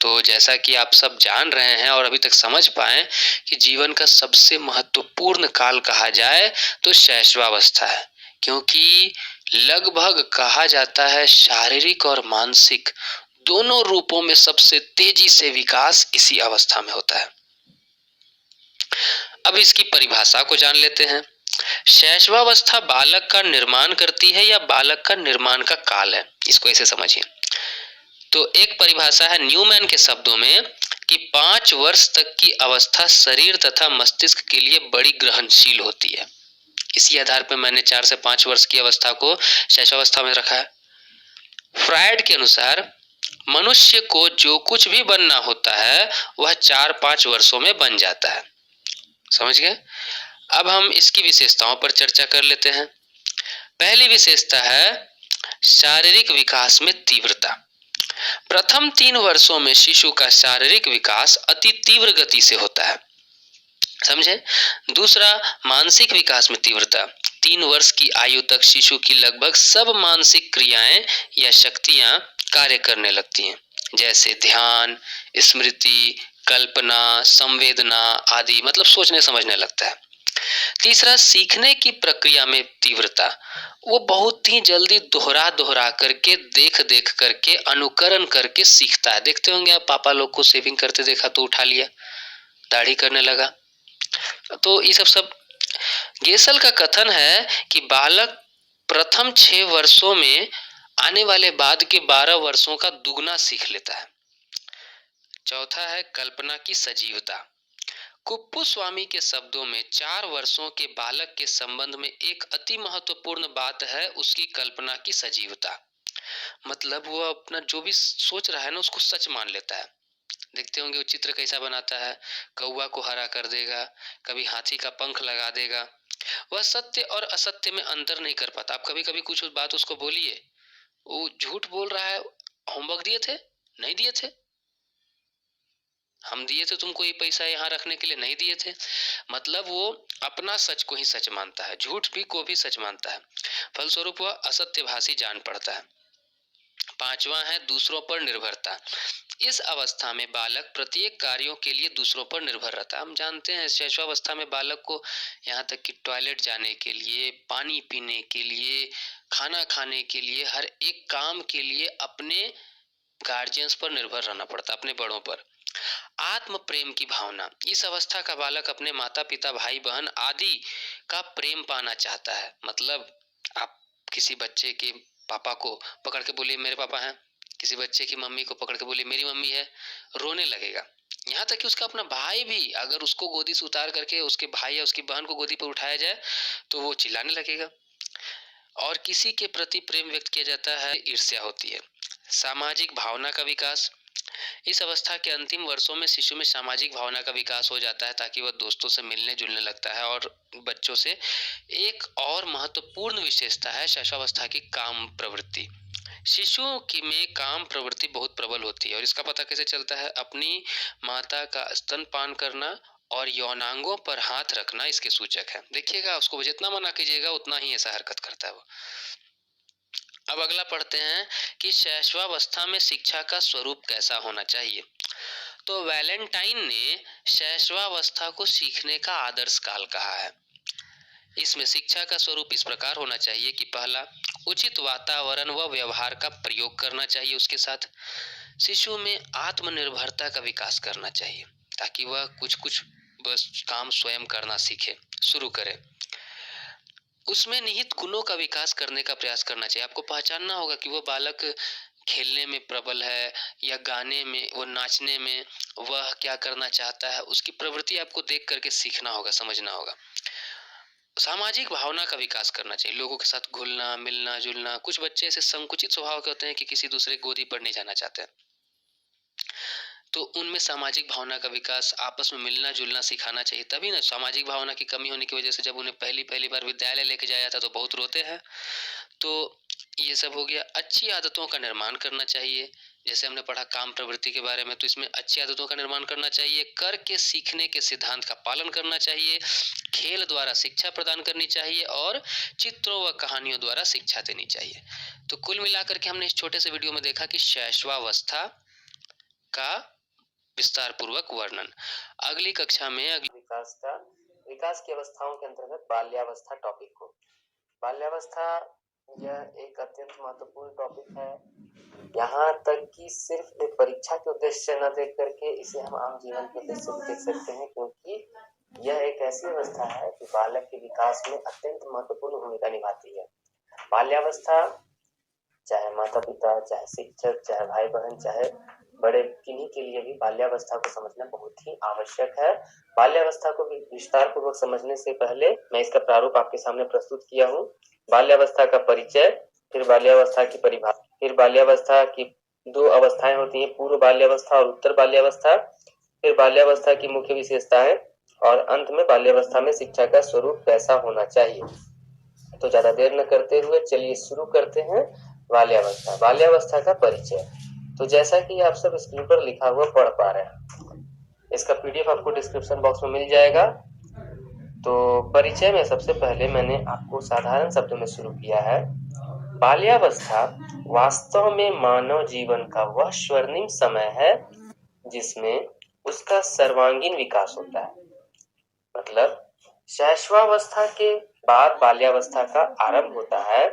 तो जैसा कि आप सब जान रहे हैं और अभी तक समझ पाए कि जीवन का सबसे महत्वपूर्ण काल कहा जाए तो शैशवावस्था है, क्योंकि लगभग कहा जाता है शारीरिक और मानसिक दोनों रूपों में सबसे तेजी से विकास इसी अवस्था में होता है। अब इसकी परिभाषा को जान लेते हैं। शैशवावस्था बालक का निर्माण करती है या बालक का निर्माण का काल है, इसको ऐसे समझिए। तो एक परिभाषा है न्यूमैन के शब्दों में कि 5 वर्ष तक की अवस्था शरीर तथा मस्तिष्क के लिए बड़ी ग्रहणशील होती है। इसी आधार पर मैंने 4 से 5 वर्ष की अवस्था को शैशवावस्था में रखा है। फ्रायड के अनुसार मनुष्य को जो कुछ भी बनना होता है वह 4-5 वर्षों में बन जाता है। समझ गए? अब हम इसकी विशेषताओं पर चर्चा कर लेते हैं। पहली विशेषता है शारीरिक विकास में तीव्रता। प्रथम 3 वर्षों में शिशु का शारीरिक विकास अति तीव्र गति से होता है। समझे? दूसरा, मानसिक विकास में तीव्रता। 3 वर्ष की आयु तक शिशु की लगभग सब मानसिक क्रियाएं या शक्तियां कार्य करने लगती हैं, जैसे ध्यान, स्मृति, कल्पना, संवेदना आदि, मतलब सोचने समझने लगता है। तीसरा, सीखने की प्रक्रिया में तीव्रता। वो बहुत ही जल्दी दोहरा दोहरा करके, देख देख करके, अनुकरण करके सीखता है। देखते होंगे आप, पापा लोग को शेविंग करते देखा तो उठा लिया, दाढ़ी करने लगा। तो ये सब गेसल का कथन है कि बालक प्रथम 6 वर्षों में आने वाले बाद के 12 वर्षों का दुगना सीख लेता है। चौथा है कल्पना की सजीवता। कुप्पू स्वामी के शब्दों में 4 वर्षों के बालक के संबंध में एक अति महत्वपूर्ण बात है उसकी कल्पना की सजीवता। मतलब वो अपना जो भी सोच रहा है ना, उसको सच मान लेता है। देखते होंगे वो चित्र कैसा बनाता है, कौवा को हरा कर देगा, कभी हाथी का पंख लगा देगा। वह सत्य और असत्य में अंतर नहीं कर पाता। आप कभी कभी कुछ बात उसको बोलिए, वो झूठ बोल रहा है, होमवर्क दिए थे, नहीं दिए थे, हम दिए थे तुमको ये पैसा यहाँ रखने के लिए, नहीं दिए थे। मतलब वो अपना सच को ही सच मानता है, झूठ भी को भी सच मानता है। फलस्वरूप वह असत्यभाषी जान पड़ता है। 5वां है दूसरों पर निर्भरता। इस अवस्था में बालक प्रत्येक कार्यों के लिए दूसरों पर निर्भर रहता है। हम जानते हैं शैशवावस्था में बालक को यहाँ तक कि टॉयलेट जाने के लिए, पानी पीने के लिए, खाना खाने के लिए, हर एक काम के लिए अपने गार्जियंस पर निर्भर रहना पड़ता, अपने बड़ों पर। आत्म प्रेम की भावना। इस अवस्था का बालक अपने माता पिता, भाई बहन आदि का प्रेम पाना चाहता है। मतलब आप किसी बच्चे के पापा को पकड़ के बोलिए मेरे पापा हैं, किसी बच्चे की मम्मी को पकड़ के बोलिए मेरी मम्मी है, रोने लगेगा। यहाँ तक कि उसका अपना भाई भी, अगर उसको गोदी से उतार करके उसके भाई या उसकी बहन को गोदी पर उठाया जाए तो वो चिल्लाने लगेगा। और किसी के प्रति प्रेम व्यक्त किया जाता है, ईर्ष्या होती है। सामाजिक भावना का विकास। इस अवस्था के अंतिम वर्षों में शिशु में सामाजिक भावना का विकास हो जाता है ताकि वह दोस्तों से मिलने जुलने लगता है और बच्चों से। एक और महत्वपूर्ण विशेषता है शैशवावस्था की काम प्रवृत्ति। शिशुओं की में काम प्रवृत्ति बहुत प्रबल होती है और इसका पता कैसे चलता है? अपनी माता का स्तनपान करना और यौनांगों पर हाथ रखना इसके सूचक है। देखिएगा, उसको जितना मना कीजिएगा उतना ही ऐसा हरकत करता है वो। अब अगला पढ़ते हैं कि शैशवावस्था में शिक्षा का स्वरूप कैसा होना चाहिए। तो वैलेंटाइन ने शैशवावस्था को सीखने का आदर्श काल कहा है। इसमें शिक्षा का स्वरूप इस प्रकार होना चाहिए कि पहला, उचित वातावरण व व्यवहार का प्रयोग करना चाहिए। उसके साथ शिशु में आत्मनिर्भरता का विकास करना चाहिए ताकि वह कुछ बस काम स्वयं करना सीखे, शुरू करे। उसमें निहित गुणों का विकास करने का प्रयास करना चाहिए। आपको पहचानना होगा कि वो बालक खेलने में प्रबल है या गाने में, वो नाचने में, वह क्या करना चाहता है, उसकी प्रवृत्ति आपको देख करके सीखना होगा, समझना होगा। सामाजिक भावना का विकास करना चाहिए, लोगों के साथ घुलना मिलना जुलना। कुछ बच्चे ऐसे संकुचित स्वभाव के होते हैं कि किसी दूसरे गोदी पर नहीं जाना चाहते, तो उनमें सामाजिक भावना का विकास, आपस में मिलना जुलना सिखाना चाहिए। तभी ना, सामाजिक भावना की कमी होने की वजह से जब उन्हें पहली बार विद्यालय लेके जाया था तो बहुत रोते हैं। तो ये सब हो गया। अच्छी आदतों का निर्माण करना चाहिए, जैसे हमने पढ़ा काम प्रवृत्ति के बारे में, तो इसमें अच्छी आदतों का निर्माण करना चाहिए। करके सीखने के सिद्धांत का पालन करना चाहिए। खेल द्वारा शिक्षा प्रदान करनी चाहिए और चित्रों व कहानियों द्वारा शिक्षा देनी चाहिए। तो कुल मिलाकर के हमने इस छोटे से वीडियो में देखा कि शैशवावस्था का विस्तार पूर्वक वर्णन। अगली कक्षा में विकास की अवस्थाओं के अंतर्गत बाल्यावस्था टॉपिक को। बाल्यावस्था यह एक अत्यंत महत्वपूर्ण टॉपिक है। यहाँ तक कि सिर्फ एक परीक्षा के उद्देश्य से न देख करके इसे हम आम जीवन के उद्देश्य से भी देख सकते हैं, क्योंकि यह एक ऐसी अवस्था है कि बालक के विकास में अत्यंत महत्वपूर्ण भूमिका निभाती है। बाल्यावस्था, चाहे माता पिता, चाहे शिक्षक, चाहे भाई बहन, चाहे बड़े, किन्हीं के लिए भी बाल्यावस्था को समझना बहुत ही आवश्यक है। बाल्यावस्था को विस्तार पूर्वक समझने से पहले मैं इसका प्रारूप आपके सामने प्रस्तुत किया हूँ। बाल्यावस्था का परिचय, फिर बाल्यावस्था की परिभाषा, फिर बाल्यावस्था की 2 अवस्थाएं होती हैं, पूर्व बाल्यावस्था और उत्तर बाल्यावस्था, फिर बाल्यावस्था की मुख्य विशेषताएं और अंत में बाल्यावस्था में शिक्षा का स्वरूप कैसा होना चाहिए। तो ज्यादा देर न करते हुए चलिए शुरू करते हैं। बाल्यावस्था। बाल्यावस्था का परिचय। तो जैसा कि आप सब स्क्रीन पर लिखा हुआ पढ़ पा रहे हैं, इसका PDF आपको डिस्क्रिप्शन बॉक्स में मिल जाएगा। तो परिचय में सबसे पहले मैंने आपको साधारण शब्दों में शुरू किया है। बाल्यावस्था वास्तव में मानव जीवन का वह स्वर्णिम समय है जिसमें उसका सर्वांगीण विकास होता है। मतलब शैशवावस्था के बाद बाल्यावस्था का आरंभ होता है।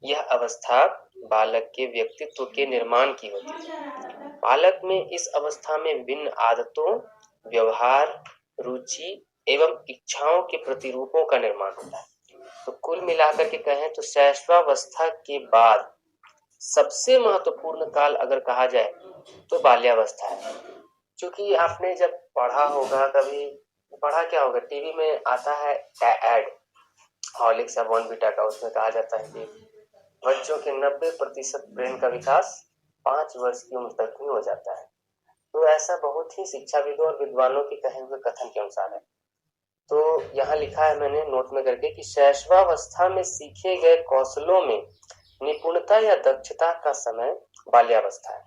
यह अवस्था बालक के व्यक्तित्व के निर्माण की होती है। बालक में इस अवस्था में विभिन्न आदतों, व्यवहार, रुचि एवं इच्छाओं के प्रतिरूपों का निर्माण होता है। तो कुल मिलाकर के कहें तो शैशवावस्था के बाद सबसे महत्वपूर्ण काल अगर कहा जाए तो बाल्यावस्था है। क्योंकि आपने जब पढ़ा होगा, कभी पढ़ा क्या होगा, टीवी में आता है एड हॉर्लिक्स या बॉर्नविटा का, उसमें कहा जाता है कि बच्चों के 90% ब्रेन का विकास 5 वर्ष की उम्र तक ही हो जाता है। तो ऐसा बहुत ही शिक्षाविदों और विद्वानों के कहे हुए कथन के अनुसार है। तो यहाँ लिखा है मैंने नोट में करके कि शैशवावस्था में सीखे गए कौशलों में निपुणता या दक्षता का समय बाल्यावस्था है।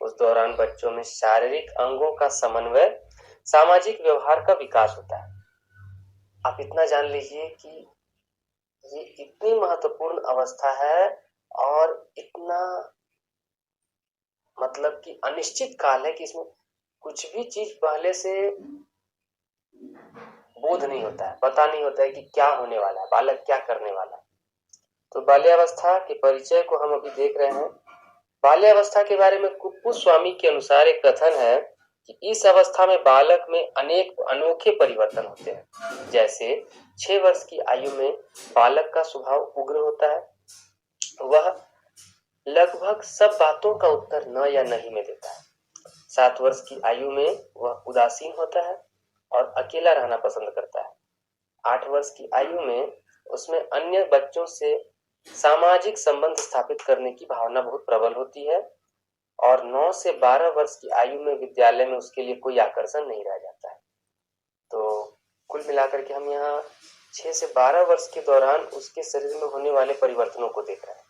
उस दौरान बच्चों में शारीरिक अंगों का समन्वय, सामाजिक व्यवहार का विकास होता है। आप इतना जान लीजिए कि ये इतनी महत्वपूर्ण अवस्था है और इतना मतलब कि अनिश्चित काल है कि इसमें कुछ भी चीज पहले से बोध नहीं होता है, पता नहीं होता है कि क्या होने वाला है, बालक क्या करने वाला है। तो बाल्यावस्था के परिचय को हम अभी देख रहे हैं। बाल्यावस्था के बारे में कुप्पू स्वामी के अनुसार एक कथन है कि इस अवस्था में बालक में अनेक अनोखे परिवर्तन होते हैं। जैसे 6 वर्ष की आयु में बालक का स्वभाव उग्र होता है। वह लगभग सब बातों का उत्तर न या नहीं में देता है। 7 वर्ष की आयु में वह उदासीन होता है और अकेला रहना पसंद करता है। 8 वर्ष की आयु में उसमें अन्य बच्चों से सामाजिक संबंध स्थापित करने की भावना बहुत प्रबल होती है। और 9 से 12 वर्ष की आयु में विद्यालय में उसके लिए कोई आकर्षण नहीं रह जाता है। तो कुल मिलाकर के हम यहाँ 6 से 12 वर्ष के दौरान उसके शरीर में होने वाले परिवर्तनों को देख रहे हैं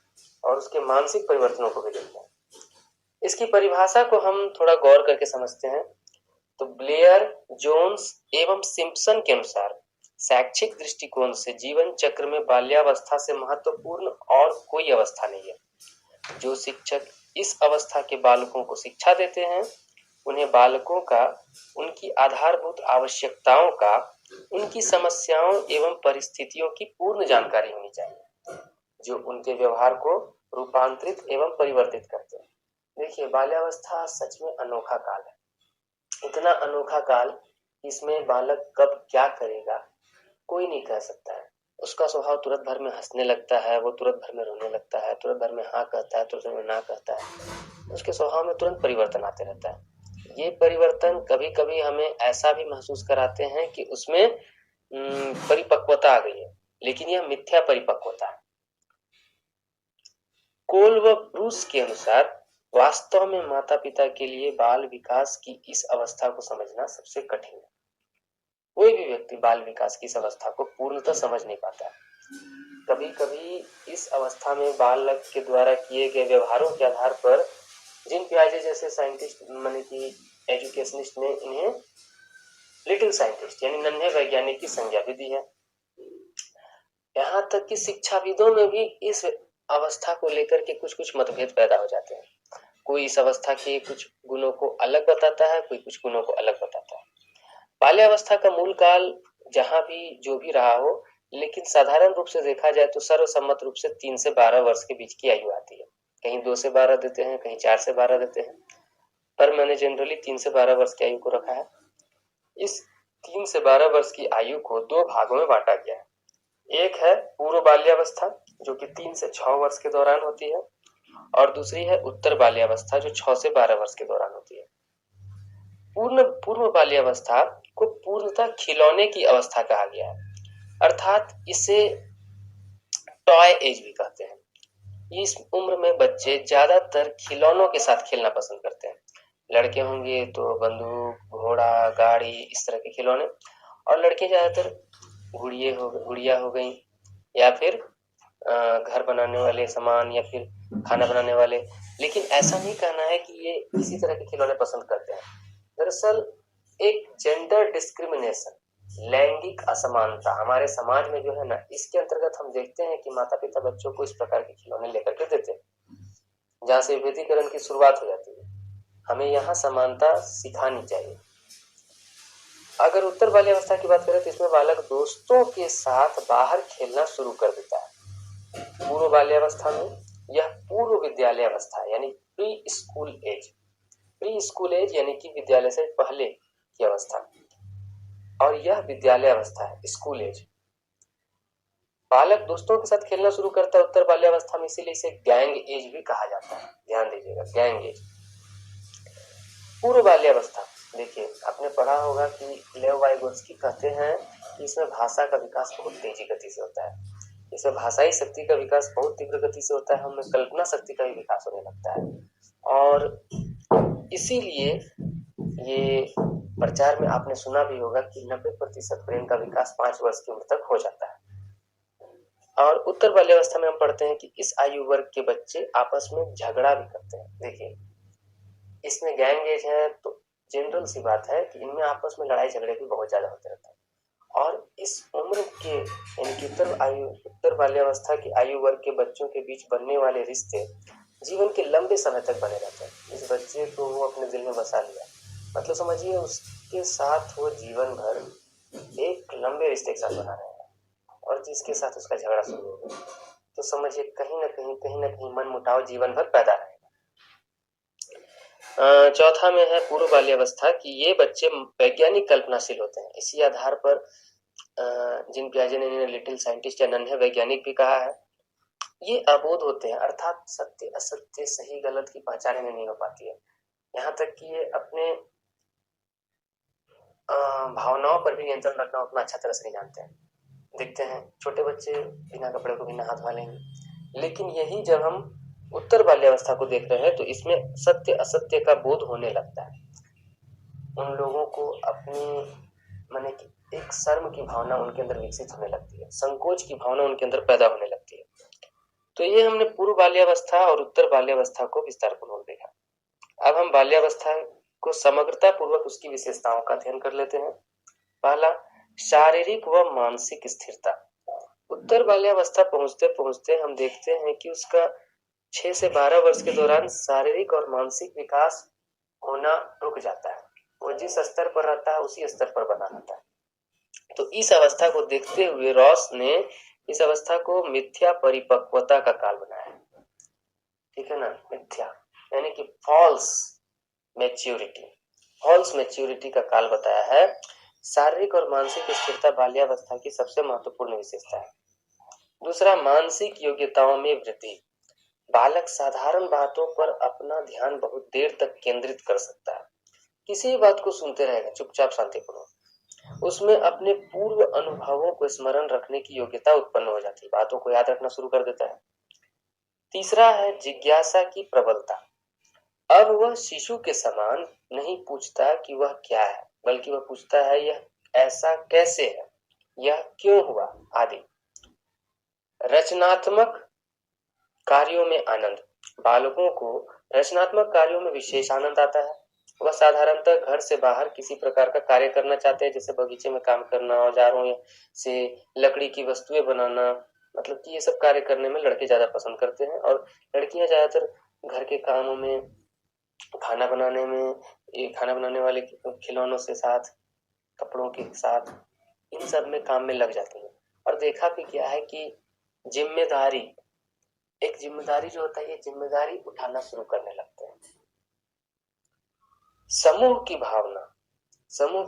और उसके मानसिक परिवर्तनों को भी देख रहे हैं। इसकी परिभाषा को हम थोड़ा गौर करके समझते हैं तो ब्लेयर, जोन्स एवं सिम्पसन के अनुसार शैक्षिक दृष्टिकोण से जीवन चक्र में बाल्यावस्था से महत्वपूर्ण और कोई अवस्था नहीं है। जो शिक्षक इस अवस्था के बालकों को शिक्षा देते हैं उन्हें बालकों का, उनकी आधारभूत आवश्यकताओं का, उनकी समस्याओं एवं परिस्थितियों की पूर्ण जानकारी होनी चाहिए जो उनके व्यवहार को रूपांतरित एवं परिवर्तित करते हैं। देखिए, बाल्यावस्था सच में अनोखा काल है। इतना अनोखा काल, इसमें बालक कब क्या करेगा कोई नहीं कह सकता है। उसका स्वभाव तुरंत भर में हंसने लगता है, वो तुरंत भर में रोने लगता है, तुरंत भर में हाँ कहता है, तुरंत में ना कहता है। उसके स्वभाव में तुरंत परिवर्तन आते रहता है। ये परिवर्तन कभी कभी हमें ऐसा भी महसूस कराते हैं कि उसमें परिपक्वता आ गई है, लेकिन यह मिथ्या परिपक्वता है। कोल व ब्रूस के अनुसार वास्तव में माता पिता के लिए बाल विकास की इस अवस्था को समझना सबसे कठिन है। कोई भी व्यक्ति बाल विकास की इस अवस्था को पूर्णतः समझ नहीं पाता है। कभी कभी इस अवस्था में बालक के द्वारा किए गए व्यवहारों के आधार पर जिन पियाजे जैसे साइंटिस्ट माने कि एजुकेशनिस्ट ने इन्हें लिटिल साइंटिस्ट यानी नन्हे वैज्ञानिक की संज्ञा भी दी है। यहाँ तक कि शिक्षाविदों में भी इस अवस्था को लेकर के कुछ कुछ मतभेद पैदा हो जाते हैं। कोई इस अवस्था के कुछ गुणों को अलग बताता है, कोई कुछ गुणों को अलग बताता है। बाल्यावस्था का मूल काल जहां भी जो भी रहा हो, लेकिन साधारण रूप से देखा जाए तो सर्वसम्मत रूप से 3 से 12 वर्ष के बीच की आयु आती है। कहीं 2 से 12 देते हैं, कहीं 4 से 12 देते हैं, पर मैंने जनरली 3 से 12 वर्ष की आयु को रखा है। इस 3 से 12 वर्ष की आयु को 2 भागों में बांटा गया है। एक है पूर्व बाल्यावस्था जो कि 3 से 6 वर्ष के दौरान होती है, और दूसरी है उत्तर बाल्यावस्था जो 6 से 12 वर्ष के दौरान होती है। पूर्व बाल्यावस्था को पूर्णतः खिलौने की अवस्था कहा गया है, अर्थात इसे टॉय एज भी कहते हैं। इस उम्र में बच्चे ज्यादातर खिलौनों के साथ खेलना पसंद करते हैं। लड़के होंगे तो बंदूक, घोड़ा, गाड़ी, इस तरह के खिलौने, और लड़के ज्यादातर गुड़िया हो गई या फिर घर बनाने वाले सामान या फिर खाना बनाने वाले। लेकिन ऐसा नहीं कहना है कि ये इसी तरह के खिलौने पसंद करते हैं। दरअसल एक जेंडर डिस्क्रिमिनेशन लैंगिक असमानता हमारे समाज में जो है ना, इसके अंतर्गत हम देखते हैं कि माता पिता बच्चों को इस प्रकार के खिलौने लेकर के देते हैं, जहां से विभेदीकरण की शुरुआत हो जाती है। हमें यहाँ समानता सिखानी चाहिए। अगर उत्तर बाल्यावस्था की बात करें तो इसमें बालक दोस्तों के साथ बाहर खेलना शुरू कर देता है। पूर्व बाल्यावस्था में यह पूर्व विद्यालय अवस्था यानी preschool age, preschool age यानी कि विद्यालय से पहले की अवस्था, और यह विद्यालय अवस्था है स्कूल एज। बालक दोस्तों के साथ खेलना शुरू करता है उत्तर बाल्यावस्था में, इसीलिए इसे गैंग एज भी कहा जाता है। ध्यान दीजिएगा, गैंग एज। पूर्व बाल्यावस्था, देखिए आपने पढ़ा होगा कि लेव वाइगोत्स्की कहते हैं कि इसमें भाषा का विकास बहुत तेजी गति से होता है। इसमें भाषाई शक्ति का विकास बहुत तीव्र गति से होता है, हमें कल्पना शक्ति का भी विकास होने लगता है। और इसीलिए ये प्रचार में आपने सुना भी होगा कि 90% ब्रेन का विकास 5 वर्ष की उम्र तक हो जाता है। और उत्तर बाल्यावस्था में हम पढ़ते हैं कि इस आयु वर्ग के बच्चे आपस में झगड़ा भी करते हैं। देखिए इसमें गैंग एज है तो जनरल सी बात है कि इनमें आपस में लड़ाई झगड़े भी बहुत ज्यादा होते रहते हैं। और इस उम्र के यानी कि उत्तर बाल्यावस्था की आयु वर्ग के बच्चों के बीच बनने वाले रिश्ते जीवन के लंबे समय तक बने रहते हैं। इस बच्चे को वो अपने दिल में बसा लिया, मतलब समझिए उसके साथ वो जीवन भर एक लंबे रिश्ते के साथ बना रहेगा। और जिसके साथ उसका झगड़ा शुरू हो गया तो समझिए कहीं ना कहीं मन मुटाव जीवन भर पैदा रहेगा। चौथा में है पूर्व बाल्यावस्था कि ये बच्चे वैज्ञानिक कल्पनाशील होते हैं। इसी आधार पर जिन पियाजे ने लिटिल साइंटिस्ट या नन्हे वैज्ञानिक भी कहा है, ये अबोध होते हैं, अर्थात सत्य असत्य सही गलत की पहचान में नहीं हो पाती है। यहाँ तक कि ये अपने भावनाओं पर भी नियंत्रण रखना उतना अच्छा तरह से नहीं जानते हैं। देखते हैं छोटे बच्चे बिना कपड़े को बिना हाथ धो लेंगे, लेकिन यही जब हम उत्तर बाल्यावस्था को देख रहे हैं तो इसमें सत्य असत्य का बोध होने लगता है। उन लोगों को अपनी माने कि एक शर्म की भावना उनके अंदर विकसित होने लगती है, संकोच की भावना उनके अंदर पैदा होने लगती है। तो ये हमने पूर्व बाल्यावस्था और उत्तर बाल्यावस्था को विस्तारपूर्वक देखा। अब हम बाल्यावस्था को समग्रता पूर्वक उसकी विशेषताओं का अध्ययन कर लेते हैं। पहला, शारीरिक व मानसिक स्थिरता। उत्तर बाल्यावस्था पहुंचते पहुंचते हम देखते हैं कि उसका 6 से 12 वर्ष के दौरान शारीरिक और मानसिक विकास होना रुक जाता है। वो जिस स्तर पर रहता है उसी स्तर पर बना रहता है। तो इस अवस्था को देखते हुए रॉस ने इस अवस्था को मिथ्या परिपक्वता का काल बनाया है। ठीक है ना, मिथ्या यानी कि फॉल्स मैच्योरिटी का काल बताया है। शारीरिक और मानसिक स्थिरता बाल्यावस्था की सबसे महत्वपूर्ण विशेषता है। दूसरा, मानसिक योग्यताओं में वृद्धि। बालक साधारण बातों पर अपना ध्यान बहुत देर तक केंद्रित कर सकता है, किसी बात को सुनते रहेगा चुपचाप शांतिपूर्वक। उसमें अपने पूर्व अनुभवों को स्मरण रखने की योग्यता उत्पन्न हो जाती है, बातों को याद रखना शुरू कर देता है। तीसरा है जिज्ञासा की प्रबलता। अब वह शिशु के समान नहीं पूछता कि वह क्या है, बल्कि वह पूछता है यह ऐसा कैसे है, यह क्यों हुआ आदि। रचनात्मक कार्यों में आनंद। बालकों को रचनात्मक कार्यों में विशेष आनंद आता है। वह साधारणतः घर से बाहर किसी प्रकार का कार्य करना चाहते हैं, जैसे बगीचे में काम करना, औजारों से लकड़ी की वस्तुएं बनाना, मतलब कि ये सब कार्य करने में लड़के ज्यादा पसंद करते हैं। और लड़कियां ज्यादातर घर के कामों में, खाना बनाने में, ये खाना बनाने वाले खिलौनों से साथ, कपड़ों के साथ, इन सब में काम में लग जाती है। और देखा भी क्या है कि जिम्मेदारी जो होता है, ये जिम्मेदारी उठाना शुरू करने लगते हैं। समूह की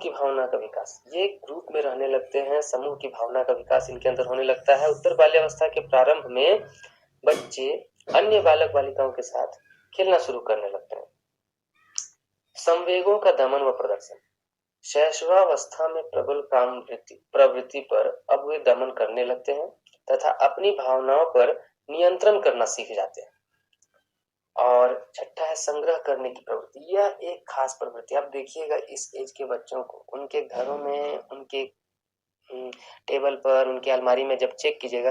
भावना का विकास, ये ग्रुप में रहने लगते हैं, समूह की भावना का विकास इनके अंदर होने लगता है। उत्तर बाल्यावस्था के प्रारंभ में बच्चे अन्य बालक बालिकाओं के साथ खेलना शुरू करने लगते हैं। संवेगों का दमन व प्रदर्शन। शैशवावस्था में प्रबल काम प्रवृत्ति पर अब वे दमन करने लगते हैं तथा अपनी भावनाओं पर नियंत्रण करना सीख जाते हैं। और छठा है संग्रह करने की प्रवृत्ति। यह एक खास प्रवृत्ति, आप देखिएगा इस एज के बच्चों को उनके घरों में, उनके टेबल पर, उनकी अलमारी में जब चेक कीजिएगा,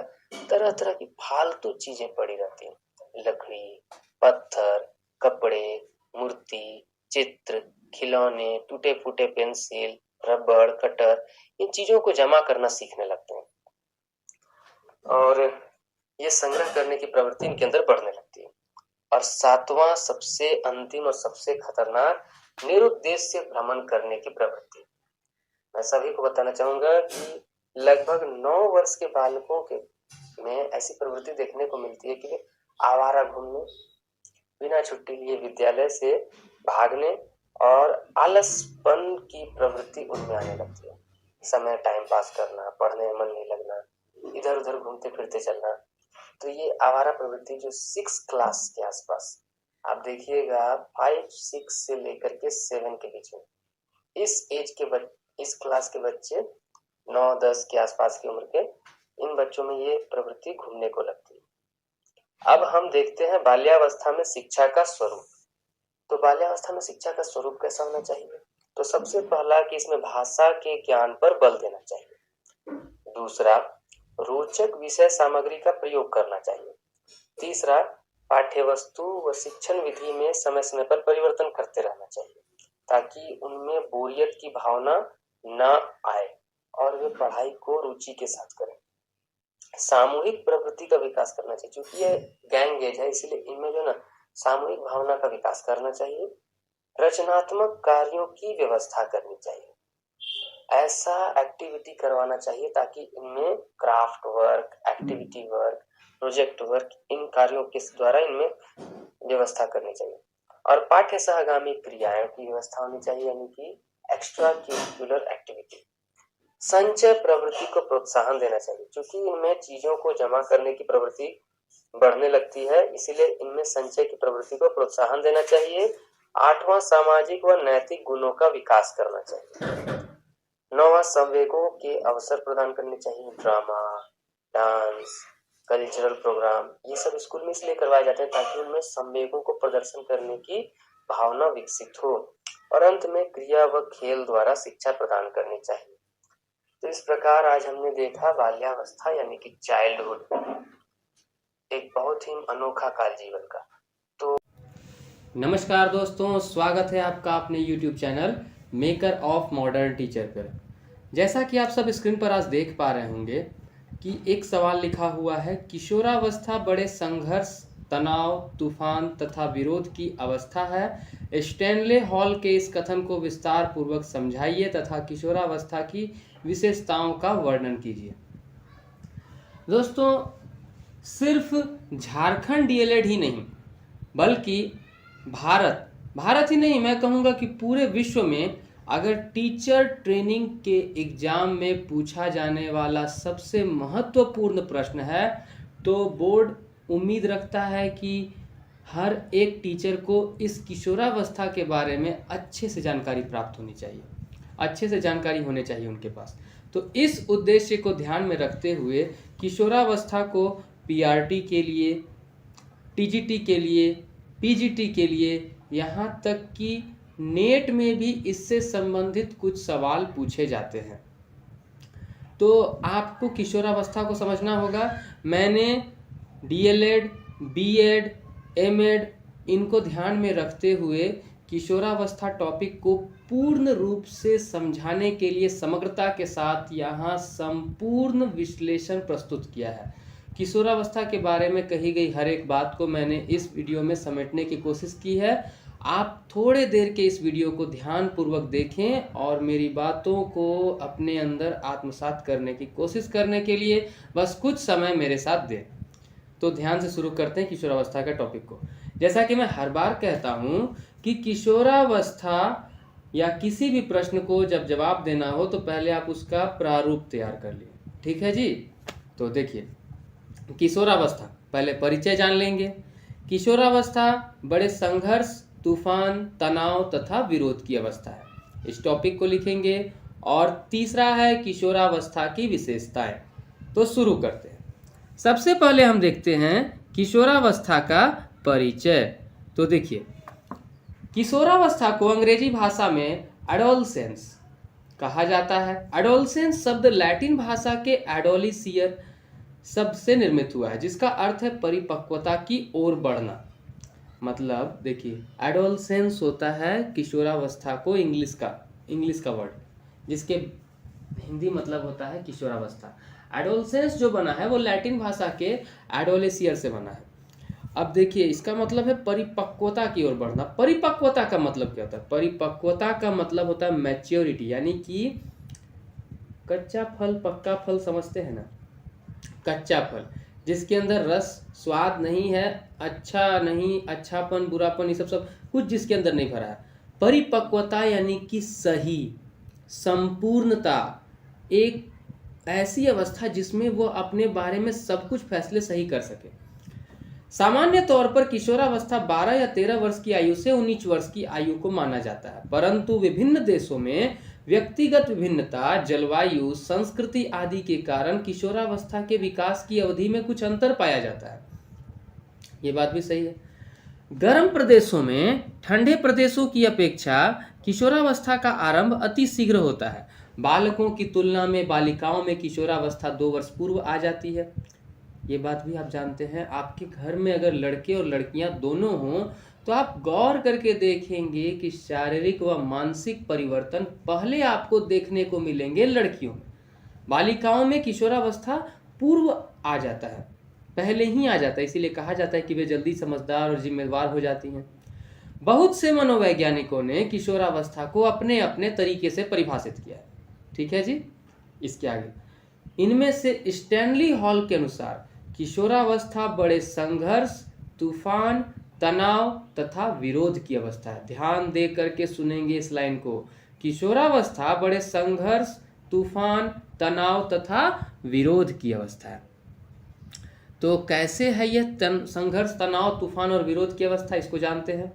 तरह तरह की फालतू चीजें पड़ी रहती हैं। लकड़ी, पत्थर, कपड़े, मूर्ति, चित्र, खिलौने, टूटे फूटे पेंसिल, रबड़, कटर, इन चीजों को जमा करना सीखने लगते हैं और ये संग्रह करने की प्रवृत्ति इनके अंदर बढ़ने लगती है। और सातवां सबसे अंतिम और सबसे खतरनाक, निरुद्देश्य भ्रमण करने की प्रवृत्ति। मैं सभी को बताना चाहूंगा कि लगभग 9 वर्ष के बालकों के में ऐसी प्रवृत्ति देखने को मिलती है कि वे आवारा घूमने, बिना छुट्टी लिए विद्यालय से भागने और आलसपन की प्रवृत्ति उनमें आने लगती है। समय टाइम पास करना, पढ़ने में मन नहीं लगना, इधर उधर घूमते फिरते चलना। तो ये आवारा प्रवृत्ति जो 6 क्लास के आसपास, आप देखिएगा 5-6 से लेकर के 7 के बीच में, इस क्लास के बच्चे 9-10 के आसपास की उम्र के, इन बच्चों में ये प्रवृत्ति घूमने को लगती है। अब हम देखते हैं बाल्यावस्था में शिक्षा का स्वरूप। तो बाल्यावस्था में शिक्षा का स्वरूप कैसा होना चाहिए? तो सबसे पहला कि इसमें भाषा के ज्ञान पर बल देना चाहिए। दूसरा, रोचक विषय सामग्री का प्रयोग करना चाहिए। तीसरा, पाठ्य वस्तु व शिक्षण विधि में समय समय पर परिवर्तन करते रहना चाहिए ताकि उनमें बोरियत की भावना न आए और वे पढ़ाई को रुचि के साथ करें। सामूहिक प्रवृत्ति का विकास करना चाहिए, क्योंकि ये गैंग एज है, इसलिए इनमें जो ना सामूहिक भावना का विकास करना चाहिए। रचनात्मक कार्यों की व्यवस्था करनी चाहिए, ऐसा एक्टिविटी करवाना चाहिए ताकि इनमें craft work, activity work, project work, इन कार्यों के द्वारा इनमें व्यवस्था करनी चाहिए। और पाठ्य सहगामी क्रियाओं की व्यवस्था होनी चाहिए, यानी कि एक्स्ट्रा करिकुलर एक्टिविटी। संचय प्रवृत्ति को प्रोत्साहन देना चाहिए, क्योंकि इनमें चीजों को जमा करने की प्रवृत्ति बढ़ने लगती है, इसीलिए इनमें संचय की प्रवृत्ति को प्रोत्साहन देना चाहिए। 8वां, सामाजिक व नैतिक गुणों का विकास करना चाहिए। 9वां, संवेगों के अवसर प्रदान करने चाहिए। ड्रामा, डांस, कल्चरल प्रोग्राम, ये सब स्कूल में इसलिए करवाए जाते हैं ताकि उनमें संवेगों को प्रदर्शन करने की भावना विकसित हो। और अंत में क्रिया व खेल द्वारा शिक्षा प्रदान करनी चाहिए। तो इस प्रकार आज हमने देखा बाल्यावस्था यानी कि चाइल्डहुड, एक बहुत ही अनोखा काल जीवन का। तो नमस्कार दोस्तों, स्वागत है आपका अपने YouTube channel maker of modern teacher पर। जैसा कि आप सब स्क्रीन पर आज देख पा रहे होंगे कि एक सवाल लिखा हुआ है, किशोरावस्था बड़े संघर्ष, तनाव, तूफान तथा विरोध की अवस्था है। स्टैनले हॉल के इस कथन को विस्तार पूर्वक समझाइए तथा किशोरावस्था की विशेषताओं का वर्णन कीजिए। दोस्तों, सिर्फ झारखंड डीएलएड ही नहीं बल्कि भारत ही नहीं, मैं कहूँगा कि पूरे विश्व में अगर टीचर ट्रेनिंग के एग्जाम में पूछा जाने वाला सबसे महत्वपूर्ण प्रश्न है तो बोर्ड उम्मीद रखता है कि हर एक टीचर को इस किशोरावस्था के बारे में अच्छे से जानकारी प्राप्त होनी चाहिए, अच्छे से जानकारी होने चाहिए उनके पास। तो इस उद्देश्य को ध्यान में रखते हुए किशोरावस्था को पीआरटी के लिए, टीजीटी के लिए, पीजीटी के लिए, यहाँ तक कि नेट में भी इससे संबंधित कुछ सवाल पूछे जाते हैं। तो आपको किशोरावस्था को समझना होगा। मैंने डीएलएड, बीएड, एमएड इनको ध्यान में रखते हुए किशोरावस्था टॉपिक को पूर्ण रूप से समझाने के लिए समग्रता के साथ यहाँ संपूर्ण विश्लेषण प्रस्तुत किया है। किशोरावस्था के बारे में कही गई हर एक बात को मैंने इस वीडियो में समेटने की कोशिश की है। आप थोड़े देर के इस वीडियो को ध्यानपूर्वक देखें और मेरी बातों को अपने अंदर आत्मसात करने की कोशिश करने के लिए बस कुछ समय मेरे साथ दें। तो ध्यान से शुरू करते हैं किशोरावस्था के टॉपिक को। जैसा कि मैं हर बार कहता हूं कि किशोरावस्था या किसी भी प्रश्न को जब जवाब देना हो तो पहले आप उसका प्रारूप तैयार कर लिए, ठीक है जी। तो देखिए, किशोरावस्था, पहले परिचय जान लेंगे। किशोरावस्था बड़े संघर्ष, तूफान, तनाव तथा विरोध की अवस्था है, इस टॉपिक को लिखेंगे। और तीसरा है किशोरावस्था की विशेषताएं। तो शुरू करते हैं। सबसे पहले हम देखते हैं किशोरावस्था का परिचय। तो देखिए, किशोरावस्था को अंग्रेजी भाषा में एडोलसेंस कहा जाता है। एडोलसेंस शब्द लैटिन भाषा के एडोलिसियर शब्द से निर्मित हुआ है, जिसका अर्थ है परिपक्वता की ओर बढ़ना। मतलब देखिए, एडोलसेंस होता है किशोरावस्था को इंग्लिश का वर्ड, जिसके हिंदी मतलब होता है किशोरावस्था। एडोलसेंस जो बना है वो लैटिन भाषा के एडोलेसियर से बना है। अब देखिए इसका मतलब है परिपक्वता की ओर बढ़ना। परिपक्वता का मतलब क्या होता है? परिपक्वता का मतलब होता है मैच्योरिटी, यानी कि कच्चा फल पक्का फल समझते हैं ना, कच्चा फल जिसके अंदर रस स्वाद नहीं है, अच्छा नहीं, अच्छापन बुरापन ये सब कुछ जिसके अंदर नहीं भरा है। परिपक्वता यानी कि सही, संपूर्णता, एक ऐसी अवस्था जिसमें वो अपने बारे में सब कुछ फैसले सही कर सके। सामान्य तौर पर किशोरावस्था 12 या 13 वर्ष की आयु से 19 वर्ष की आयु को माना जाता है, परंतु विभिन्न देशों में व्यक्तिगत विभिन्नता, जलवायु, संस्कृति आदि के कारण किशोरावस्था के विकास की अवधि में कुछ अंतर पाया जाता है। ये बात भी सही है। गर्म प्रदेशों में ठंडे प्रदेशों की अपेक्षा किशोरावस्था का आरंभ अति शीघ्र होता है। बालकों की तुलना में बालिकाओं में किशोरावस्था 2 वर्ष पूर्व आ जाती है। ये बात भी आप जानते हैं। आपके घर में अगर लड़के और लड़कियां दोनों हों तो आप गौर करके देखेंगे कि शारीरिक व मानसिक परिवर्तन पहले आपको देखने को मिलेंगे लड़कियों में। बालिकाओं में किशोरावस्था पूर्व आ जाता है, पहले ही आ जाता है, इसीलिए कहा जाता है कि वे जल्दी समझदार और जिम्मेदार हो जाती हैं। बहुत से मनोवैज्ञानिकों ने किशोरावस्था को अपने अपने तरीके से परिभाषित किया है। ठीक है जी। इसके आगे इनमें से स्टैनली हॉल के अनुसार किशोरावस्था बड़े संघर्ष, तूफान, तनाव तथा विरोध की अवस्था है। ध्यान दे करके सुनेंगे इस लाइन को। किशोरावस्था बड़े संघर्ष, तूफान, तनाव तथा विरोध की अवस्था है। तो कैसे है यह संघर्ष, तनाव, तूफान और विरोध की अवस्था, इसको जानते हैं।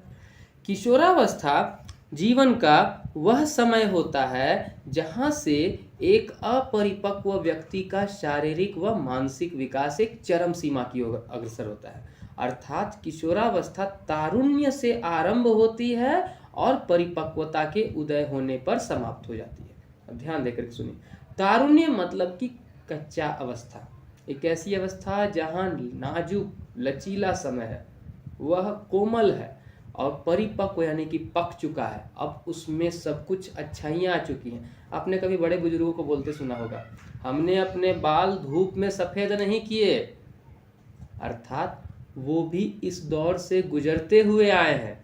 किशोरावस्था जीवन का वह समय होता है जहां से एक अपरिपक्व व्यक्ति का शारीरिक व मानसिक विकास एक चरम सीमा की ओर अग्रसर होता है। अर्थात किशोरावस्था तारुण्य से आरंभ होती है और परिपक्वता के उदय होने पर समाप्त हो जाती है। अब ध्यान देकर सुनिए। तारुण्य मतलब कि कच्चा अवस्था, एक ऐसी अवस्था जहां नाजुक लचीला समय है, वह कोमल है, और परिपक्व यानी कि पक चुका है, अब उसमें सब कुछ अच्छाइयाँ आ चुकी हैं। आपने कभी बड़े बुजुर्गों को बोलते सुना होगा, हमने अपने बाल धूप में सफ़ेद नहीं किए, अर्थात वो भी इस दौर से गुजरते हुए आए हैं।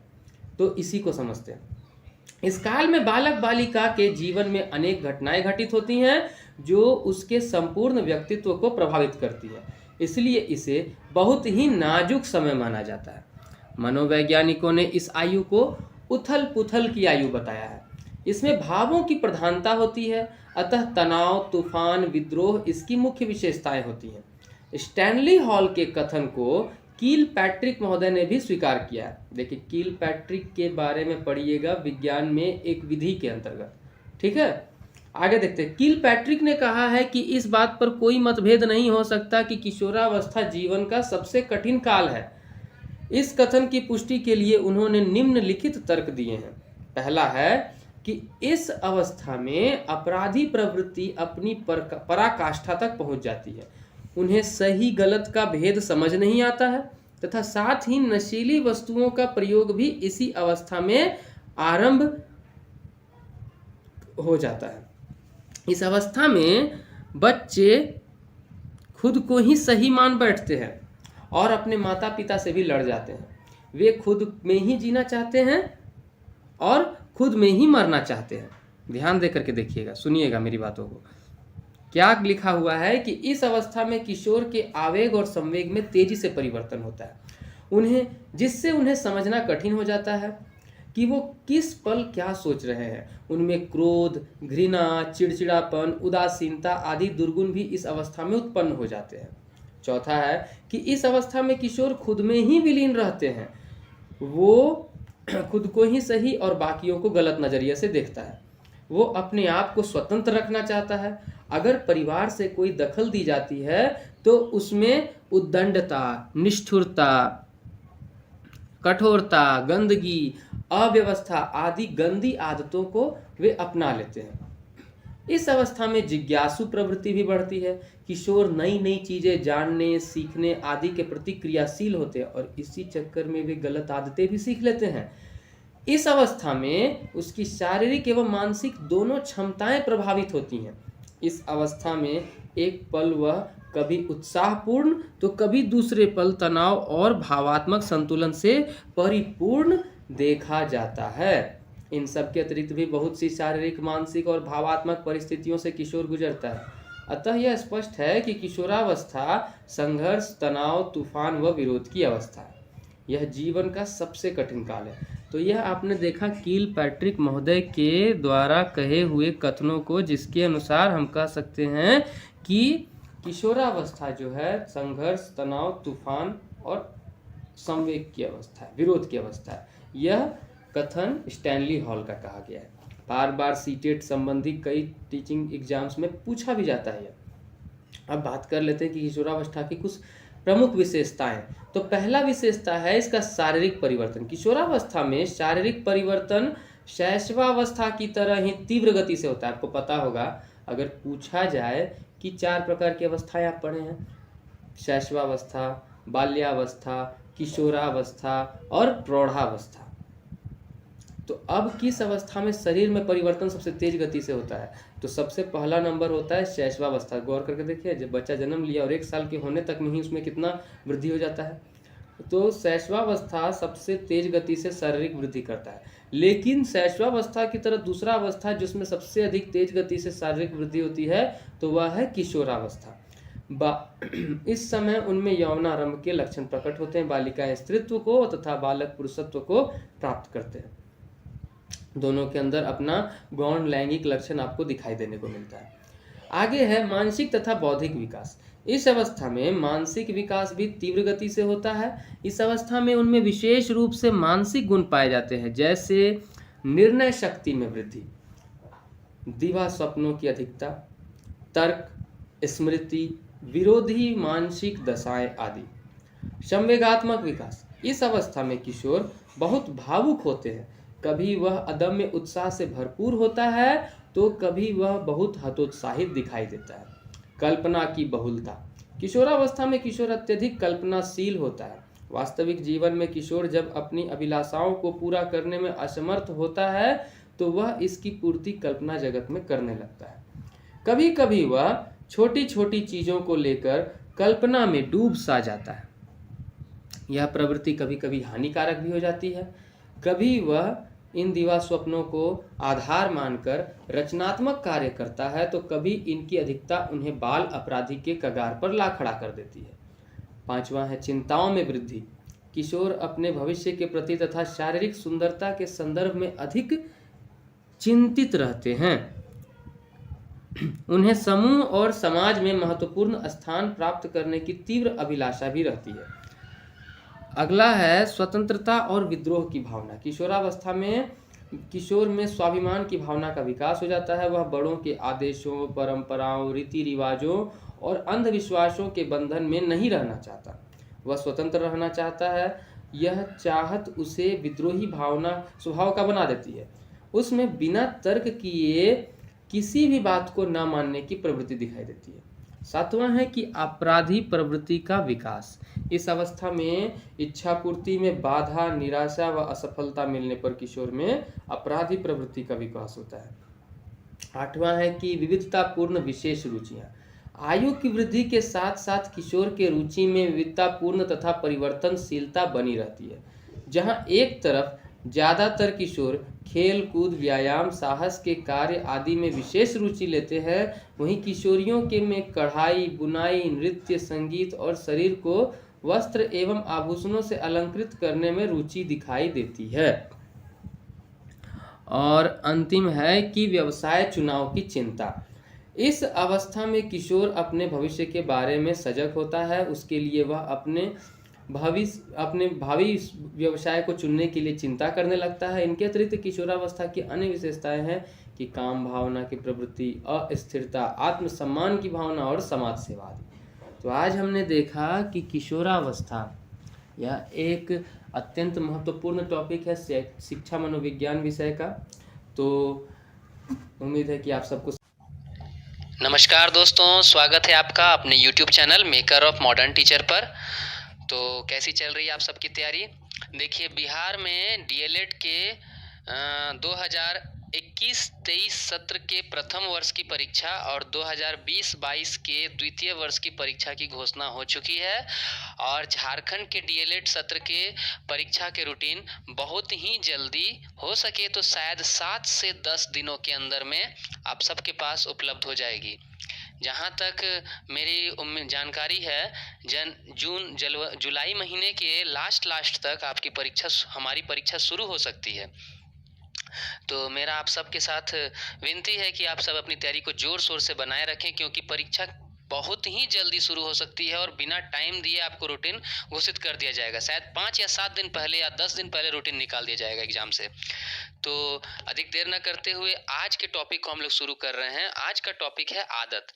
तो इसी को समझते हैं। इस काल में बालक बालिका के जीवन में अनेक घटनाएं घटित होती हैं जो उसके संपूर्ण व्यक्तित्व को प्रभावित करती है, इसलिए इसे बहुत ही नाजुक समय माना जाता है। मनोवैज्ञानिकों ने इस आयु को उथल पुथल की आयु बताया है। इसमें भावों की प्रधानता होती है, अतः तनाव, तूफान, विद्रोह इसकी मुख्य विशेषताएं होती हैं। स्टैनली हॉल के कथन को कील पैट्रिक महोदय ने भी स्वीकार किया है। देखिए कील पैट्रिक के बारे में पढ़िएगा विज्ञान में एक विधि के अंतर्गत। ठीक है, आगे देखते हैं। कील पैट्रिक ने कहा है कि इस बात पर कोई मतभेद नहीं हो सकता कि किशोरावस्था जीवन का सबसे कठिन काल है। इस कथन की पुष्टि के लिए उन्होंने निम्नलिखित तर्क दिए हैं। पहला है कि इस अवस्था में अपराधी प्रवृत्ति अपनी पराकाष्ठा तक पहुंच जाती है, उन्हें सही गलत का भेद समझ नहीं आता है, तथा साथ ही नशीली वस्तुओं का प्रयोग भी इसी अवस्था में आरंभ हो जाता है। इस अवस्था में बच्चे खुद को ही सही मान बैठते हैं और अपने माता पिता से भी लड़ जाते हैं। वे खुद में ही जीना चाहते हैं और खुद में ही मरना चाहते हैं। ध्यान दे करके देखिएगा, सुनिएगा मेरी बातों को। क्या लिखा हुआ है कि इस अवस्था में किशोर के आवेग और संवेग में तेजी से परिवर्तन होता है, जिससे उन्हें समझना कठिन हो जाता है कि वो किस पल क्या सोच रहे हैं। उनमें क्रोध, घृणा, चिड़चिड़ापन, उदासीनता आदि दुर्गुण भी इस अवस्था में उत्पन्न हो जाते हैं। चौथा है कि इस अवस्था में किशोर खुद में ही विलीन रहते हैं, वो खुद को ही सही और बाकियों को गलत नजरिए से देखता है। वो अपने आप को स्वतंत्र रखना चाहता है। अगर परिवार से कोई दखल दी जाती है तो उसमें उद्दंडता, निष्ठुरता, कठोरता, गंदगी, अव्यवस्था आदि गंदी आदतों को वे अपना लेते हैं। इस अवस्था में जिज्ञासु प्रवृत्ति भी बढ़ती है। किशोर नई नई चीजें जानने, सीखने आदि के प्रति क्रियाशील होते हैं और इसी चक्कर में वे गलत आदतें भी सीख लेते हैं। इस अवस्था में उसकी शारीरिक एवं मानसिक दोनों क्षमताएं प्रभावित होती हैं। इस अवस्था में एक पल वह कभी उत्साहपूर्ण तो कभी दूसरे पल तनाव और भावात्मक संतुलन से परिपूर्ण देखा जाता है। इन सब के अतिरिक्त भी बहुत सी शारीरिक, मानसिक और भावात्मक परिस्थितियों से किशोर गुजरता है। अतः यह स्पष्ट है कि किशोरावस्था संघर्ष, तनाव, तूफान व विरोध की अवस्था है। यह जीवन का सबसे कठिन काल है। तो यह आपने देखा कील पैट्रिक महोदय के द्वारा कहे हुए कथनों को, जिसके अनुसार हम कह सकते हैं कि किशोरावस्था जो है संघर्ष, तनाव, तूफान और संवेग की अवस्था है, विरोध की अवस्था है। यह कथन स्टैनली हॉल का कहा गया है। बार बार सीटेट संबंधी कई टीचिंग एग्जाम्स में पूछा भी जाता है। अब बात कर लेते हैं कि किशोरावस्था की कुछ प्रमुख विशेषताएं। तो पहला विशेषता है इसका शारीरिक परिवर्तन। किशोरावस्था में शारीरिक परिवर्तन शैशवावस्था की तरह ही तीव्र गति से होता है। आपको पता होगा, अगर पूछा जाए कि 4 प्रकार की अवस्थाएं आप पढ़े हैं, शैशवावस्था, बाल्यावस्था, किशोरावस्था और प्रौढ़ावस्था, तो अब किस अवस्था में शरीर में परिवर्तन सबसे तेज गति से होता है? तो सबसे पहला नंबर होता है शैशवावस्था। गौर करके देखिए, जब बच्चा जन्म लिया और 1 साल के होने तक में ही उसमें कितना वृद्धि हो जाता है। तो शैशवावस्था सबसे तेज गति से शारीरिक वृद्धि करता है। लेकिन शैशवावस्था की तरह दूसरा अवस्था जिसमें सबसे अधिक तेज गति से शारीरिक वृद्धि होती है तो वह है किशोरावस्था। इस समय उनमें यौवनारंभ के लक्षण प्रकट होते हैं। बालिकाएं स्त्रीत्व को तथा बालक पुरुषत्व को प्राप्त करते हैं। दोनों के अंदर अपना गौण लैंगिक लक्षण आपको दिखाई देने को मिलता है। आगे है मानसिक तथा बौद्धिक विकास। इस अवस्था में मानसिक विकास भी तीव्र गति से होता है। इस अवस्था में उनमें विशेष रूप से मानसिक गुण पाए जाते हैं, जैसे निर्णय शक्ति में वृद्धि, दिवा स्वप्नों की अधिकता, तर्क, स्मृति, विरोधी मानसिक दशाएं आदि। संवेगात्मक विकास। इस अवस्था में किशोर बहुत भावुक होते हैं। कभी वह अदम्य उत्साह से भरपूर होता है तो कभी वह बहुत हतोत्साहित दिखाई देता है। कल्पना की बहुलता। किशोरावस्था में किशोर अत्यधिक कल्पनाशील होता है। वास्तविक जीवन में किशोर जब अपनी अभिलाषाओं को पूरा करने में असमर्थ होता है तो वह इसकी पूर्ति कल्पना जगत में करने लगता है। कभी कभी वह छोटी छोटी चीज़ों को लेकर कल्पना में डूब सा जाता है। यह प्रवृत्ति कभी कभी हानिकारक भी हो जाती है। कभी वह इन दिवा स्वप्नों को आधार मानकर रचनात्मक कार्य करता है तो कभी इनकी अधिकता उन्हें बाल अपराधी के कगार पर ला खड़ा कर देती है। 5वां है चिंताओं में वृद्धि। किशोर अपने भविष्य के प्रति तथा शारीरिक सुंदरता के संदर्भ में अधिक चिंतित रहते हैं। उन्हें समूह और समाज में महत्वपूर्ण स्थान प्राप्त करने की तीव्र अभिलाषा भी रहती है। अगला है स्वतंत्रता और विद्रोह की भावना। किशोरावस्था में किशोर में स्वाभिमान की भावना का विकास हो जाता है। वह बड़ों के आदेशों, परंपराओं, रीति रिवाजों और अंधविश्वासों के बंधन में नहीं रहना चाहता। वह स्वतंत्र रहना चाहता है। यह चाहत उसे विद्रोही भावना स्वभाव का बना देती है। उसमें बिना तर्क किए किसी भी बात को न मानने की प्रवृत्ति दिखाई देती है। 7वां है कि अपराधी प्रवृत्ति का विकास। इस अवस्था में इच्छा पूर्ति में बाधा, निराशा व असफलता मिलने पर किशोर में अपराधी प्रवृत्ति का विकास होता है। 8वां है कि विविधतापूर्ण विशेष रुचियां। आयु की वृद्धि के साथ साथ किशोर के रुचि में विविधतापूर्ण तथा परिवर्तनशीलता बनी रहती है। जहां एक तरफ ज़्यादातर किशोर खेल कूद, व्यायाम, साहस के कार्य आदि में विशेष रुचि लेते हैं, वहीं किशोरियों के में कढ़ाई, बुनाई, नृत्य, संगीत और शरीर को वस्त्र एवं आभूषणों से अलंकृत करने में रुचि दिखाई देती है। और अंतिम है कि व्यवसाय चुनाव की चिंता। इस अवस्था में किशोर अपने भविष्य के बारे में सजग होता है। उसके लिए वह अपने भावी व्यवसाय को चुनने के लिए चिंता करने लगता है। इनके अतिरिक्त किशोरावस्था की अन्य विशेषताएं हैं कि काम भावना की प्रवृत्ति, अस्थिरता, आत्मसम्मान की भावना और समाज सेवा आदि। तो आज हमने देखा कि किशोरावस्था यह एक अत्यंत महत्वपूर्ण टॉपिक है शिक्षा मनोविज्ञान विषय का। तो उम्मीद है कि आप सबको। नमस्कार दोस्तों, स्वागत है आपका अपने YouTube channel maker of modern teacher पर। तो कैसी चल रही है आप सबकी तैयारी? देखिए, बिहार में DLED के 2021-23 सत्र के प्रथम वर्ष की परीक्षा और 2020-22 के द्वितीय वर्ष की परीक्षा की घोषणा हो चुकी है और झारखंड के डीएलएड सत्र के परीक्षा के रूटीन बहुत ही जल्दी, हो सके तो शायद 7 से 10 दिनों के अंदर में आप सबके पास उपलब्ध हो जाएगी। जहाँ तक मेरी जानकारी है, जुलाई महीने के लास्ट तक आपकी हमारी परीक्षा शुरू हो सकती है। तो मेरा आप सबके साथ विनती है कि आप सब अपनी तैयारी को जोर शोर से बनाए रखें, क्योंकि परीक्षा बहुत ही जल्दी शुरू हो सकती है और बिना टाइम दिए आपको रूटीन घोषित कर दिया जाएगा। शायद 5 या 7 दिन पहले या 10 दिन पहले रूटीन निकाल दिया जाएगा एग्जाम से। तो अधिक देर न करते हुए आज के टॉपिक को हम लोग शुरू कर रहे हैं। आज का टॉपिक है आदत।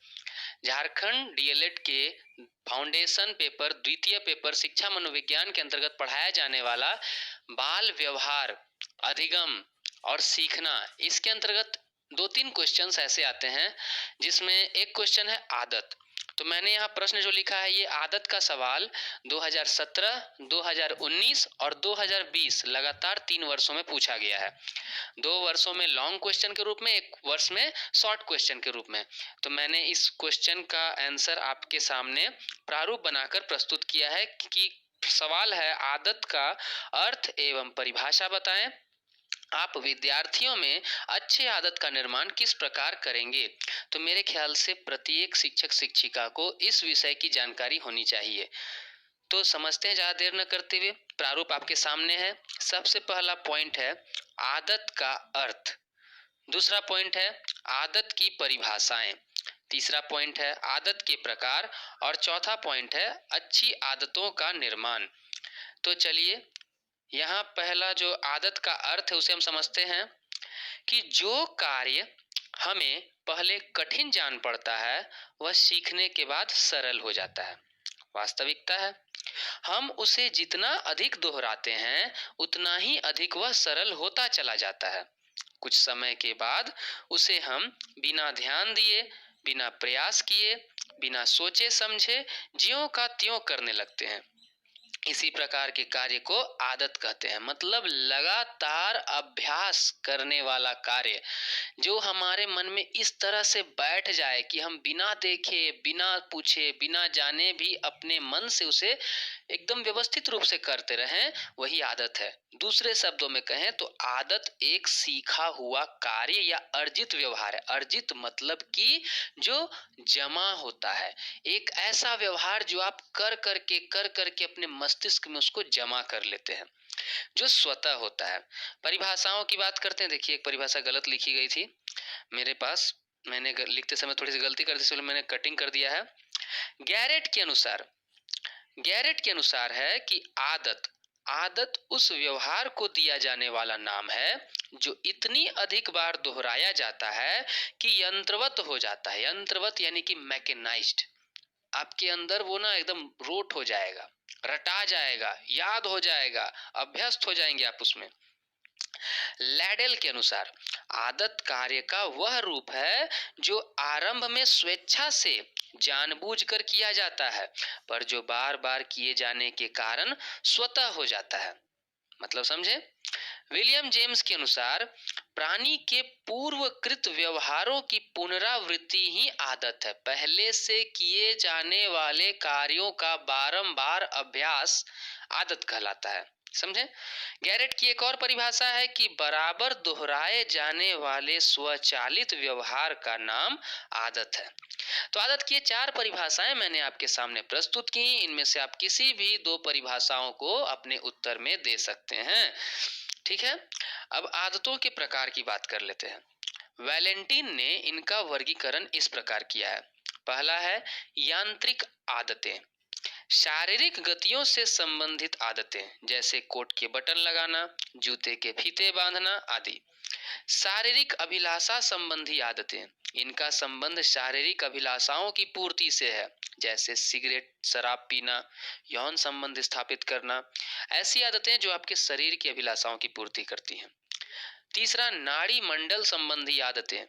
झारखंड डीएलएड के फाउंडेशन पेपर द्वितीय पेपर शिक्षा मनोविज्ञान के अंतर्गत पढ़ाया जाने वाला बाल व्यवहार, अधिगम और सीखना, इसके अंतर्गत 2-3 क्वेश्चंस ऐसे आते हैं जिसमें एक क्वेश्चन है आदत। तो मैंने यहाँ प्रश्न जो लिखा है, ये आदत का सवाल 2017, 2019 और 2020 लगातार 3 वर्षों में पूछा गया है। 2 वर्षों में लॉन्ग क्वेश्चन के रूप में, 1 वर्ष में शॉर्ट क्वेश्चन के रूप में। तो मैंने इस क्वेश्चन का आंसर आपके सामने प्रारूप बनाकर प्रस्तुत किया है कि सवाल है, आदत का अर्थ एवं परिभाषा बताएं। आप विद्यार्थियों में अच्छे आदत का निर्माण किस प्रकार करेंगे। तो मेरे ख्याल से प्रत्येक शिक्षक शिक्षिका को इस विषय की जानकारी होनी चाहिए। तो समझते हैं ज़्यादा देर न करते हुए। प्रारूप आपके सामने है। सबसे पहला पॉइंट है आदत का अर्थ, दूसरा पॉइंट है आदत की परिभाषाएं, तीसरा पॉइंट है आदत के प्रकार और चौथा पॉइंट है अच्छी आदतों का निर्माण। तो चलिए, यहाँ पहला जो आदत का अर्थ है उसे हम समझते हैं कि जो कार्य हमें पहले कठिन जान पड़ता है वह सीखने के बाद सरल हो जाता है। वास्तविकता है, हम उसे जितना अधिक दोहराते हैं उतना ही अधिक वह सरल होता चला जाता है। कुछ समय के बाद उसे हम बिना ध्यान दिए, बिना प्रयास किए, बिना सोचे समझे ज्यों का त्यों करने लगते हैं। इसी प्रकार के कार्य को आदत कहते हैं। मतलब लगातार अभ्यास करने वाला कार्य जो हमारे मन में इस तरह से बैठ जाए कि हम बिना देखे, बिना पूछे, बिना जाने भी अपने मन से उसे एकदम व्यवस्थित रूप से करते रहें, वही आदत है। दूसरे शब्दों में कहें तो आदत एक सीखा हुआ कार्य या अर्जित व्यवहार है। अर्जित मतलब कि जो जमा होता है, एक ऐसा व्यवहार जो आप कर करके अपने मस्तिष्क में उसको जमा कर लेते हैं, जो स्वतः होता है। परिभाषाओं की बात करते हैं। देखिए, एक परिभाषा गलत लिखी गई थी मेरे पास, मैंने लिखते समय थोड़ी सी गलती कर दी, इसलिए मैंने कटिंग कर दिया है। गैरेट के अनुसार है कि आदत उस व्यवहार को दिया जाने वाला नाम है जो इतनी अधिक बार दोहराया जाता है कि यंत्रवत हो जाता है। यंत्रवत यानी कि मैकेनाइज्ड, आपके अंदर वो ना एकदम रोट हो जाएगा, रटा जाएगा, याद हो जाएगा, अभ्यस्त हो जाएंगे आप उसमें। लैडेल के अनुसार आदत कार्य का वह रूप है जो आरंभ में स्वेच्छा से जानबूझकर किया जाता है, पर जो बार बार किए जाने के कारण स्वतः हो जाता है। मतलब समझे? विलियम जेम्स के अनुसार प्राणी के पूर्वकृत व्यवहारों की पुनरावृत्ति ही आदत है। पहले से किए जाने वाले कार्यों का बारंबार अभ्यास आदत कहलाता है। समझे? गैरेट की एक और परिभाषा है कि बराबर दोहराए जाने वाले स्वचालित व्यवहार का नाम आदत है। तो आदत की 4 परिभाषाएं मैंने आपके सामने प्रस्तुत की। इनमें से आप किसी भी 2 परिभाषाओं को अपने उत्तर में दे सकते हैं। ठीक है, अब आदतों के प्रकार की बात कर लेते हैं। वैलेंटीन ने इनका वर्गीकरण इस प्रकार किया है। पहला है यांत्रिक आदतें, शारीरिक गतियों से संबंधित आदतें, जैसे कोट के बटन लगाना, जूते के फीते बांधना आदि। शारीरिक अभिलाषा संबंधी आदतें, इनका संबंध शारीरिक अभिलाषाओं की पूर्ति से है, जैसे सिगरेट, शराब पीना, यौन संबंध स्थापित करना। ऐसी आदतें जो आपके शरीर की अभिलाषाओं की पूर्ति करती हैं। तीसरा, नाड़ी मंडल संबंधी आदतें,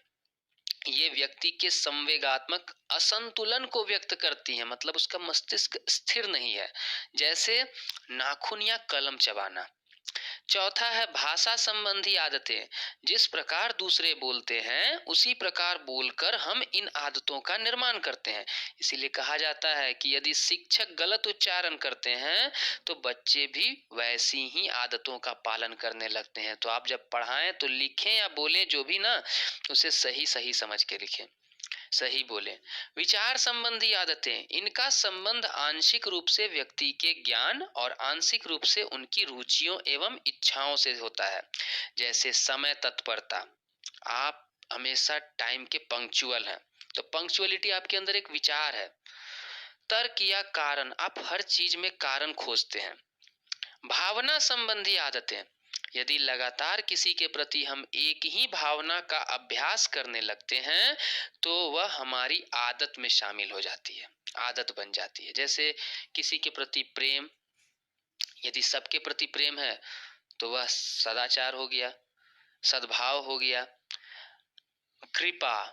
ये व्यक्ति के संवेगात्मक असंतुलन को व्यक्त करती हैं। मतलब उसका मस्तिष्क स्थिर नहीं है, जैसे नाखून या कलम चबाना। चौथा है भाषा संबंधी आदतें। जिस प्रकार दूसरे बोलते हैं उसी प्रकार बोलकर हम इन आदतों का निर्माण करते हैं। इसीलिए कहा जाता है कि यदि शिक्षक गलत उच्चारण करते हैं तो बच्चे भी वैसी ही आदतों का पालन करने लगते हैं। तो आप जब पढ़ाएं तो लिखें या बोलें जो भी ना, उसे सही सही समझ के लिखें, सही बोले। विचार संबंधी आदतें, इनका संबंध आंशिक रूप से व्यक्ति के ज्ञान और आंशिक रूप से उनकी रुचियों एवं इच्छाओं से होता है। जैसे समय तत्परता, आप हमेशा टाइम के पंक्चुअल हैं, तो पंक्चुअलिटी आपके अंदर एक विचार है। तर्क या कारण, आप हर चीज में कारण खोजते हैं। भावना संबंधी आदतें, यदि लगातार किसी के प्रति हम एक ही भावना का अभ्यास करने लगते हैं तो वह हमारी आदत में शामिल हो जाती है, आदत बन जाती है। जैसे किसी के प्रति प्रेम, यदि सबके प्रति प्रेम है तो वह सदाचार हो गया, सद्भाव हो गया। कृपा,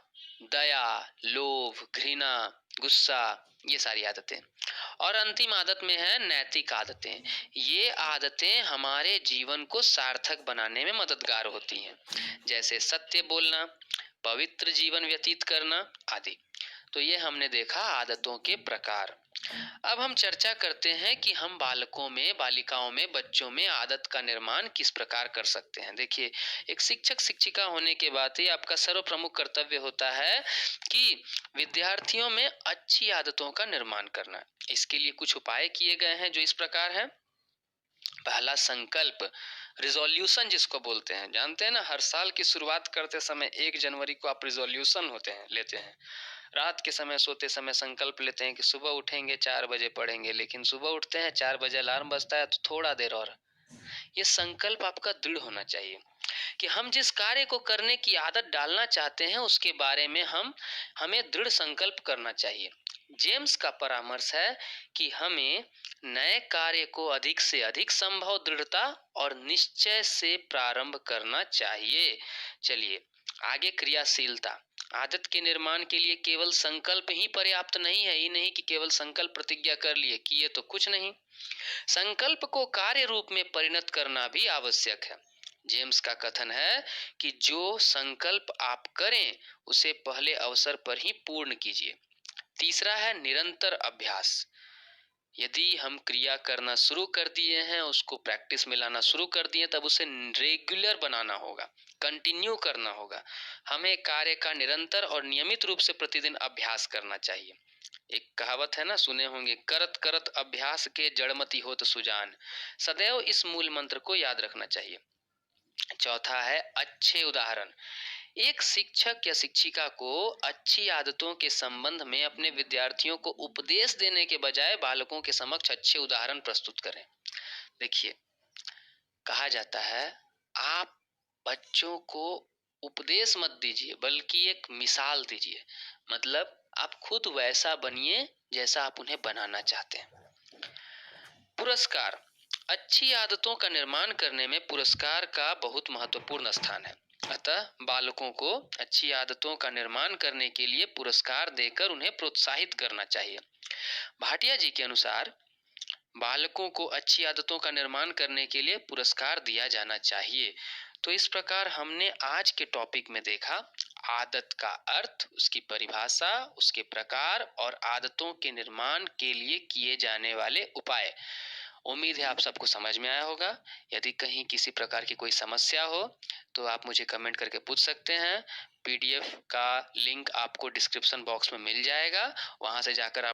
दया, लोभ, घृणा, गुस्सा, ये सारी आदतें। और अंतिम आदत में है नैतिक आदतें। ये आदतें हमारे जीवन को सार्थक बनाने में मददगार होती हैं, जैसे सत्य बोलना, पवित्र जीवन व्यतीत करना आदि। तो ये हमने देखा आदतों के प्रकार। अब हम चर्चा करते हैं कि हम बालकों में, बालिकाओं में, बच्चों में आदत का निर्माण किस प्रकार कर सकते हैं। देखिए, एक शिक्षक शिक्षिका होने के बाद ही आपका सर्वप्रमुख कर्तव्य होता है कि विद्यार्थियों में अच्छी आदतों का निर्माण करना। इसके लिए कुछ उपाय किए गए हैं जो इस प्रकार है। पहला, संकल्प, रिजोल्यूशन जिसको बोलते हैं। जानते हैं ना, हर साल की शुरुआत करते समय 1 जनवरी को आप रिजोल्यूशन लेते हैं। रात के समय सोते समय संकल्प लेते हैं कि सुबह उठेंगे 4 बजे पढ़ेंगे, लेकिन सुबह उठते हैं 4 बजे अलार्म बजता है तो थोड़ा देर और। ये संकल्प आपका दृढ़ होना चाहिए कि हम जिस कार्य को करने की आदत डालना चाहते हैं उसके बारे में हमें दृढ़ संकल्प करना चाहिए। जेम्स का परामर्श है कि हमें नए कार्य को अधिक से अधिक संभव दृढ़ता और निश्चय से प्रारंभ करना चाहिए। चलिए आगे, क्रियाशीलता। आदत के निर्माण के लिए केवल संकल्प ही पर्याप्त नहीं है। ये नहीं कि केवल संकल्प प्रतिज्ञा कर लिए, किए तो कुछ नहीं। संकल्प को कार्य रूप में परिणत करना भी आवश्यक है। जेम्स का कथन है कि जो संकल्प आप करें उसे पहले अवसर पर ही पूर्ण कीजिए। तीसरा है निरंतर अभ्यास। यदि हम क्रिया करना शुरू कर दिए हैं, उसको प्रैक्टिस में लाना शुरू कर दिए, तब उसे रेगुलर बनाना होगा, कंटिन्यू करना होगा। हमें कार्य का निरंतर और नियमित रूप से प्रतिदिन अभ्यास करना चाहिए। एक कहावत है ना, सुने होंगे, करत करत अभ्यास के जड़मति होत सुजान। सदैव इस मूल मंत्र को याद रखना चाहिए। चौथा है अच्छे उदाहरण। एक शिक्षक या शिक्षिका को अच्छी आदतों के संबंध में अपने विद्यार्थियों को उपदेश देने के बजाय बालकों के समक्ष अच्छे उदाहरण प्रस्तुत करें। देखिए, कहा जाता है आप बच्चों को उपदेश मत दीजिए बल्कि एक मिसाल दीजिए। मतलब आप खुद वैसा बनिए जैसा आप उन्हें बनाना चाहते हैं। पुरस्कार, अच्छी आदतों का निर्माण करने में पुरस्कार का बहुत महत्वपूर्ण स्थान है। अतः बालकों को अच्छी आदतों का निर्माण करने के लिए पुरस्कार देकर उन्हें प्रोत्साहित करना चाहिए। भाटिया जी के अनुसार बालकों को अच्छी आदतों का निर्माण करने के लिए पुरस्कार दिया जाना चाहिए। तो इस प्रकार हमने आज के टॉपिक में देखा आदत का अर्थ, उसकी परिभाषा, उसके प्रकार और आदतों के निर्माण के लिए किए जाने वाले उपाय। उम्मीद है आप सबको समझ में आया होगा। यदि कहीं किसी प्रकार की कोई समस्या हो तो आप मुझे कमेंट करके पूछ सकते हैं। पीडीएफ का लिंक आपको डिस्क्रिप्शन बॉक्स में मिल जाएगा, वहां से जाकर आप